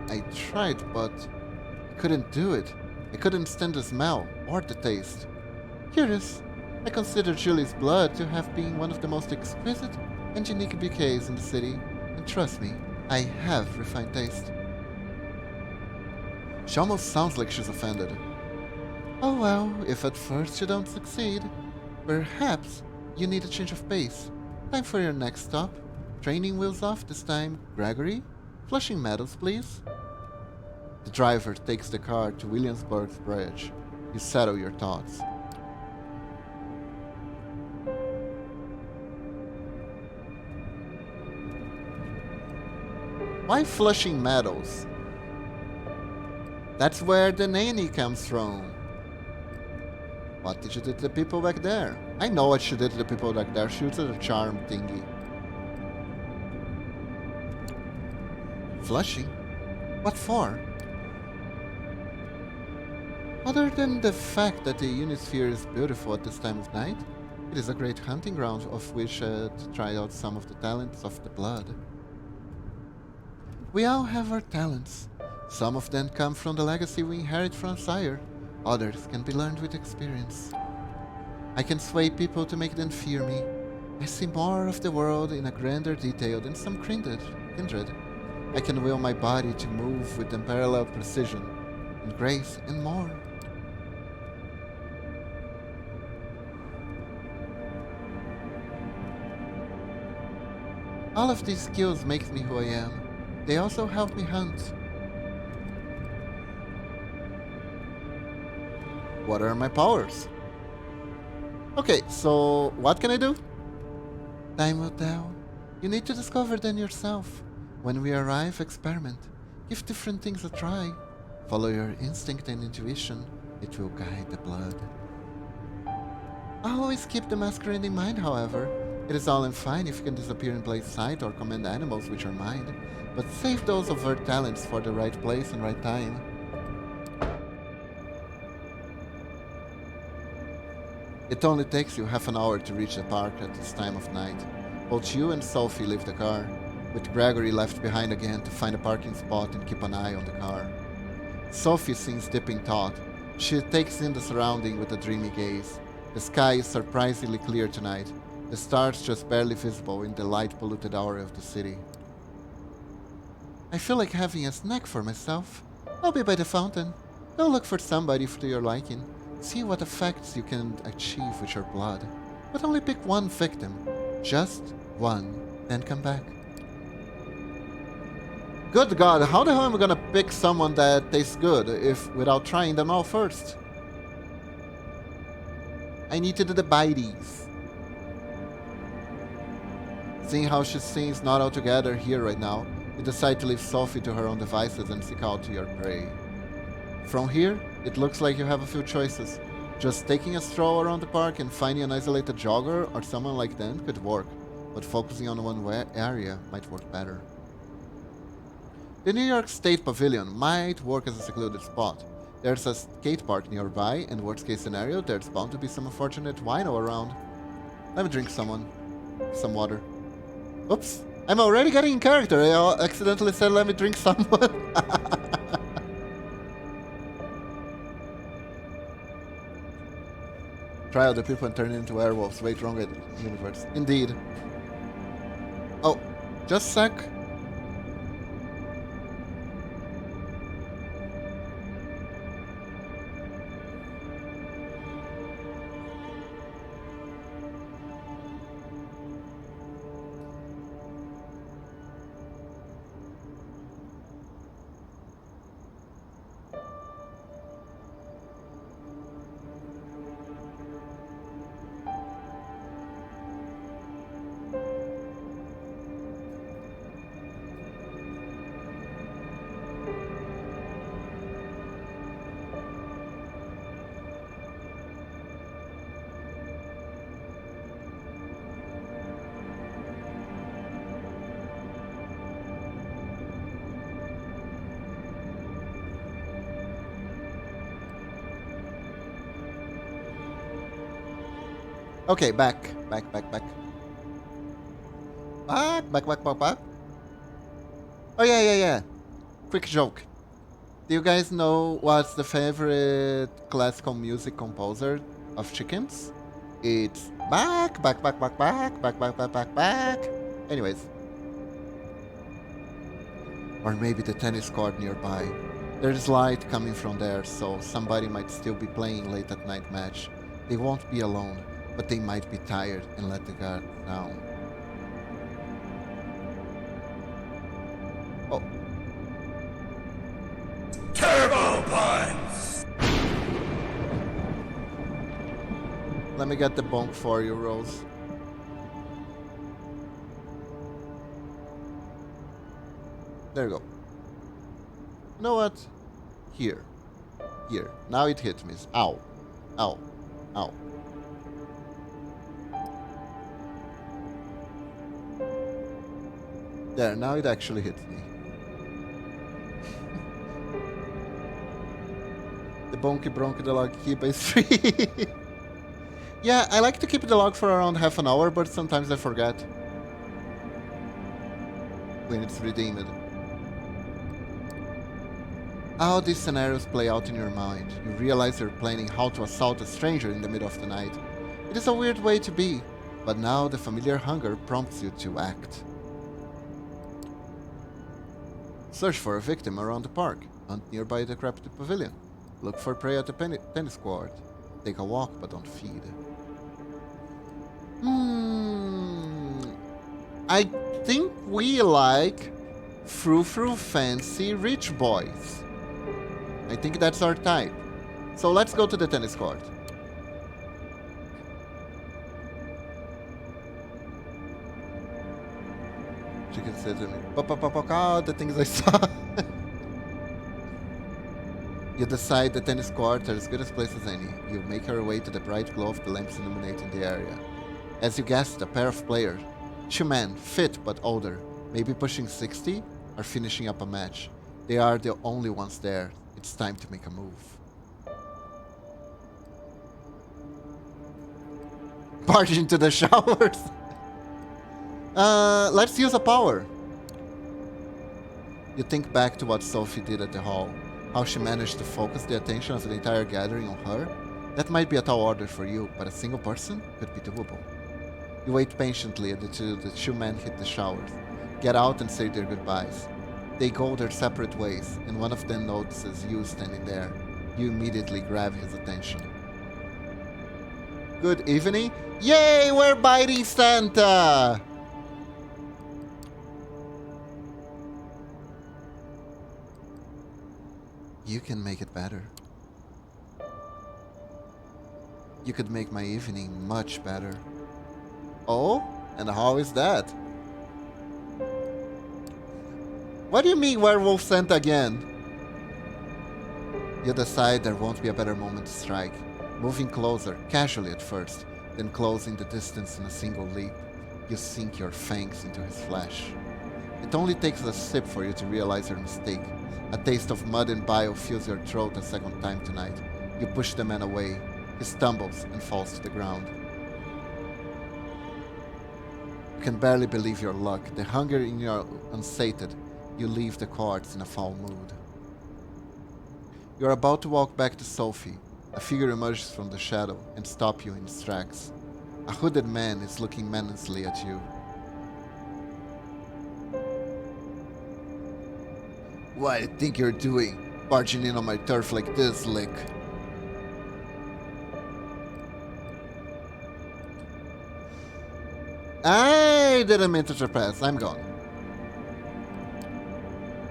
I tried, but I couldn't do it. I couldn't stand the smell or the taste. Curious. I consider Julie's blood to have been one of the most exquisite and unique bouquets in the city, and trust me, I have refined taste. She almost sounds like she's offended. Oh well, if at first you don't succeed, perhaps you need a change of pace. Time for your next stop. Training wheels off this time, Gregory. Flushing Meadows, please. The driver takes the car to Williamsburg's bridge. You settle your thoughts. Why Flushing Meadows? That's where the nanny comes from. What did you do to the people back there? I know what she did to the people back there. She used a charm thingy. Flushing? What for? Other than the fact that the Unisphere is beautiful at this time of night, it is a great hunting ground of which to try out some of the talents of the blood. We all have our talents. Some of them come from the legacy we inherit from sire. Others can be learned with experience. I can sway people to make them fear me. I see more of the world in a grander detail than some kindred. I can will my body to move with unparalleled precision and grace and more. All of these skills make me who I am. They also help me hunt. What are my powers? Okay, so what can I do? Time will tell. You need to discover them yourself. When we arrive, experiment. Give different things a try. Follow your instinct and intuition. It will guide the blood. Always keep the masquerade in mind, however. It is all in fine if you can disappear in plain sight or command animals with your mind, but save those overt talents for the right place and right time. It only takes you half an hour to reach the park at this time of night. Both you and Sophie leave the car, with Gregory left behind again to find a parking spot and keep an eye on the car. Sophie seems deep in thought. She takes in the surrounding with a dreamy gaze. The sky is surprisingly clear tonight, the stars just barely visible in the light-polluted aura of the city. I feel like having a snack for myself. I'll be by the fountain. Go look for somebody to your liking. See what effects you can achieve with your blood. But only pick one victim. Just one. Then come back. Good God, how the hell am I gonna pick someone that tastes good without trying them all first? I need to do the bites. Seeing how she seems not altogether here right now, you decide to leave Sophie to her own devices and seek out your prey. From here, it looks like you have a few choices. Just taking a stroll around the park and finding an isolated jogger or someone like them could work, but focusing on one area might work better. The New York State Pavilion might work as a secluded spot. There's a skate park nearby, and worst case scenario, there's bound to be some unfortunate wino around. Let me drink some water. Oops, I'm already getting in character. I accidentally said let me drink someone. Try out the people and turn into werewolves. Wait, wrong universe. Indeed. Oh, just a sec. Okay, back. Back. Oh, yeah. Quick joke. Do you guys know what's the favorite classical music composer of chickens? It's back. Anyways. Or maybe the tennis court nearby. There's light coming from there, so somebody might still be playing late at night match. They won't be alone, but they might be tired and let the guard down. Oh. Turbo Punch! Let me get the bonk for you, Rose. There you go. You know what? Here. Now it hit me. Ow. There, now it actually hits me. The bonky bronky the log keep is free. Yeah, I like to keep the log for around half an hour, but sometimes I forget when it's redeemed. How these scenarios play out in your mind. You realize you're planning how to assault a stranger in the middle of the night. It is a weird way to be, but now the familiar hunger prompts you to act. Search for a victim around the park. Hunt nearby the decrepit pavilion. Look for prey at the tennis court. Take a walk, but don't feed. I think we like frou-frou fancy rich boys. I think that's our type. So let's go to the tennis court. Chicken said to me, the things I saw. You decide the tennis court are as good a place as any. You make your way to the bright glow of the lamps illuminating the area. As you guessed, a pair of players, two men, fit but older, maybe pushing 60, are finishing up a match. They are the only ones there. It's time to make a move. Barge into the showers. Let's use a power. You think back to what Sophie did at the hall. How she managed to focus the attention of the entire gathering on her. That might be a tall order for you, but a single person could be doable. You wait patiently until the two men hit the showers, get out and say their goodbyes. They go their separate ways, and one of them notices you standing there. You immediately grab his attention. Good evening. Yay, we're biting Santa! You can make it better. You could make my evening much better. Oh? And how is that? What do you mean werewolf Santa again? You decide there won't be a better moment to strike, moving closer, casually at first, then closing the distance in a single leap. You sink your fangs into his flesh. It only takes a sip for you to realize your mistake. A taste of mud and bile fills your throat a second time tonight. You push the man away. He stumbles and falls to the ground. You can barely believe your luck. The hunger in you unsated. You leave the courts in a foul mood. You're about to walk back to Sophie A figure emerges from the shadow and stops you in its tracks. A hooded man is looking menacingly at you. What do you think you're doing, barging in on my turf like this, Lick? I didn't mean to trespass. I'm gone.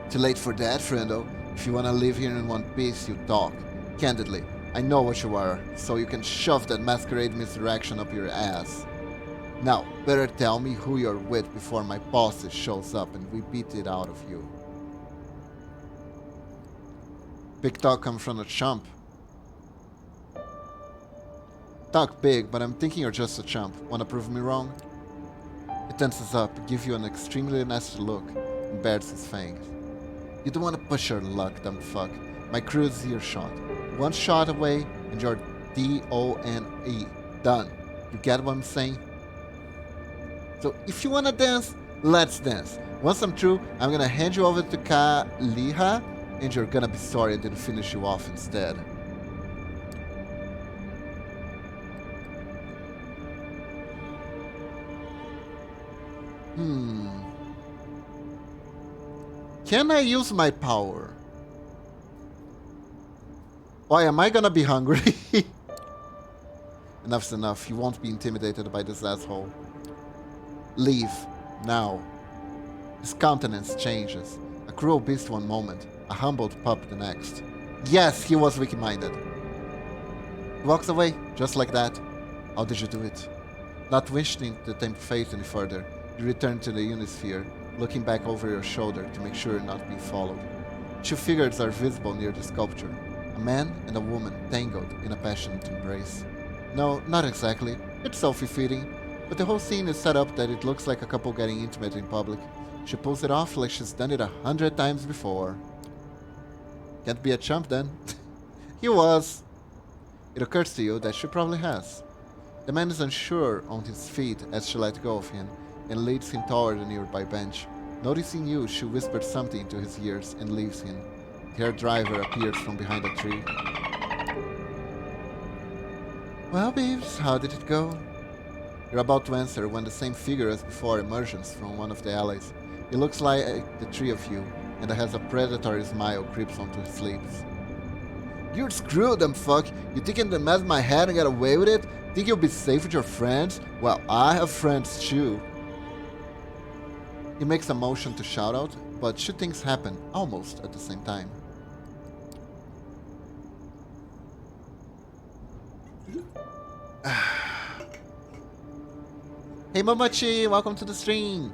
Too late for that, friendo. If you wanna live here in one piece, you talk. Candidly, I know what you are, so you can shove that masquerade misdirection up your ass. Now, better tell me who you're with before my boss shows up and we beat it out of you. Big talk comes from a chump. Talk big, but I'm thinking you're just a chump. Wanna prove me wrong? He tenses up, gives you an extremely nasty look, and bares his fangs. You don't want to push your luck, dumb fuck. My crew is earshot. One shot away, and you're D-O-N-E. Done. You get what I'm saying? So if you want to dance, let's dance. Once I'm through, I'm gonna hand you over to Kaliha, and you're gonna be sorry I didn't finish you off instead. Can I use my power? Why am I gonna be hungry? Enough's enough. You won't be intimidated by this asshole. Leave. Now. His countenance changes. A cruel beast one moment, a humbled pup the next. Yes, he was weak-minded. He walks away, just like that. How did you do it? Not wishing to tempt fate any further, you return to the Unisphere, looking back over your shoulder to make sure you're not being followed. Two figures are visible near the sculpture, a man and a woman tangled in a passionate embrace. No, not exactly. It's self-defeating, but the whole scene is set up that it looks like a couple getting intimate in public. She pulls it off like she's done it 100 times before. Can't be a chump then. He was. It occurs to you that she probably has. The man is unsure on his feet as she lets go of him and leads him toward a nearby bench. Noticing you, she whispers something into his ears and leaves him. Her driver appears from behind a tree. Well, babes, how did it go? You're about to answer when the same figure as before emerges from one of the alleys. He looks like the three of you, and has a predatory smile creeps onto his lips. You're screwed, dumb fuck. You think you can mess my head and get away with it? Think you'll be safe with your friends? Well, I have friends too. He makes a motion to shout out, but two things happen almost at the same time. Hey Momochi, welcome to the stream!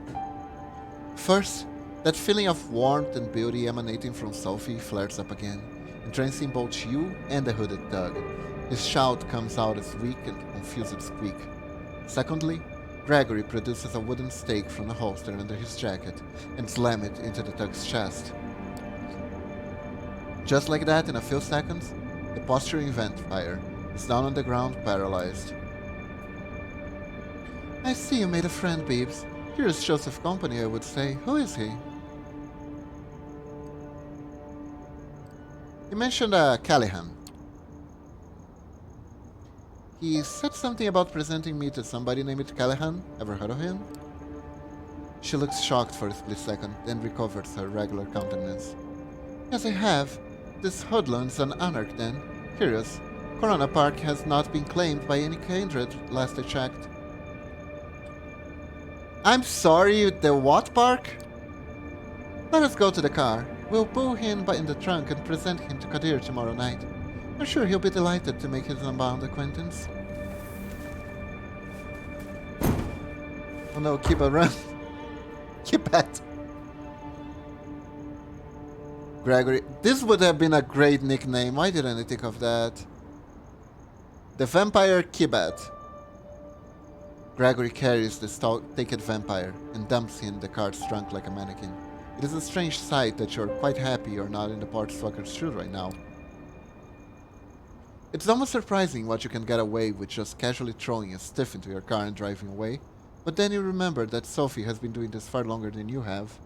First, that feeling of warmth and beauty emanating from Sophie flares up again, entrancing both you and the hooded thug. His shout comes out as weak and confused squeak. Secondly, Gregory produces a wooden stake from the holster under his jacket and slams it into the thug's chest. Just like that, in a few seconds, the posturing vampire is down on the ground, paralyzed. I see you made a friend, Beebs. Here is Joseph company, I would say. Who is he? You mentioned Callahan. He said something about presenting me to somebody named Callahan. Ever heard of him? She looks shocked for a split second, then recovers her regular countenance. Yes, I have. This hoodlum's an anarch then. Curious. Corona Park has not been claimed by any kindred, last I checked. I'm sorry, the what park? Let us go to the car. We'll pull him in the trunk and present him to Kadir tomorrow night. I'm sure he'll be delighted to make his unbound acquaintance. Oh no, keep a run. Keep it. Gregory. This would have been a great nickname. Why didn't I think of that? The Vampire Kibet. Gregory carries the stout-taken vampire and dumps him in the car's trunk like a mannequin. It is a strange sight that you're quite happy you're not in the Portfucker's shoe right now. It's almost surprising what you can get away with just casually throwing a stiff into your car and driving away, but then you remember that Sophie has been doing this far longer than you have.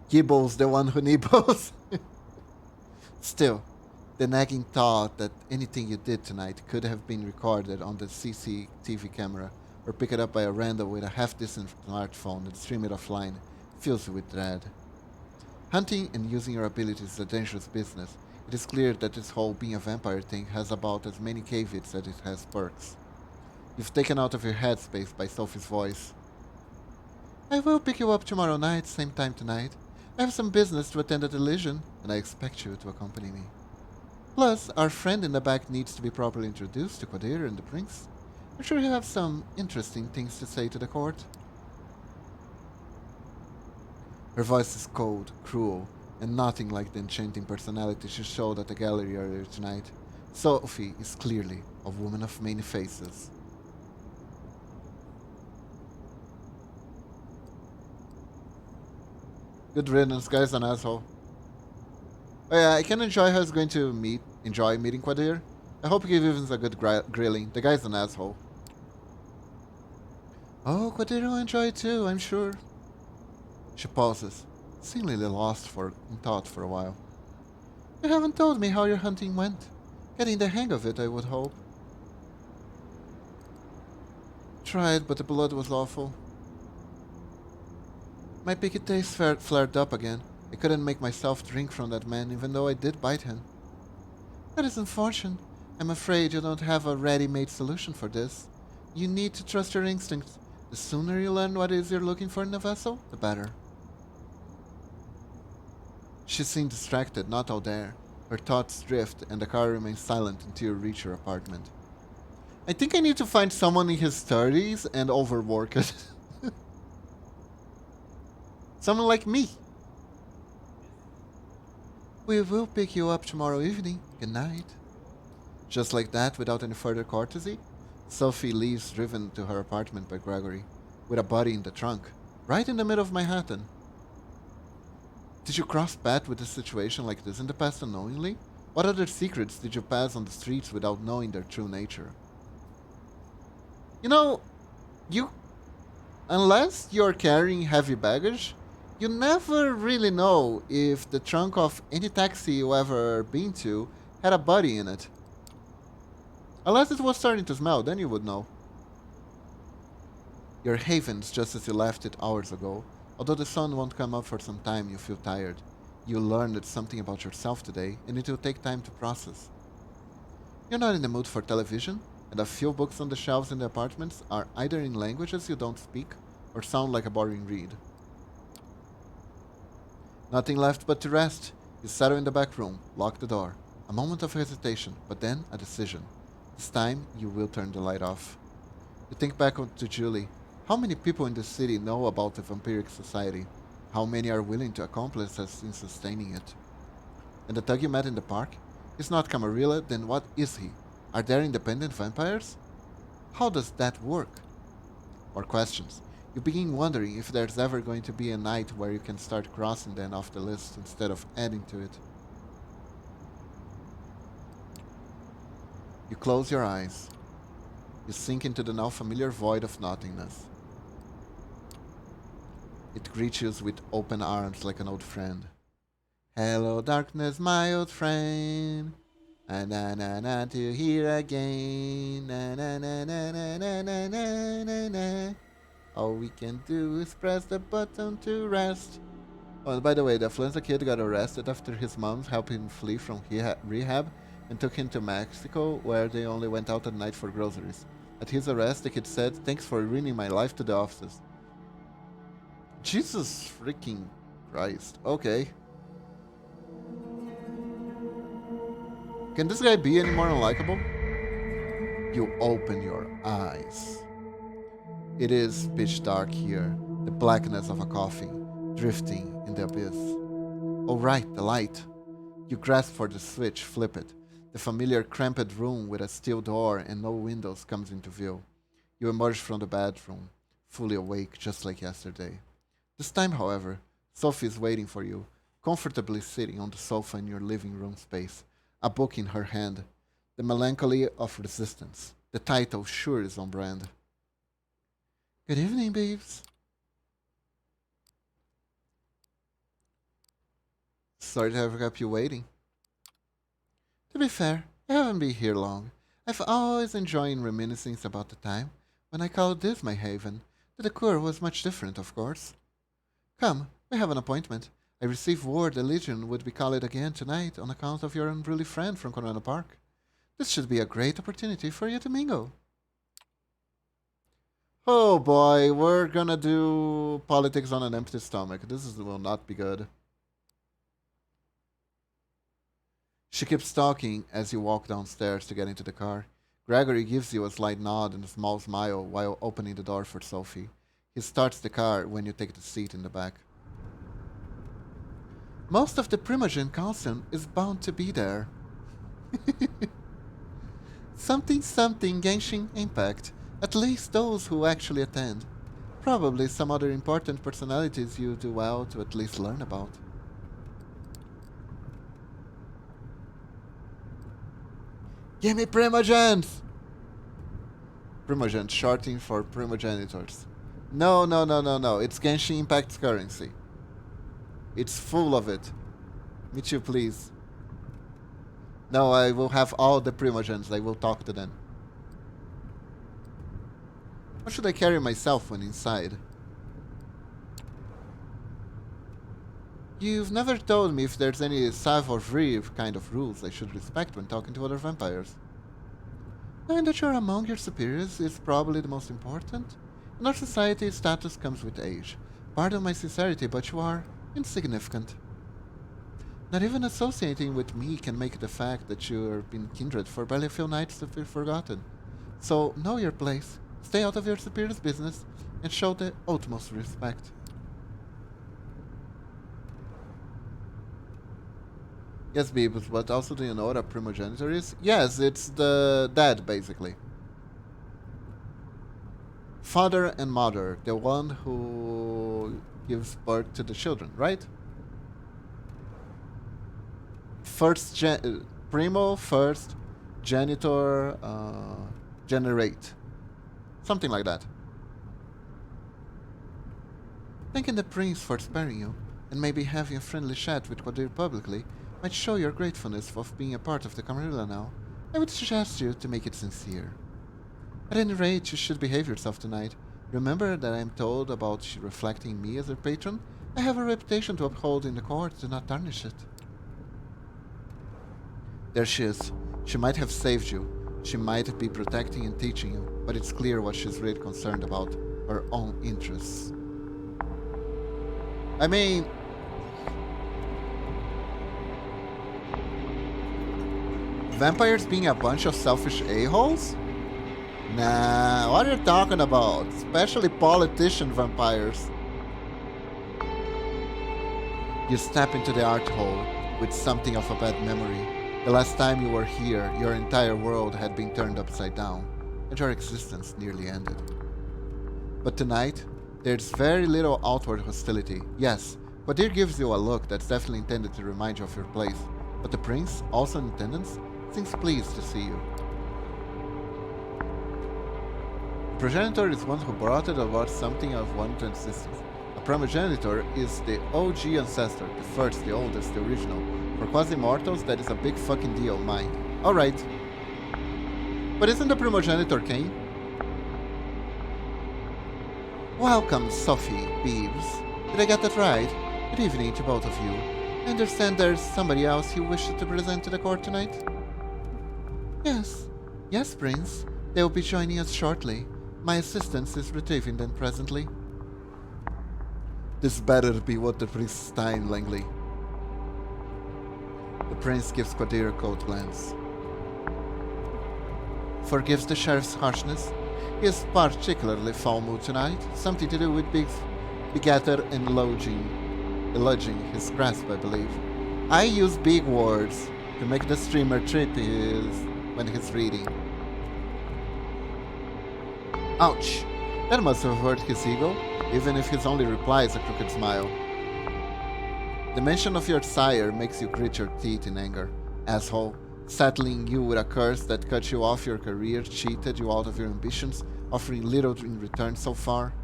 Gibbles, the one who nibbles. Still, The nagging thought that anything you did tonight could have been recorded on the CCTV camera or picked up by a random with a half-decent smartphone and stream it offline fills you with dread. Hunting and using your abilities is a dangerous business. It is clear that this whole being a vampire thing has about as many caveats as it has perks. You've taken out of your headspace by Sophie's voice. I will pick you up tomorrow night, same time tonight. I have some business to attend at the Legion, and I expect you to accompany me. Plus, our friend in the back needs to be properly introduced to Quadir and the Prince. I'm sure he'll have some interesting things to say to the court. Her voice is cold, cruel, and nothing like the enchanting personality she showed at the gallery earlier tonight. Sophie is clearly a woman of many faces. Good riddance, guy's an asshole. Oh yeah, I can enjoy how he's going to enjoy meeting Quadir. I hope he gives him a good grilling. The guy's an asshole. Oh, Quadir will enjoy it too, I'm sure. She pauses, seemingly lost in thought for a while. You haven't told me how your hunting went. Getting the hang of it, I would hope. Tried, but the blood was awful. My picky taste flared up again. I couldn't make myself drink from that man, even though I did bite him. That is unfortunate. I'm afraid you don't have a ready-made solution for this. You need to trust your instincts. The sooner you learn what it is you're looking for in a vessel, the better. She seemed distracted, not out there. Her thoughts drift, and the car remains silent until you reach your apartment. I think I need to find someone in his 30s and overwork it. Someone like me. We will pick you up tomorrow evening. Good night. Just like that, without any further courtesy, Sophie leaves, driven to her apartment by Gregory, with a body in the trunk, right in the middle of Manhattan. Did you cross paths with a situation like this in the past unknowingly? What other secrets did you pass on the streets without knowing their true nature? You know, unless you're carrying heavy baggage, you never really know if the trunk of any taxi you ever been to had a body in it. Unless it was starting to smell, then you would know. Your haven's just as you left it hours ago. Although the sun won't come up for some time, you feel tired. You learned something about yourself today, and it will take time to process. You're not in the mood for television, and a few books on the shelves in the apartments are either in languages you don't speak or sound like a boring read. Nothing left but to rest. You settle in the back room, lock the door. A moment of hesitation, but then a decision. This time, you will turn the light off. You think back to Julie. How many people in the city know about the vampiric society? How many are willing to accomplish us in sustaining it? And the thug you met in the park? He's not Camarilla, then what is he? Are there independent vampires? How does that work? More questions. You begin wondering if there's ever going to be a night where you can start crossing them off the list instead of adding to it. You close your eyes. You sink into the now familiar void of nothingness. It greets you with open arms like an old friend. Hello, darkness, my old friend. Na na na na to here again. Na na na na na na na na na na. All we can do is press the button to rest. Oh, and by the way, the Fluenza kid got arrested after his mom helped him flee from rehab and took him to Mexico, where they only went out at night for groceries. At his arrest, the kid said, "Thanks for ruining my life," to the officers. Jesus freaking Christ. Okay. Can this guy be any more unlikable? You open your eyes. It is pitch dark here, the blackness of a coffin, drifting in the abyss. Oh right, the light. You grasp for the switch, flip it. The familiar cramped room with a steel door and no windows comes into view. You emerge from the bedroom, fully awake just like yesterday. This time, however, Sophie is waiting for you, comfortably sitting on the sofa in your living room space, a book in her hand. The Melancholy of Resistance. The title sure is on brand. Good evening, babes. Sorry to have kept you waiting. To be fair, I haven't been here long. I've always enjoyed reminiscing about the time when I called this my haven. The decor was much different, of course. Come, we have an appointment. I received word the Legion would be called again tonight on account of your unruly friend from Corona Park. This should be a great opportunity for you to mingle. Oh boy, we're gonna do politics on an empty stomach. Will not be good. She keeps talking as you walk downstairs to get into the car. Gregory gives you a slight nod and a small smile while opening the door for Sophie. He starts the car when you take the seat in the back. Most of the Primogen Council is bound to be there. Something Genshin Impact. At least those who actually attend. Probably some other important personalities you do well to at least learn about. Give me Primogens! Primogens, shorting for primogenitors. No. It's Genshin Impact's currency. It's full of it. Me too, please. No, I will have all the Primogens. I will talk to them. What should I carry myself when inside? You've never told me if there's any savoir-vivre kind of rules I should respect when talking to other vampires. Knowing that you're among your superiors is probably the most important. In our society, status comes with age. Pardon my sincerity, but you are insignificant. Not even associating with me can make the fact that you've been kindred for barely a few nights to be forgotten. So know your place. Stay out of your superior's business and show the utmost respect. Yes, Beebs, but also do you know what a primogenitor is? Yes, it's the dad, basically. Father and mother, the one who gives birth to the children, right? Primo, first, genitor, generate. Something like that. Thanking the prince for sparing you, and maybe having a friendly chat with Quadir publicly, might show your gratefulness of being a part of the Camarilla now. I would suggest you to make it sincere. At any rate, you should behave yourself tonight. Remember that I am told about reflecting me as a patron? I have a reputation to uphold in the court, do not tarnish it. There she is. She might have saved you. She might be protecting and teaching you, but it's clear what she's really concerned about, her own interests. I mean... vampires being a bunch of selfish a-holes? Nah, what are you talking about? Especially politician vampires. You step into the art hall with something of a bad memory. The last time you were here, your entire world had been turned upside down, and your existence nearly ended. But tonight, there's very little outward hostility. Yes, Quadir gives you a look that's definitely intended to remind you of your place, but the prince, also in attendance, seems pleased to see you. A progenitor is one who brought it about something of one's existence. A primogenitor is the OG ancestor, the first, the oldest, the original. For quasi-mortals, that is a big fucking deal, mind. Alright. But isn't the primogenitor king? Welcome, Sophie, Beebs. Did I get that right? Good evening to both of you. I understand there's somebody else you wish to present to the court tonight? Yes, Prince. They will be joining us shortly. My assistant is retrieving them presently. This better be what the Prince Stein Langley. The prince gives Quadir a cold glance. Forgives the sheriff's harshness. He is particularly foul mood tonight. Something to do with begetter and eludging his grasp, I believe. I use big words to make the streamer trip when he's reading. Ouch! That must have hurt his ego, even if his only reply is a crooked smile. The mention of your sire makes you grit your teeth in anger, asshole. Settling you with a curse that cut you off your career, cheated you out of your ambitions, offering little in return so far.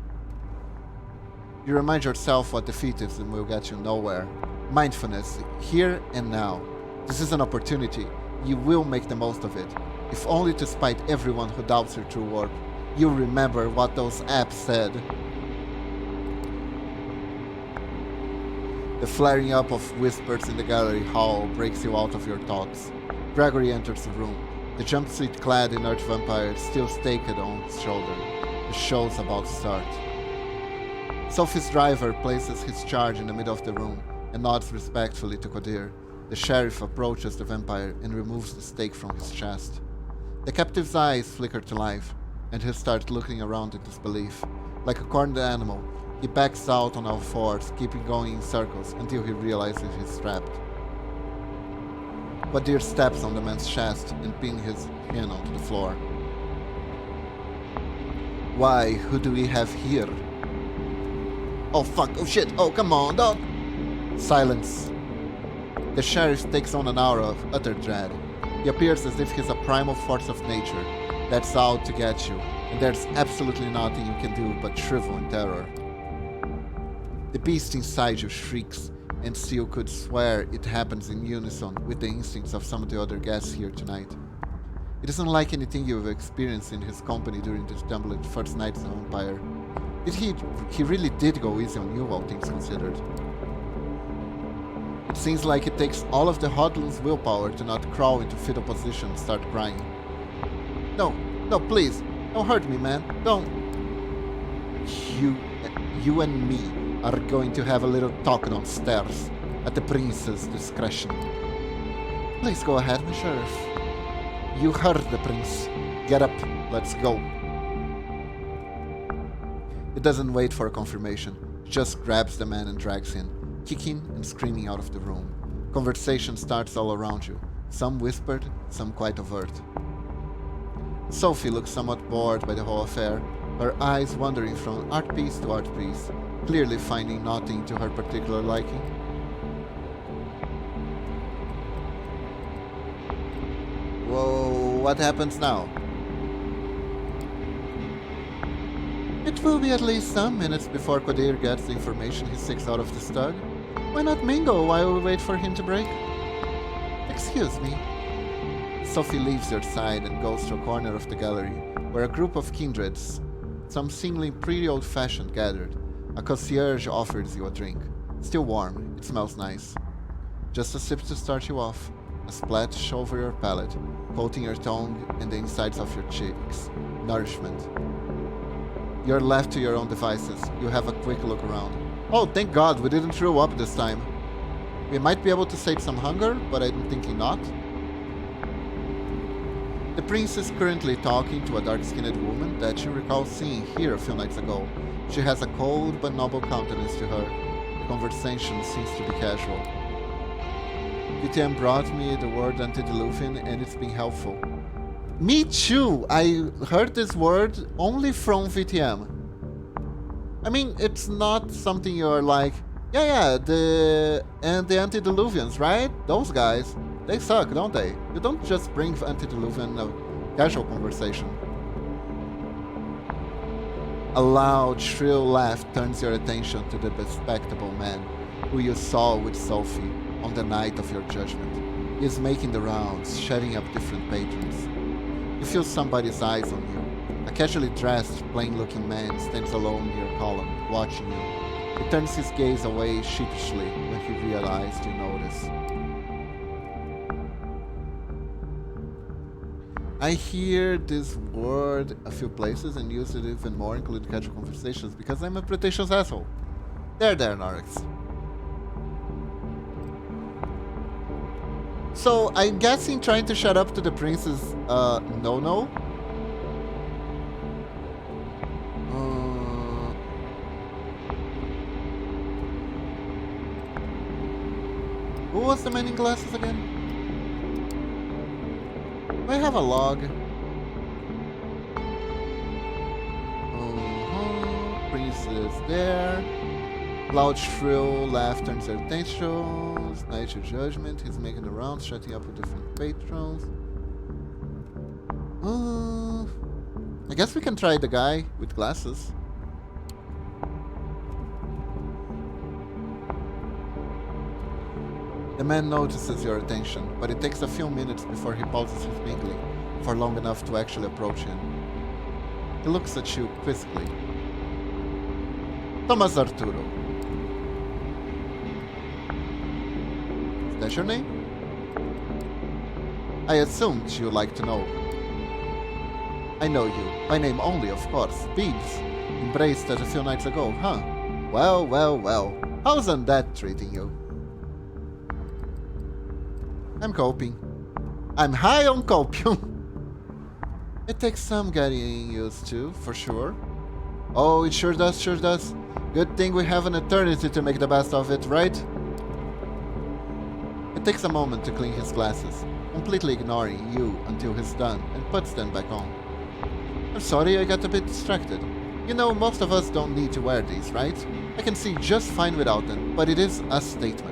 You remind yourself what defeatism will get you nowhere. Mindfulness, here and now. This is an opportunity. you will make the most of it, if only to spite everyone who doubts your true worth. You'll remember what those apps said. The flaring up of whispers in the gallery hall breaks you out of your thoughts. Gregory enters the room, the jumpsuit-clad inert vampire still staked on his shoulder. The show's about to start. Sophie's driver places his charge in the middle of the room and nods respectfully to Qadir. The sheriff approaches the vampire and removes the stake from his chest. The captive's eyes flicker to life, and he starts looking around in disbelief. Like a cornered animal, he backs out on all fours, keeping going in circles until he realizes he's trapped. Qadir steps on the man's chest and pins his hand onto the floor. Why, who do we have here? Oh fuck, oh shit, oh come on, don't! Silence. The sheriff takes on an aura of utter dread. He appears as if he's a primal force of nature that's out to get you, and there's absolutely nothing you can do but shrivel in terror. The beast inside you shrieks, and still could swear it happens in unison with the instincts of some of the other guests here tonight. It isn't like anything you've experienced in his company during this tumbling first night as a vampire. He really did go easy on you, all things considered. It seems like it takes all of the hoodlum's willpower to not crawl into fetal position and start crying. No, please, don't hurt me, man, don't. You and me are going to have a little talk downstairs, at the prince's discretion. Please go ahead, my sheriff. You heard the prince. Get up, let's go. It doesn't wait for a confirmation, it just grabs the man and drags him, kicking and screaming out of the room. Conversation starts all around you, some whispered, some quite overt. Sophie looks somewhat bored by the whole affair, her eyes wandering from art piece to art piece, clearly finding nothing to her particular liking. Whoa, what happens now? It will be at least some minutes before Qadir gets the information he seeks out of the stud. Why not mingle while we wait for him to break? Excuse me. Sophie leaves your side and goes to a corner of the gallery, where a group of kindreds, some seemingly pretty old-fashioned, gathered. A concierge offers you a drink. Still warm, it smells nice. Just a sip to start you off, a splash over your palate, coating your tongue and the insides of your cheeks. Nourishment. You're left to your own devices. You have a quick look around. Oh, thank God, we didn't throw up this time. We might be able to save some hunger, but I'm thinking not. The prince is currently talking to a dark-skinned woman that you recall seeing here a few nights ago. She has a cold but noble countenance to her. The conversation seems to be casual. VTM brought me the word antediluvian and it's been helpful. Me too! I heard this word only from VTM. I mean, it's not something you're like, yeah, the antediluvians, right? Those guys, they suck, don't they? You don't just bring antediluvian casual conversation. A loud, shrill laugh turns your attention to the bespectacled man who you saw with Sophie on the night of your judgment. He is making the rounds, shutting up different patrons. You feel somebody's eyes on you. A casually dressed, plain-looking man stands alone near your column, watching you. He turns his gaze away sheepishly when he realized you notice. I hear this word a few places and use it even more, including casual conversations, because I'm a pretentious asshole. There, Norix. So, I'm guessing trying to shut up to the prince is, no-no? Who was the man in glasses again? Do I have a log? Prince is there. Loud, shrill laugh turns your attention. Night your judgment. He's making the rounds, shutting up with different patrons. I guess we can try the guy with glasses. The The man notices your attention, but it takes a few minutes before he pauses his mingling for long enough to actually approach him. He looks at you quizzically. Thomas Arturo. Is that your name? I assumed you'd like to know. I know you. By name only, of course. Beebs. Embraced us a few nights ago, huh? Well, well, well. How's that treating you? I'm coping. I'm high on copium. It takes some getting used to, for sure. Oh, it sure does, sure does. Good thing we have an eternity to make the best of it, right? It takes a moment to clean his glasses, completely ignoring you until he's done and puts them back on. I'm sorry I got a bit distracted. You know, most of us don't need to wear these, right? I can see just fine without them, but it is a statement.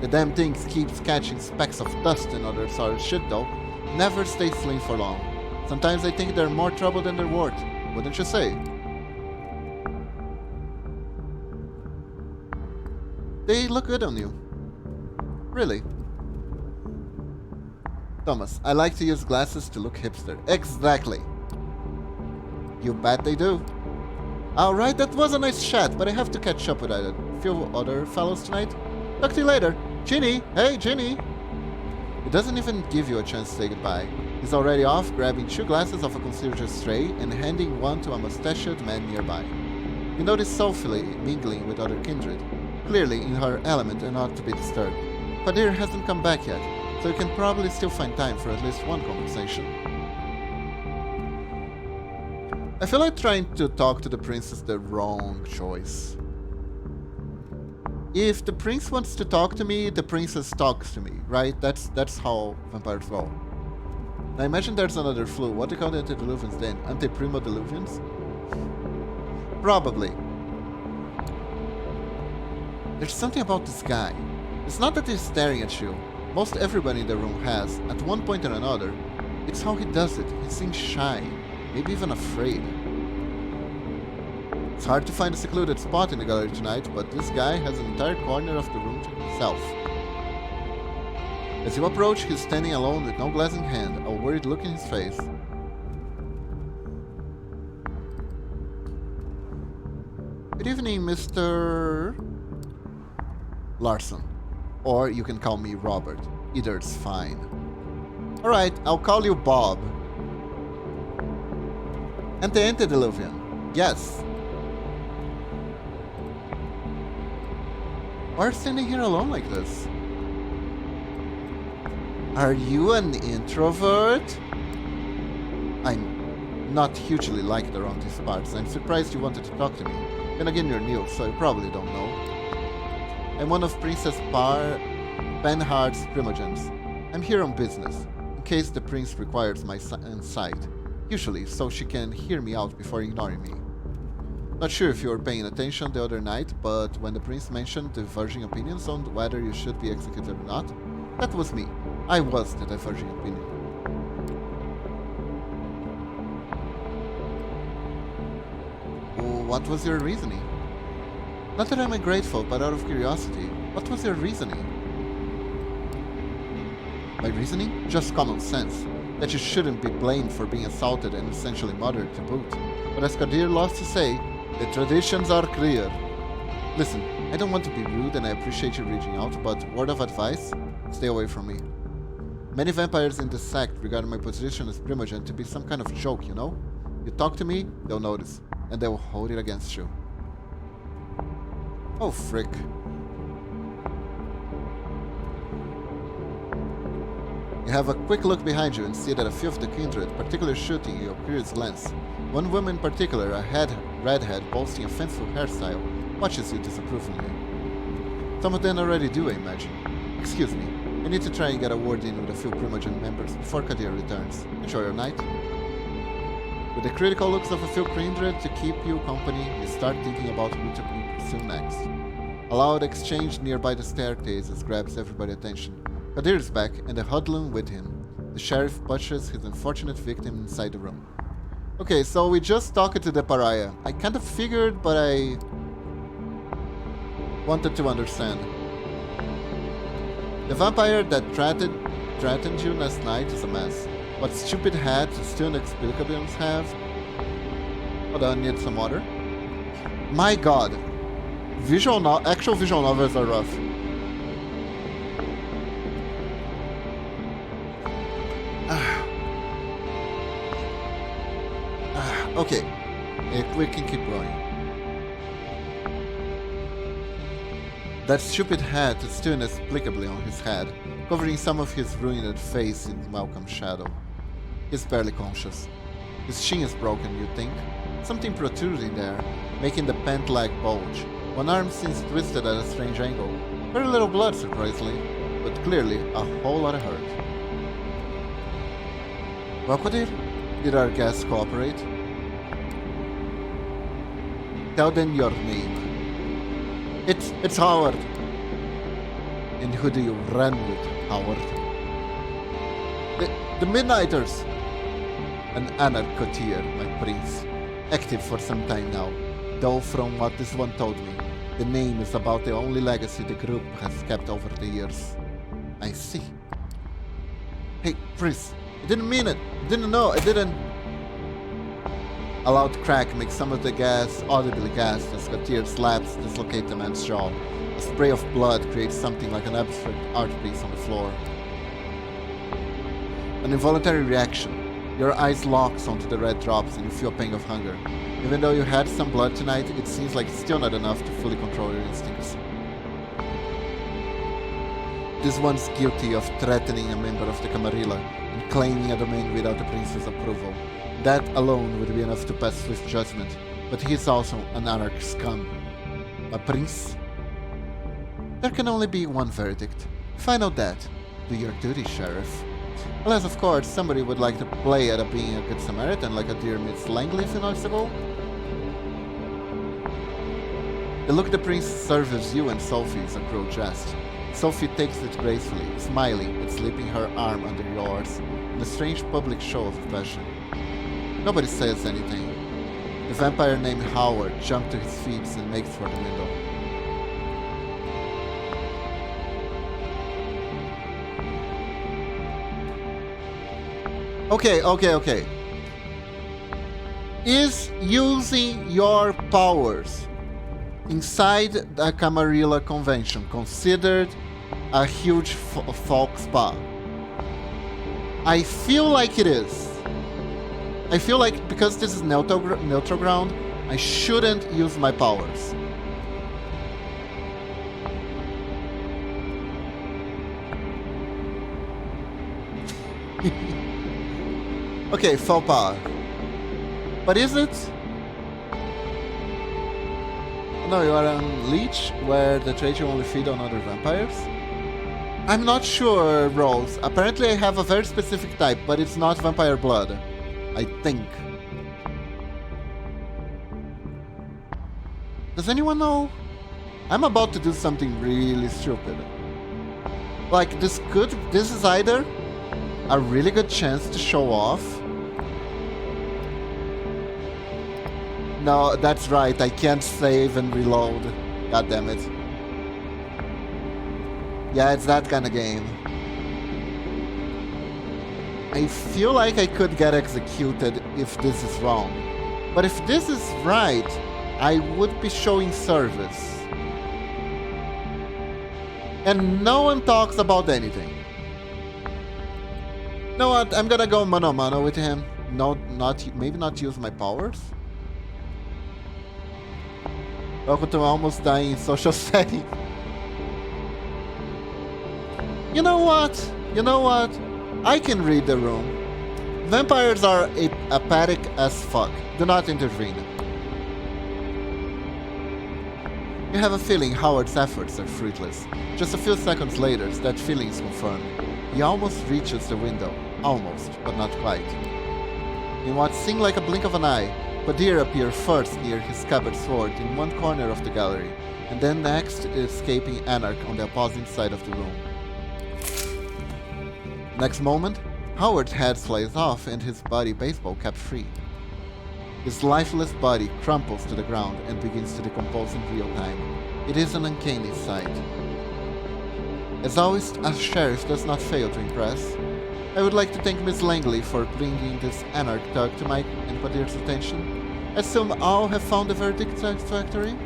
The damn things keeps catching specks of dust and other sort of shit though. Never stay clean for long. Sometimes I think they're more trouble than they're worth, wouldn't you say? They look good on you. Really? Thomas, I like to use glasses to look hipster. Exactly. You bet they do. Alright, that was a nice chat, but I have to catch up with a few other fellows tonight. Talk to you later. Ginny! Hey, Ginny! He doesn't even give you a chance to say goodbye. He's already off, grabbing 2 glasses off a concierge's tray and handing one to a mustachioed man nearby. You notice Sophie mingling with other kindred, clearly in her element and not to be disturbed. Kadir hasn't come back yet, so you can probably still find time for at least one conversation. I feel like trying to talk to the prince is the wrong choice. If the prince wants to talk to me, the princess talks to me, right? That's how vampires go. Now imagine there's another flu. What do you call the antediluvians then? Anteprimo-diluvians? Probably. There's something about this guy. It's not that he's staring at you. Most everybody in the room has, at one point or another. It's how he does it. He seems shy, maybe even afraid. It's hard to find a secluded spot in the gallery tonight, but this guy has an entire corner of the room to himself. As you approach, he's standing alone with no glass in hand, a worried look in his face. Good evening, Mr. Larson. Or you can call me Robert. Either's fine. Alright, I'll call you Bob. And the antediluvian. Yes. Why are you standing here alone like this? Are you an introvert? I'm not hugely liked around these parts. I'm surprised you wanted to talk to me. Then again, you're new, so you probably don't know. I'm one of Princess Penhard's primogenites. I'm here on business, in case the prince requires my insight. Usually, so she can hear me out before ignoring me. Not sure if you were paying attention the other night, but when the prince mentioned diverging opinions on whether you should be executed or not, that was me. I was the diverging opinion. What was your reasoning? Not that I'm ungrateful, but out of curiosity, what was your reasoning? My reasoning? Just common sense. That you shouldn't be blamed for being assaulted and essentially murdered to boot. But as Kadir loves to say, the traditions are clear. Listen, I don't want to be rude and I appreciate you reaching out, but word of advice? Stay away from me. Many vampires in this sect regard my position as primogenitor to be some kind of joke, you know? You talk to me, they'll notice, and they will hold it against you. Oh, frick. You have a quick look behind you and see that a few of the kindred, particularly shooting your curious glance. One woman in particular, a redhead boasting a fanciful hairstyle, watches you disapprovingly. Some of them already do, I imagine. Excuse me, I need to try and get a word in with a few Primogen members before Kadir returns. Enjoy your night. With the critical looks of a few kindred to keep you company, you start thinking about who to pursue next. A loud exchange nearby the staircases grabs everybody's attention. Kadir is back, and the hoodlum with him. The sheriff pushes his unfortunate victim inside the room. Okay, so we just talked to the pariah. I kind of figured, but I wanted to understand. The vampire that threatened you last night is a mess. What stupid hat still inexplicably have? Hold on, need some water. My god. Actual visual novels are rough. Okay, we can keep going. That stupid hat is still inexplicably on his head, covering some of his ruined face in welcome shadow. He's barely conscious. His chin is broken, you think? Something protruding there, making the pant leg bulge. One arm seems twisted at a strange angle. Very little blood, surprisingly, but clearly a whole lot of hurt. Crocodile? Did our guests cooperate? Tell them your name. It's Howard. And who do you run with, Howard? The Midnighters. An anarch-courtier, my prince. Active for some time now. Though from what this one told me, the name is about the only legacy the group has kept over the years. I see. Hey, Prince, I didn't mean it. I didn't know. I didn't. A loud crack makes some of the gas audibly gasped as Gautier slaps dislocate the man's jaw. A spray of blood creates something like an abstract art piece on the floor. An involuntary reaction. Your eyes locks onto the red drops and you feel a pang of hunger. Even though you had some blood tonight, it seems like it's still not enough to fully control your instincts. This one's guilty of threatening a member of the Camarilla and claiming a domain without the prince's approval. That alone would be enough to pass swift judgment, but he's also an anarch scum. A prince? There can only be one verdict. Final death. Do your duty, Sheriff. Unless, of course, somebody would like to play at being a good Samaritan like a dear Miss Langley a few nights ago. The look the prince serves you and Sophie is a cruel jest. Sophie takes it gracefully, smiling and slipping her arm under yours in a strange public show of affection. Nobody says anything. The vampire named Howard jumps to his feet and makes for the window. Okay. Is using your powers inside the Camarilla Convention considered a huge folk spa? I feel like it is. I feel like because this is neutral ground, I shouldn't use my powers. Okay, faux pas. But is it? No, you are on Leech, where the traitor only feed on other vampires? I'm not sure, Rose. Apparently I have a very specific type, but it's not vampire blood. I think. Does anyone know? I'm about to do something really stupid. Like, this is either a really good chance to show off. No, that's right, I can't save and reload. God damn it. Yeah, it's that kind of game. I feel like I could get executed if this is wrong. But if this is right, I would be showing service. And no one talks about anything. You know what? I'm gonna go mano a mano with him. Maybe not use my powers. Welcome to almost dying in social setting. You know what? I can read the room. Vampires are apathic as fuck. Do not intervene. You have a feeling Howard's efforts are fruitless. Just a few seconds later, that feeling is confirmed. He almost reaches the window. Almost, but not quite. In what seemed like a blink of an eye, Padir appeared first near his scabbard sword in one corner of the gallery, and then next to the escaping Anarch on the opposite side of the room. Next moment, Howard's head flies off and his body baseball cap free. His lifeless body crumples to the ground and begins to decompose in real time. It is an uncanny sight. As always, a sheriff does not fail to impress. I would like to thank Miss Langley for bringing this anarch talk to my and Qadir's attention. I assume all have found the verdict satisfactory?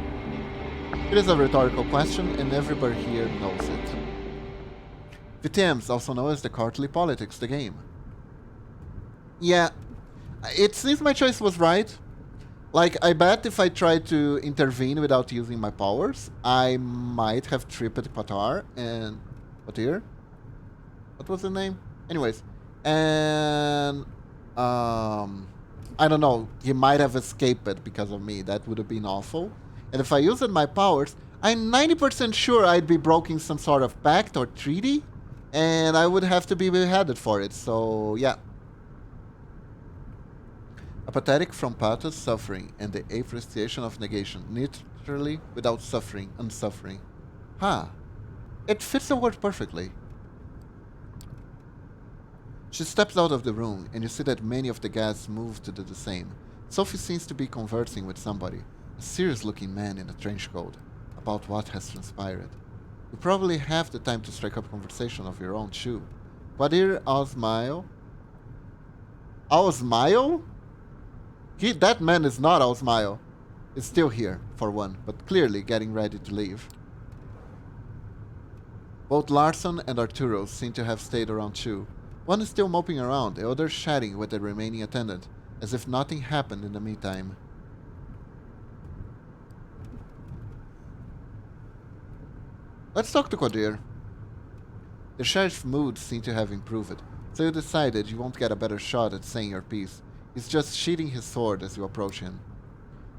It is a rhetorical question, and everybody here knows it. VTMs, also known as the courtly politics, the game. Yeah, it seems my choice was right. Like, I bet if I tried to intervene without using my powers, I might have tripped Qatar and... Qadir? What was the name? Anyways. And... I don't know. He might have escaped because of me. That would have been awful. And if I used my powers, I'm 90% sure I'd be breaking some sort of pact or treaty. And I would have to be beheaded for it. So, yeah. Apathetic from pathos, suffering, and the appreciation of negation, literally without suffering, unsuffering. Huh. It fits the word perfectly. She steps out of the room, and you see that many of the guests move to do the same. Sophie seems to be conversing with somebody, a serious-looking man in a trench coat, about what has transpired. You probably have the time to strike up conversation of your own too. Qadir Al-Smile? Al-Smile? That man is not Al-Smile. He's still here, for one, but clearly getting ready to leave. Both Larson and Arturo seem to have stayed around too. One is still moping around, the other chatting with the remaining attendant, as if nothing happened in the meantime. Let's talk to Qadir. The sheriff's mood seemed to have improved, so you decided you won't get a better shot at saying your piece. He's just sheathing his sword as you approach him.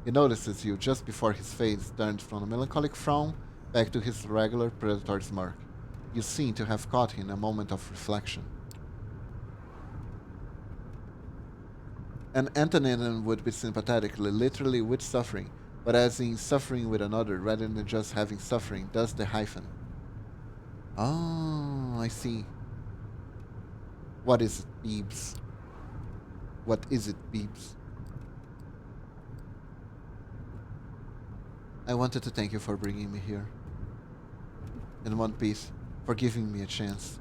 He notices you just before his face turns from a melancholic frown back to his regular predatory smirk. You seem to have caught him in a moment of reflection. An antonym would be sympathetically, literally with suffering, but as in suffering with another rather than just having suffering, does the hyphen. Oh, I see. What is it, Beebs? What is it, Beebs? I wanted to thank you for bringing me here. In one piece, for giving me a chance.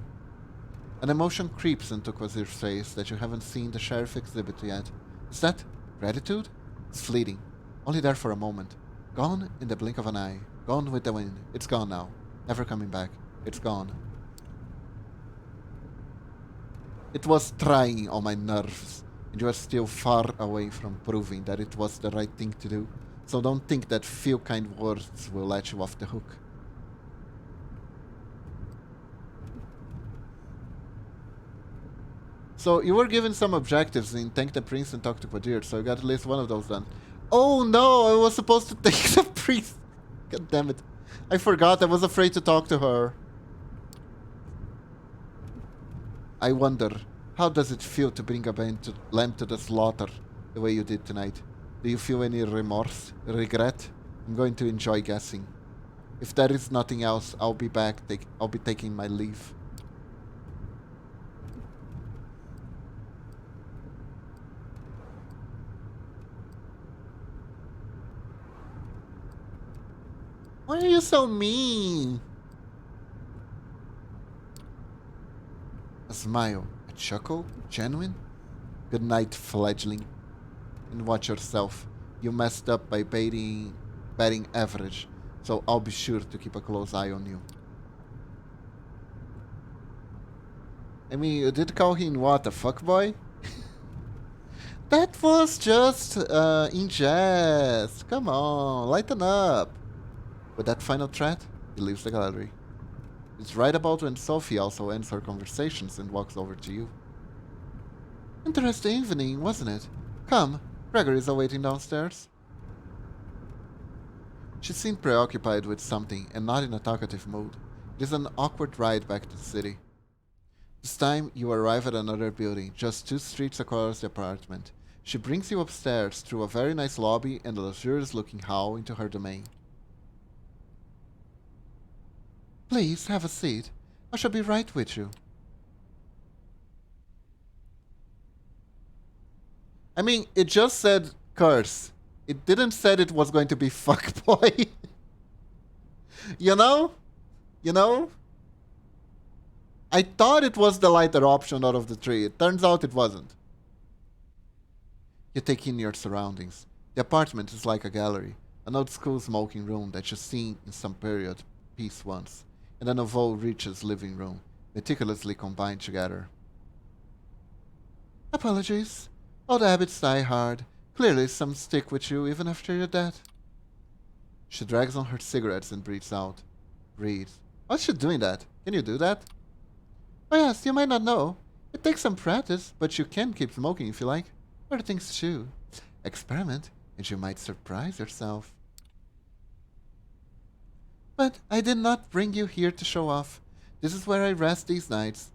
An emotion creeps into Quasir's face that you haven't seen the sheriff exhibit yet. Is that gratitude? It's fleeting. Only there for a moment. Gone in the blink of an eye. Gone with the wind. It's gone now. Never coming back. It's gone. It was trying on my nerves, and you are still far away from proving that it was the right thing to do. So don't think that few kind words will let you off the hook. So you were given some objectives in Thank the Prince and Talk to Qadir, so you got at least one of those done. Oh no, I was supposed to thank the priest. God damn it. I forgot, I was afraid to talk to her. I wonder, how does it feel to bring a lamb to the slaughter the way you did tonight? Do you feel any remorse, regret? I'm going to enjoy guessing. If there is nothing else, I'll be back. I'll be taking my leave. Why are you so mean? A smile, a chuckle, genuine? Good night, fledgling. And watch yourself. You messed up by betting average, so I'll be sure to keep a close eye on you. I mean, you did call him what, a fuckboy? That was just in jest. Come on, lighten up. With that final threat, he leaves the gallery. It's right about when Sophie also ends her conversations and walks over to you. Interesting evening, wasn't it? Come, Gregory is awaiting downstairs. She seemed preoccupied with something and not in a talkative mood. It is an awkward ride back to the city. This time, you arrive at another building, just 2 streets across the apartment. She brings you upstairs through a very nice lobby and a luxurious-looking hall into her domain. Please, have a seat. I shall be right with you. I mean, it just said curse. It didn't say it was going to be fuckboy. You know? You know? I thought it was the lighter option out of the three. It turns out it wasn't. You take in your surroundings. The apartment is like a gallery, an old school smoking room that you've seen in some period piece once, and a nouveau riches living room, meticulously combined together. Apologies. Old habits die hard. Clearly some stick with you even after you're dead. She drags on her cigarettes and breathes out. Breathes. Why's she doing that? Can you do that? Oh yes, you might not know. It takes some practice, but you can keep smoking if you like. Other things too. Experiment, and you might surprise yourself. But I did not bring you here to show off. This is where I rest these nights.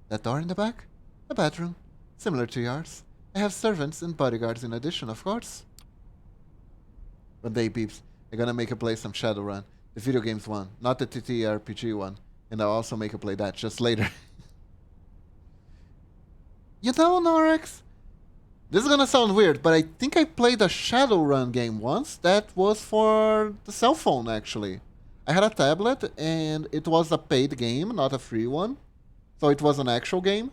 That door in the back? A bedroom. Similar to yours. I have servants and bodyguards in addition, of course. When day beeps, I'm gonna make her play some Shadowrun. The video games one, not the TTRPG one. And I'll also make her play that just later. You know, Norex? This is gonna sound weird, but I think I played a Shadowrun game once that was for the cell phone, actually. I had a tablet, and it was a paid game, not a free one. So it was an actual game.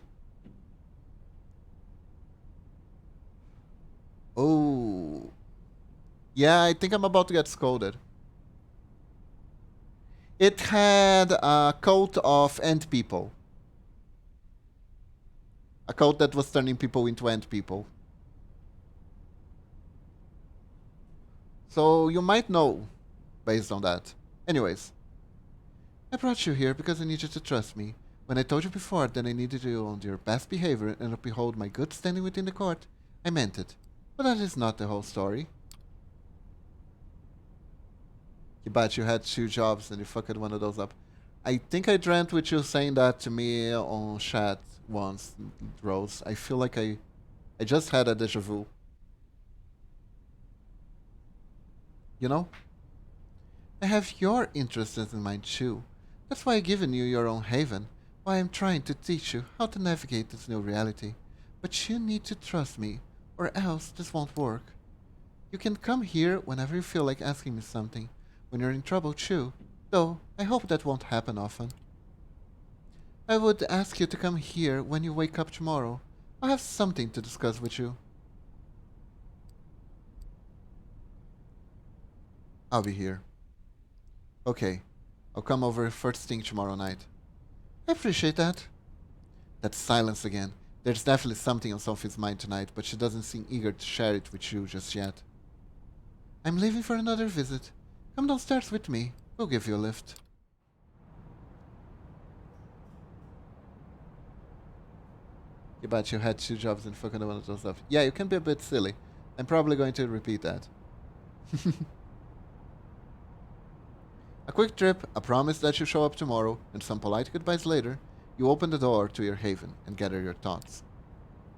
Oh. Yeah, I think I'm about to get scolded. It had a cult of ant people. A cult that was turning people into ant people. So you might know based on that. Anyways, I brought you here because I need you to trust me. When I told you before that I needed you on your best behavior and uphold my good standing within the court, I meant it. But that is not the whole story. You bet you had 2 jobs and you fucked one of those up. I think I dreamt with you saying that to me on chat once, Rose. I feel like I just had a deja vu. You know? I have your interests in mind too. That's why I've given you your own haven. Why I'm trying to teach you how to navigate this new reality. But you need to trust me, or else this won't work. You can come here whenever you feel like asking me something. When you're in trouble too. Though, I hope that won't happen often. I would ask you to come here when you wake up tomorrow. I have something to discuss with you. I'll be here. Okay. I'll come over first thing tomorrow night. I appreciate that. That's silence again. There's definitely something on Sophie's mind tonight, but she doesn't seem eager to share it with you just yet. I'm leaving for another visit. Come downstairs with me. We'll give you a lift. You bet you had 2 jobs and fucking one of those stuff. Yeah, you can be a bit silly. I'm probably going to repeat that. A quick trip, a promise that you show up tomorrow, and some polite goodbyes later, you open the door to your haven and gather your thoughts.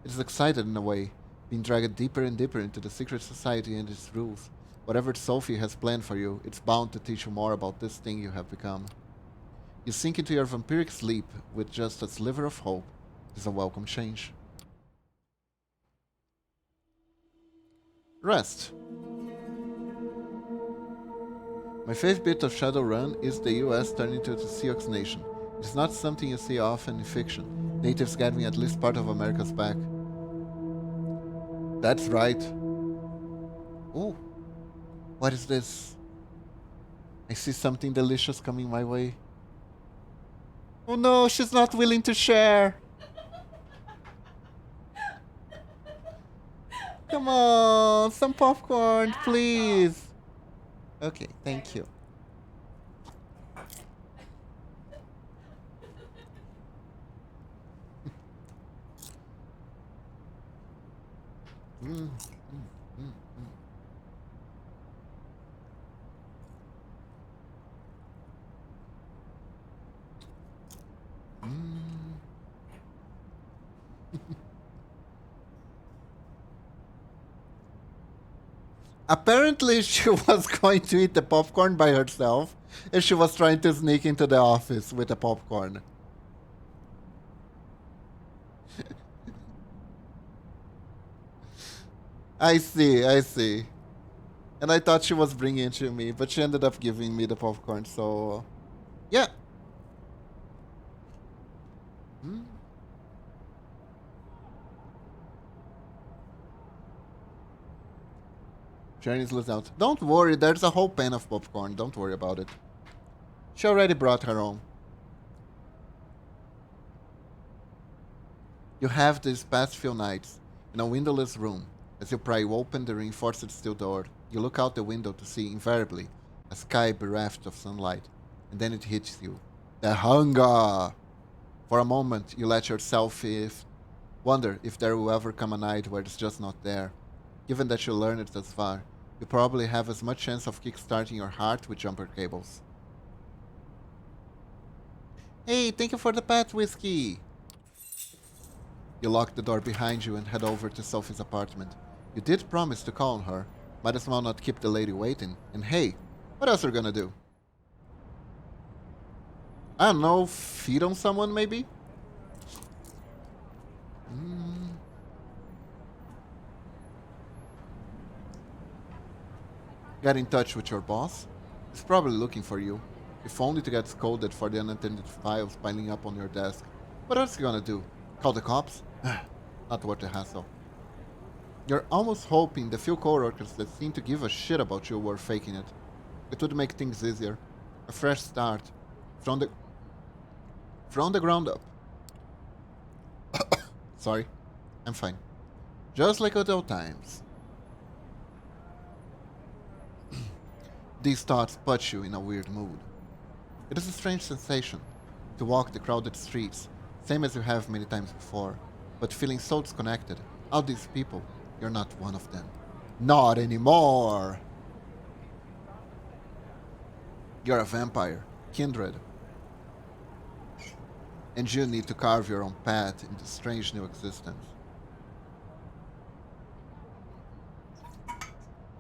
It is excited in a way, being dragged deeper and deeper into the secret society and its rules. Whatever Sophie has planned for you, it's bound to teach you more about this thing you have become. You sink into your vampiric sleep with just a sliver of hope. It is a welcome change. Rest. My favorite bit of Shadowrun is the US turning into the Sioux nation. It is not something you see often in fiction. Natives gathering at least part of America's back. That's right. Ooh. What is this? I see something delicious coming my way. Oh no, she's not willing to share. Come on, some popcorn, please. Okay, thank you. Mm, mm, mm, mm. Apparently, she was going to eat the popcorn by herself, and she was trying to sneak into the office with the popcorn. I see, I see. And I thought she was bringing it to me, but she ended up giving me the popcorn, so... Yeah. Hmm? Sharon is loose out. Don't worry, there's a whole pan of popcorn. Don't worry about it. She already brought her own. You have these past few nights in a windowless room. As you pry open the reinforced steel door, you look out the window to see, invariably, a sky bereft of sunlight. And then it hits you. The hunger! For a moment, you let yourself wonder if there will ever come a night where it's just not there. Given that you learned it thus far, you probably have as much chance of kickstarting your heart with jumper cables. Hey, thank you for the pet whiskey! You lock the door behind you and head over to Sophie's apartment. You did promise to call on her. Might as well not keep the lady waiting. And hey, what else are you gonna do? I don't know, feed on someone maybe? Get in touch with your boss? He's probably looking for you. If only to get scolded for the unattended files piling up on your desk. What else are you gonna do? Call the cops? Not worth the hassle. You're almost hoping the few coworkers that seem to give a shit about you were faking it. It would make things easier. A fresh start. From the ground up. Sorry. I'm fine. Just like good old times. These thoughts put you in a weird mood. It is a strange sensation to walk the crowded streets, same as you have many times before, but feeling so disconnected. All these people, you're not one of them. Not anymore! You're a vampire, kindred. And you need to carve your own path into strange new existence.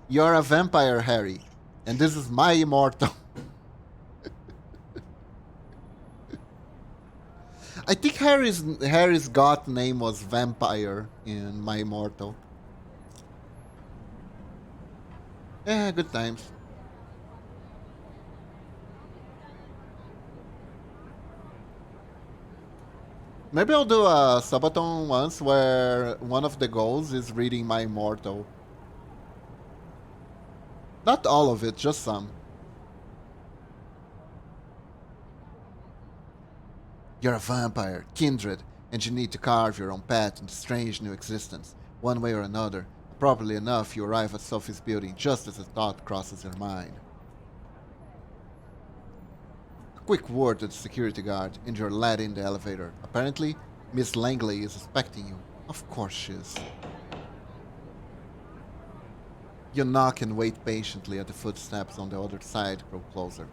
You're a vampire, Harry. And this is my immortal. I think Harry's god name was Vampire in My Immortal. Yeah, good times. Maybe I'll do a subathon once where one of the goals is reading My Immortal. Not all of it, just some. You're a vampire, kindred, and you need to carve your own path into strange new existence. One way or another, probably enough, you arrive at Sophie's building just as a thought crosses your mind. A quick word to the security guard, and you're led in the elevator. Apparently, Miss Langley is expecting you. Of course she is. You knock and wait patiently as the footsteps on the other side grow closer.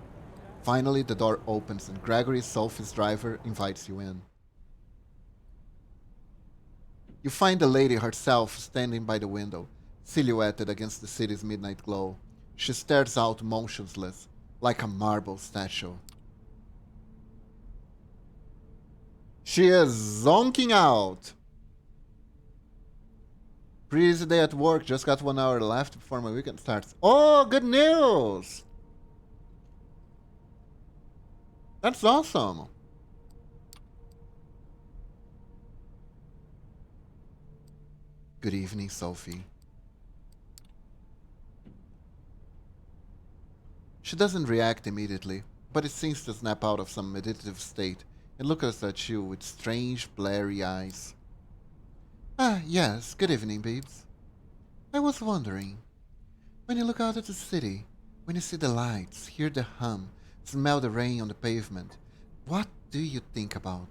Finally, the door opens and Gregory, Sophie's driver, invites you in. You find the lady herself standing by the window, silhouetted against the city's midnight glow. She stares out motionless, like a marble statue. She is zonking out! Pretty easy day at work, just got 1 hour left before my weekend starts. Oh, good news! That's awesome! Good evening, Sophie. She doesn't react immediately, but it seems to snap out of some meditative state and looks at you with strange, blurry eyes. Ah, yes, good evening, babes. I was wondering, when you look out at the city, when you see the lights, hear the hum, smell the rain on the pavement, what do you think about?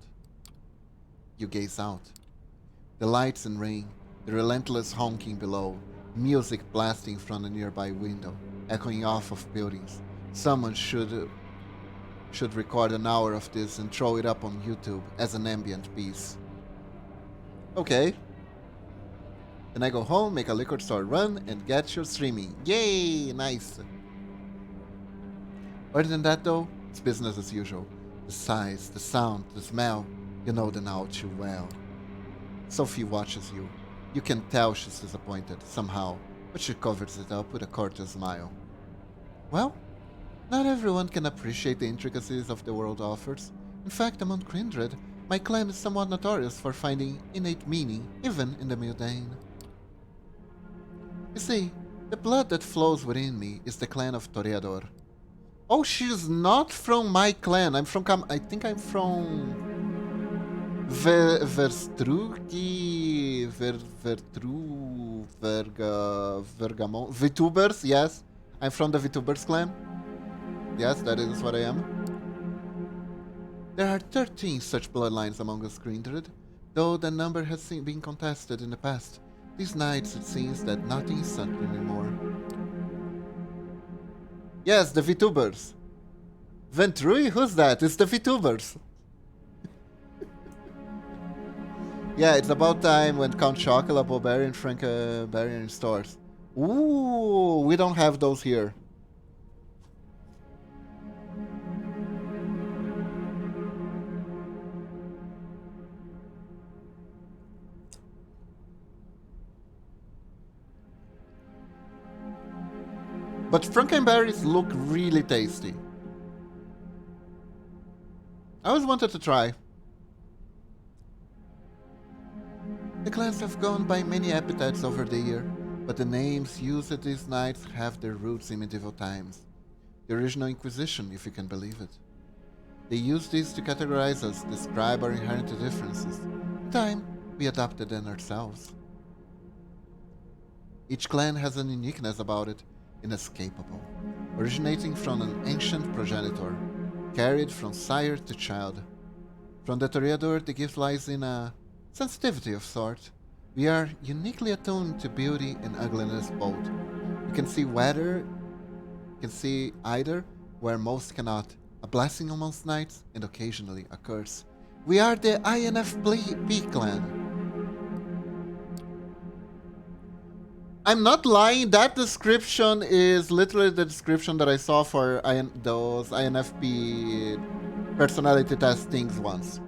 You gaze out. The lights and rain, the relentless honking below, music blasting from a nearby window, echoing off of buildings. Someone should record an hour of this and throw it up on YouTube as an ambient piece. Okay. Then I go home, make a liquor store run, and get you streaming. Yay! Nice. Other than that though, it's business as usual. The size, the sound, the smell, you know them all too well. Sophie watches you. You can tell she's disappointed, somehow, but she covers it up with a courteous smile. Well, not everyone can appreciate the intricacies of the world offers. In fact, among kindred, My clan is somewhat notorious for finding innate meaning, even in the mundane. You see, the blood that flows within me is the clan of Toreador. Oh, she's not from my clan. I'm from I think I'm from Verstrugi, Vergamon, VTubers. Yes, I'm from the VTubers clan. Yes, that is what I am. There are 13 such bloodlines among us, Grindred, though the number has been contested in the past. These nights it seems that nothing is certain anymore. Yes, the VTubers. Ventrui? Who's that? It's the VTubers. Yeah, it's about time when Count Chocula, Bobberry, and Frank Berry are in stores. Ooh, we don't have those here. But Frankenberries look really tasty. I always wanted to try. The clans have gone by many epithets over the year, but the names used at these nights have their roots in medieval times. The original Inquisition, if you can believe it. They used these to categorize us, describe our inherent differences. In time, we adopted them ourselves. Each clan has an uniqueness about it, inescapable, originating from an ancient progenitor, carried from sire to child. From the Toreador, the gift lies in a sensitivity of sort. We are uniquely attuned to beauty and ugliness both. We can see either where most cannot, a blessing on most nights and occasionally a curse. We are the INFP clan. I'm not lying, that description is literally the description that I saw for those INFP personality test things once.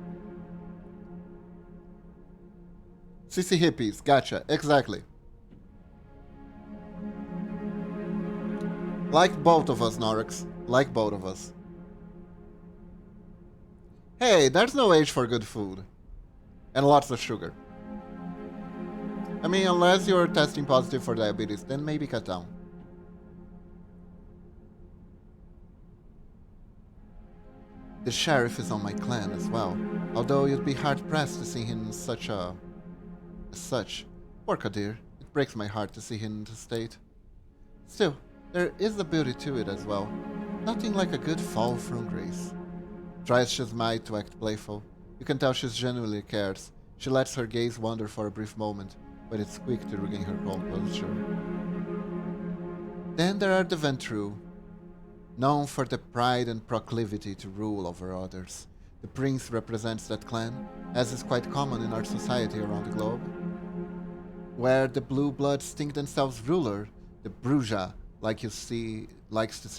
CC hippies, gotcha, exactly. Like both of us, Norix. Like both of us. Hey, there's no age for good food. And lots of sugar. I mean, unless you're testing positive for diabetes, then maybe cut down. The sheriff is on my clan as well, although you'd be hard-pressed to see him in such. Poor Kadir. It breaks my heart to see him in this state. Still, there is a beauty to it as well. Nothing like a good fall from grace. Tries she might to act playful. You can tell she genuinely cares. She lets her gaze wander for a brief moment, but it's quick to regain her composure. Then there are the Ventru, known for the pride and proclivity to rule over others. The prince represents that clan, as is quite common in our society around the globe. Where the blue bloods think themselves ruler, the Bruja, likes to see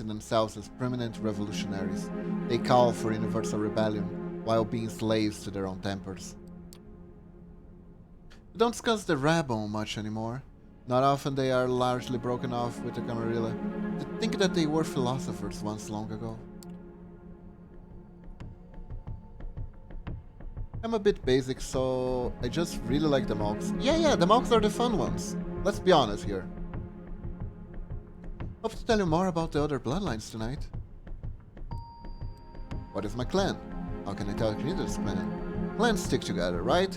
themselves as permanent revolutionaries. They call for universal rebellion, while being slaves to their own tempers. We don't discuss the Rabble much anymore. Not often they are largely broken off with the Camarilla. To think that they were philosophers once long ago. I'm a bit basic, so I just really like the Malks. Yeah, the Malks are the fun ones. Let's be honest here. Hope to tell you more about the other bloodlines tonight. What is my clan? How can I tell Grinder's clan? Clans stick together, right?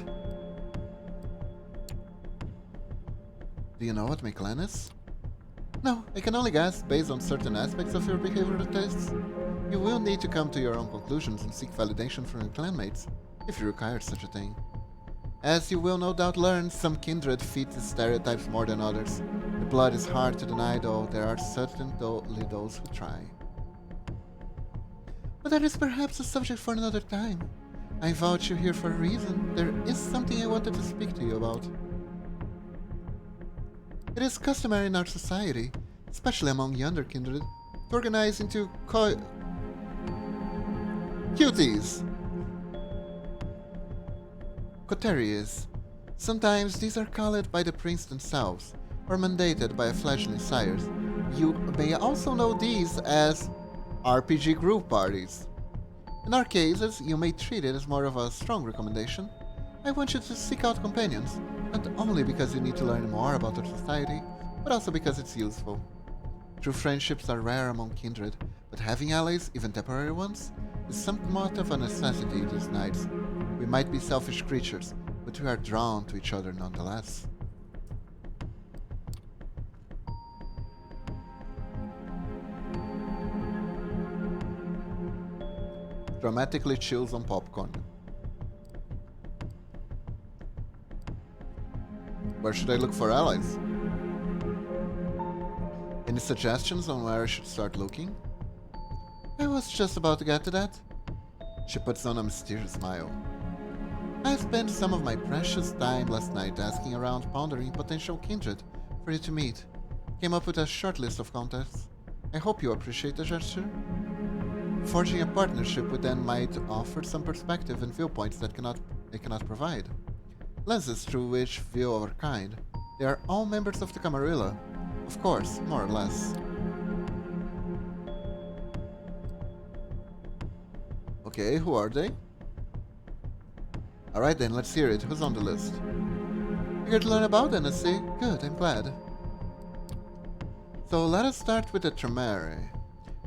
Do you know what my clan is? No, I can only guess based on certain aspects of your behavioral tests. You will need to come to your own conclusions and seek validation from your clanmates, if you require such a thing. As you will no doubt learn, some kindred fit the stereotypes more than others. The blood is hard to deny, though there are certainly those who try. But that is perhaps a subject for another time. I invite you here for a reason. There is something I wanted to speak to you about. It is customary in our society, especially among younger kindred, to organize into cuties. Coteries. Sometimes these are called by the prince themselves, or mandated by a fledgling sires. You may also know these as RPG group parties. In our cases, you may treat it as more of a strong recommendation. I want you to seek out companions, not only because you need to learn more about our society, but also because it's useful. True friendships are rare among kindred, but having allies, even temporary ones, is somewhat of a necessity these nights. We might be selfish creatures, but we are drawn to each other nonetheless. Dramatically chills on popcorn. Where should I look for allies? Any suggestions on where I should start looking? I was just about to get to that. She puts on a mysterious smile. I spent some of my precious time last night asking around, pondering potential kindred for you to meet. Came up with a short list of contacts. I hope you appreciate the gesture. Forging a partnership with them might offer some perspective and viewpoints that I cannot provide. Lenses through which view our kind. They are all members of the Camarilla. Of course, more or less. Okay, who are they? Alright then, let's hear it. Who's on the list? Eager to learn about NSC? Good, I'm glad. So let us start with the Tremere.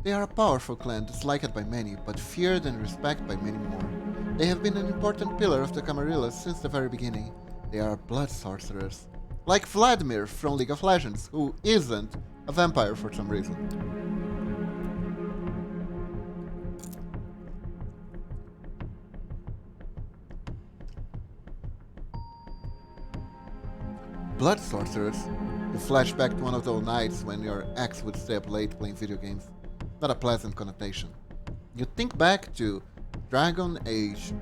They are a powerful clan disliked by many, but feared and respected by many more. They have been an important pillar of the Camarilla since the very beginning. They are blood sorcerers. Like Vladimir from League of Legends, who isn't a vampire for some reason. Blood sorcerers? You flash back to one of those nights when your ex would stay up late playing video games. Not a pleasant connotation. You think back to Dragon Age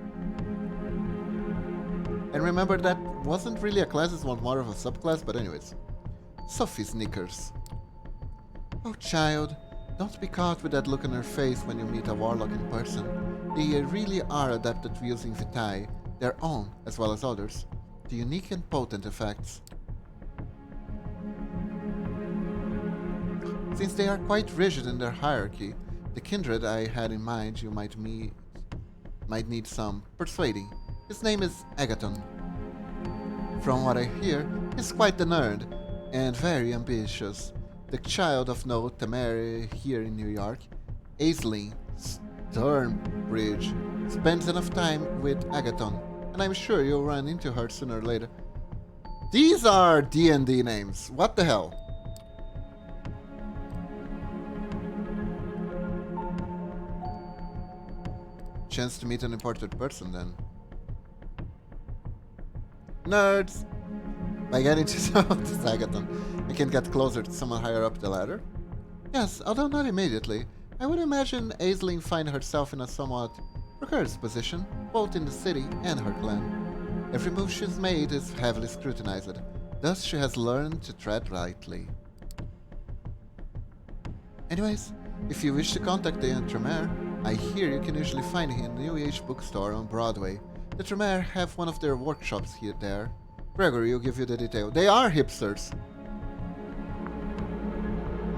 and remember that wasn't really a class, it was more of a subclass, but anyways. Sophie snickers. Oh child, don't be caught with that look on her face when you meet a warlock in person. They really are adapted to using vitae, their own as well as others, to unique and potent effects. Since they are quite rigid in their hierarchy, the kindred I had in mind you might need some persuading. His name is Agaton. From what I hear, he's quite the nerd, and very ambitious. The child of no Temere here in New York, Aisling Sternbridge, spends enough time with Agaton, and I'm sure you'll run into her sooner or later. These are D&D names, what the hell? Chance to meet an important person then. Nerds! By getting to know this Agaton, I can get closer to someone higher up the ladder? Yes, although not immediately. I would imagine Aisling find herself in a somewhat precarious position, both in the city and her clan. Every move she's made is heavily scrutinized, thus she has learned to tread lightly. Anyways, if you wish to contact the Tremere, I hear you can usually find him in the New Age bookstore on Broadway. The Tremere have one of their workshops here there. Gregory will give you the detail. They are hipsters!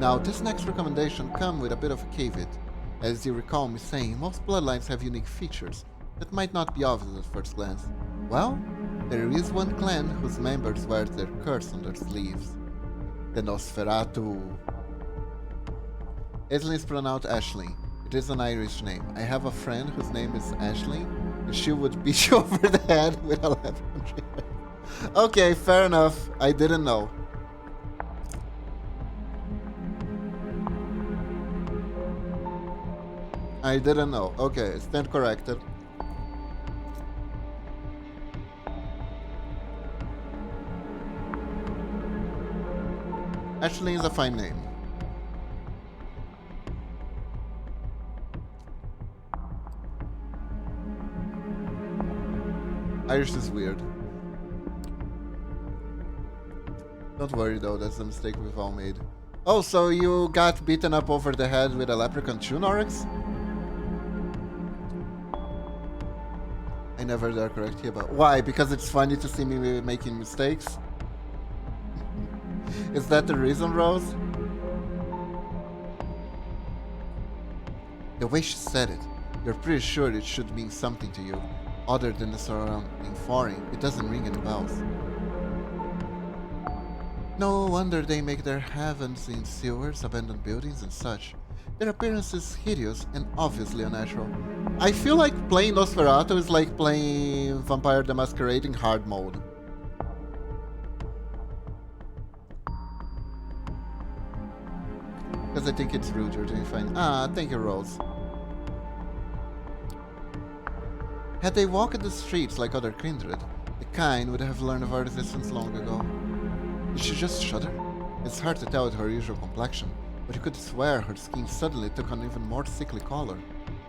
Now, this next recommendation comes with a bit of a caveat. As you recall me saying, most bloodlines have unique features that might not be obvious at first glance. Well, there is one clan whose members wear their curse on their sleeves. The Nosferatu. Aisling is pronounced Aisling. It is an Irish name. I have a friend whose name is Aisling, and she would beat you over the head with a lavender. Okay, fair enough. I didn't know. I didn't know. Okay, stand corrected. Aisling is a fine name. Irish is weird. Don't worry though, that's the mistake we've all made. Oh, so you got beaten up over the head with a leprechaun too, Norix? I never dare correct you about why? Because it's funny to see me making mistakes? Is that the reason, Rose? The way she said it, You're pretty sure it should mean something to you. Other than the surrounding flooring, it doesn't ring any bells. No wonder they make their heavens in sewers, abandoned buildings, and such. Their appearance is hideous and obviously unnatural. I feel like playing Nosferatu is like playing Vampire the Masquerade in hard mode. Because I think it's rude, you're doing fine. Ah, thank you, Rose. Had they walked the streets like other kindred, the kind would have learned of our existence long ago. Did she just shudder? It's hard to tell with her usual complexion, but you could swear her skin suddenly took on even more sickly color.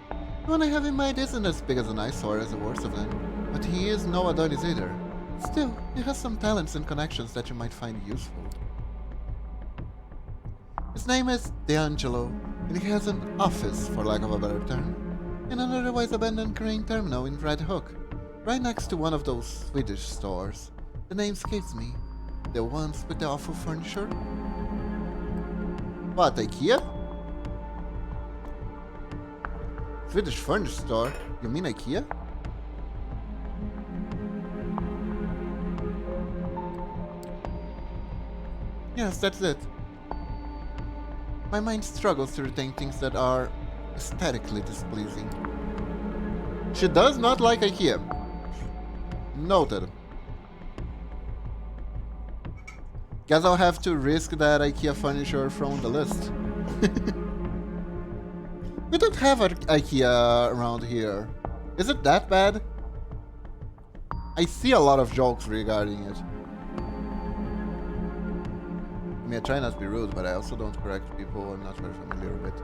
The one I have in mind isn't as big as an eyesore as the worst of them, but he is no Adonis either. Still, he has some talents and connections that you might find useful. His name is D'Angelo, and he has an office, for lack of a better term, in an otherwise abandoned crane terminal in Red Hook, right next to one of those Swedish stores. The name escapes me. The ones with the awful furniture? What, IKEA? Swedish furniture store? You mean IKEA? Yes, that's it. My mind struggles to retain things that are aesthetically displeasing. She does not like IKEA. Noted. Guess I'll have to risk that IKEA furniture from the list. We don't have IKEA around here. Is it that bad? I see a lot of jokes regarding it. I mean, I try not to be rude, but I also don't correct people I'm not very familiar with.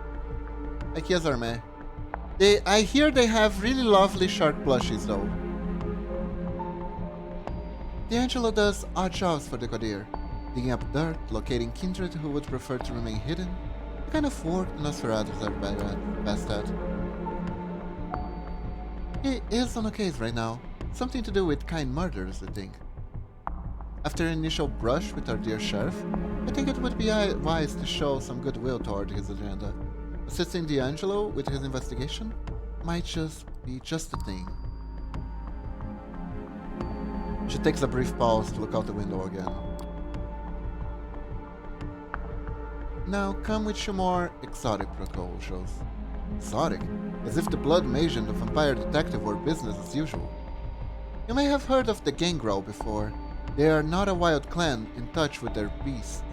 IKEAs are meh. I hear they have really lovely shark plushies though. D'Angelo does odd jobs for the Qadir, digging up dirt, locating kindred who would prefer to remain hidden, the kind of work the Nosferatus are best at. He is on a case right now, something to do with kind murders, I think. After an initial brush with our dear sheriff, I think it would be wise to show some goodwill toward his agenda. Assisting D'Angelo with his investigation might just be just the thing. She takes a brief pause to look out the window again. Now come with your more exotic proposals. Exotic? As if the blood mage and the vampire detective were business as usual. You may have heard of the Gangrel before. They are not a wild clan in touch with their beasts.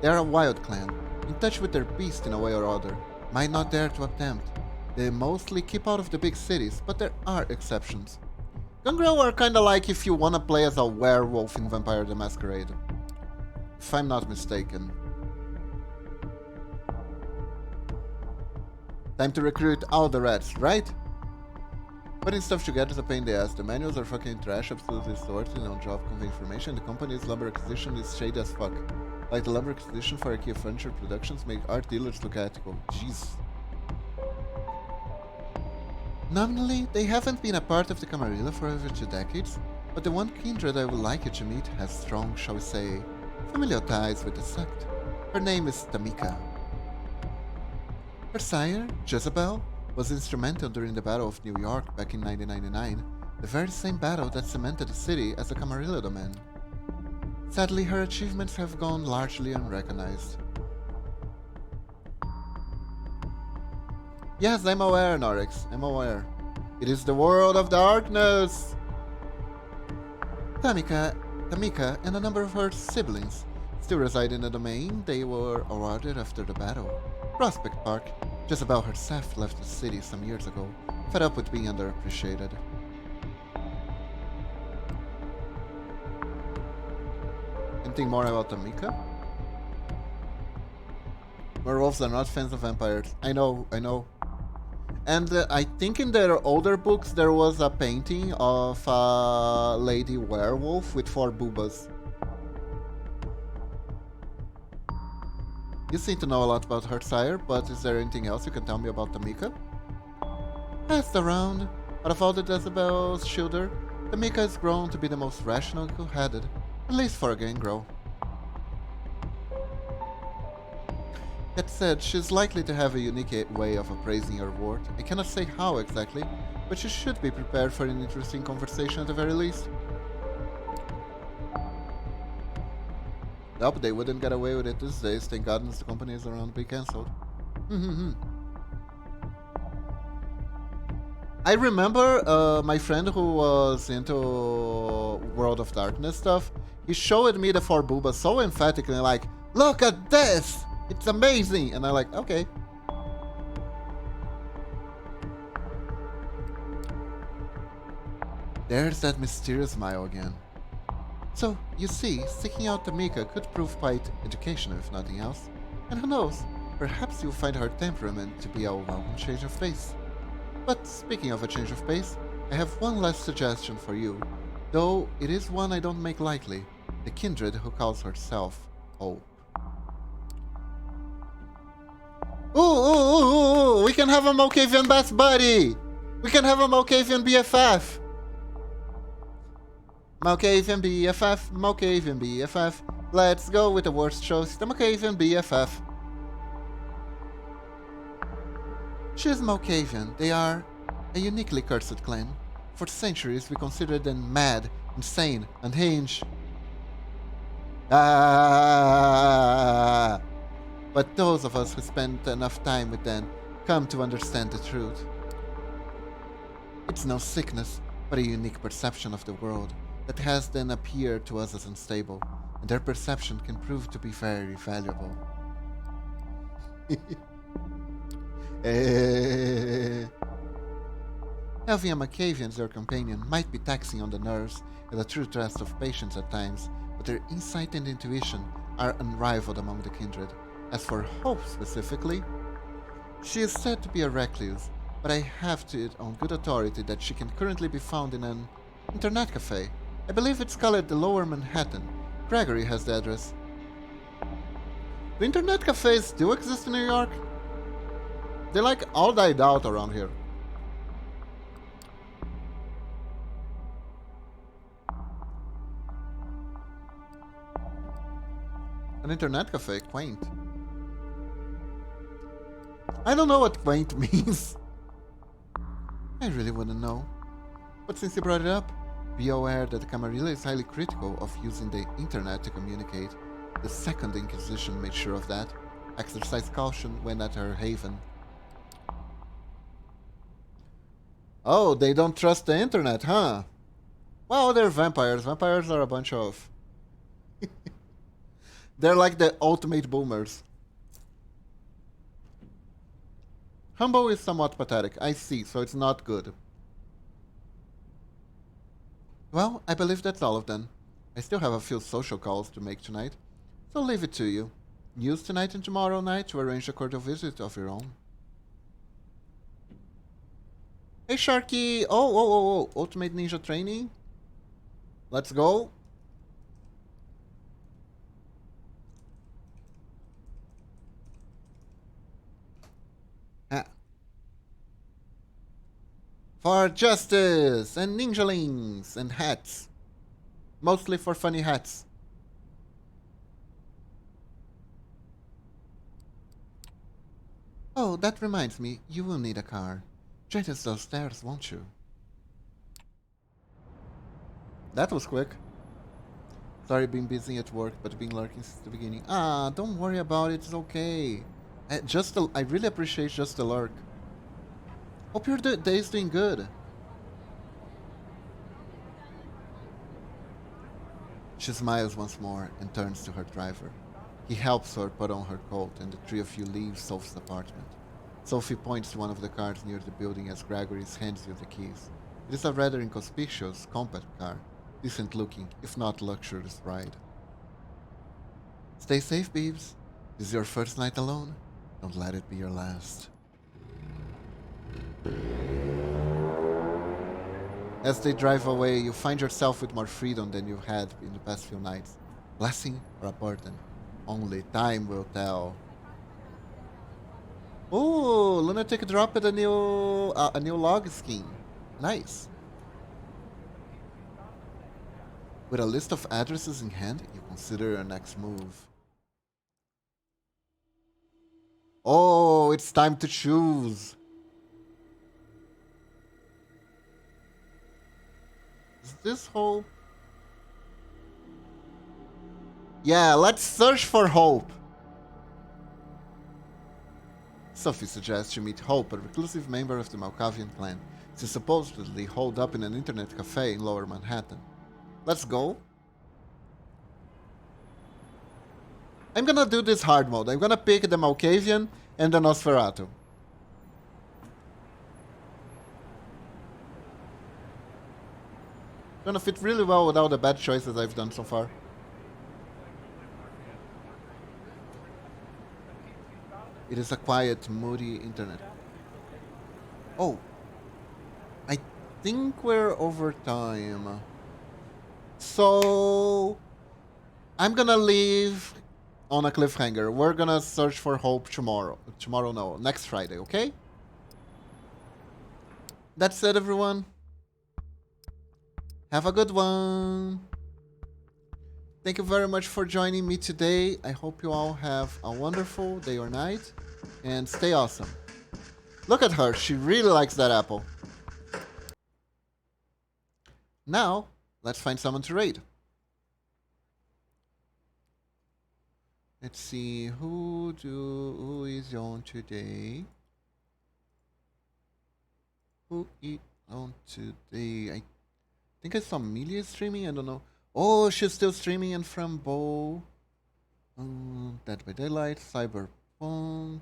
They are a wild clan, in touch with their beast in a way or other. Might not dare to attempt. They mostly keep out of the big cities, but there are exceptions. Gangrel are kinda like if you wanna play as a werewolf in Vampire the Masquerade. If I'm not mistaken. Time to recruit all the rats, right? Putting stuff together is a pain in the ass. The manuals are fucking trash, absolutely sorted, no job convey information. The company's lumber acquisition is shady as fuck. Like the lumber acquisition for IKEA furniture productions make art dealers look ethical. Jeez. Nominally, they haven't been a part of the Camarilla for over 2 decades, but the one kindred I would like you to meet has strong, shall we say, familial ties with the sect. Her name is Tamika. Her sire, Jezebel, was instrumental during the Battle of New York back in 1999, the very same battle that cemented the city as a Camarilla domain. Sadly, her achievements have gone largely unrecognized. Yes, I'm aware, Norix, I'm aware. It is the world of darkness! Tamika and a number of her siblings still reside in the domain they were awarded after the battle. Prospect Park. Jezebel herself left the city some years ago, fed up with being underappreciated. Anything more about Tamika? Werewolves are not fans of vampires. I know. And I think in their older books there was a painting of a lady werewolf with 4 boobas. You seem to know a lot about her sire, but is there anything else you can tell me about Tamika? Passed around. Out of all the Jezebel's children, Tamika has grown to be the most rational and cool-headed, at least for a gangrel. That said, she's likely to have a unique way of appraising your worth. I cannot say how exactly, but you should be prepared for an interesting conversation at the very least. Nope, they wouldn't get away with it these days. Thank goodness the company is around to be cancelled. I remember my friend who was into World of Darkness stuff. He showed me the 4 boobas so emphatically, like, look at this! It's amazing! And I'm like, okay. There's that mysterious smile again. So, you see, seeking out Tamika could prove quite educational if nothing else. And who knows, perhaps you'll find her temperament to be a welcome change of pace. But speaking of a change of pace, I have one last suggestion for you, though it is one I don't make lightly. The kindred who calls herself Hope. Ooh, we can have a Malkavian best buddy! We can have a Malkavian BFF! Malkavian BFF, Malkavian BFF. Let's go with the worst choice, the Malkavian BFF. She's Malkavian. They are a uniquely cursed clan. For centuries we considered them mad, insane, unhinged. But those of us who spent enough time with them come to understand the truth. It's no sickness, but a unique perception of the world that has then appeared to us as unstable, and their perception can prove to be very valuable. Having a Malkavian as your companion might be taxing on the nerves and a true test of patience at times, but their insight and intuition are unrivaled among the kindred. As for Hope specifically, she is said to be a recluse, but I have it on good authority that she can currently be found in an internet cafe. I believe it's called the Lower Manhattan. Gregory has the address. Do internet cafes still exist in New York? They like all died out around here. An internet cafe, quaint. I don't know what quaint means. I really wouldn't know. But since you brought it up, be aware that the Camarilla is highly critical of using the internet to communicate. The Second Inquisition made sure of that. Exercise caution when at her haven. Oh, they don't trust the internet, huh? Well, they're vampires. Vampires are a bunch of... They're like the ultimate boomers. Humble is somewhat pathetic. I see, so it's not good. Well, I believe that's all of them. I still have a few social calls to make tonight, so I'll leave it to you. Use tonight and tomorrow night to arrange a cordial visit of your own. Hey Sharky! Oh, Ultimate Ninja Training. Let's go. For justice and ninjalings and hats. Mostly for funny hats. Oh, that reminds me, you will need a car. Join us downstairs, won't you? That was quick. Sorry, been busy at work, but been lurking since the beginning. Ah, don't worry about it, it's okay. I really appreciate just the lurk. Hope your day's doing good. She smiles once more and turns to her driver. He helps her put on her coat and the three of you leave Sophie's apartment. Sophie points to one of the cars near the building as Gregory hands you the keys. It is a rather inconspicuous, compact car. Decent looking, if not luxurious ride. Stay safe, Beebs. This is your first night alone. Don't let it be your last. As they drive away, you find yourself with more freedom than you had in the past few nights. Blessing or a burden? Only time will tell. Ooh, Lunatic dropped a new log skin. Nice. With a list of addresses in hand, you consider your next move. Oh, it's time to choose. Is this hope? Yeah, let's search for hope. Sophie suggests you meet Hope, a reclusive member of the Malkavian clan. She's supposedly holed up in an internet cafe in Lower Manhattan. Let's go. I'm gonna do this hard mode. I'm gonna pick the Malkavian and the Nosferatu. Gonna fit really well with all the bad choices I've done so far. It is a quiet, moody internet. Oh, I think we're over time. So, I'm gonna leave on a cliffhanger. We're gonna search for hope tomorrow. Tomorrow, no, next Friday, okay? That's it, everyone. Have a good one. Thank you very much for joining me today. I hope you all have a wonderful day or night. And stay awesome. Look at her. She really likes that apple. Now, let's find someone to raid. Let's see. Who is on today? Who is on today? I think I saw Amelia streaming. I don't know. Oh, she's still streaming in Frambo. Dead by Daylight, Cyberpunk.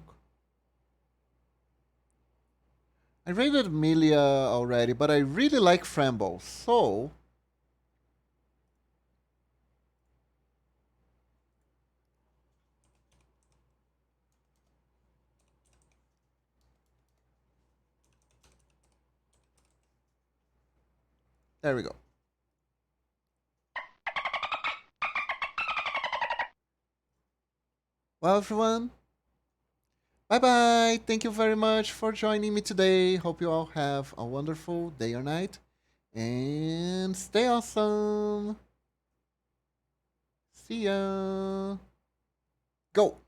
I rated Amelia already, but I really like Frambo, so... There we go. Well, everyone, bye bye. Thank you very much for joining me today. Hope you all have a wonderful day or night. And stay awesome. See ya. Go.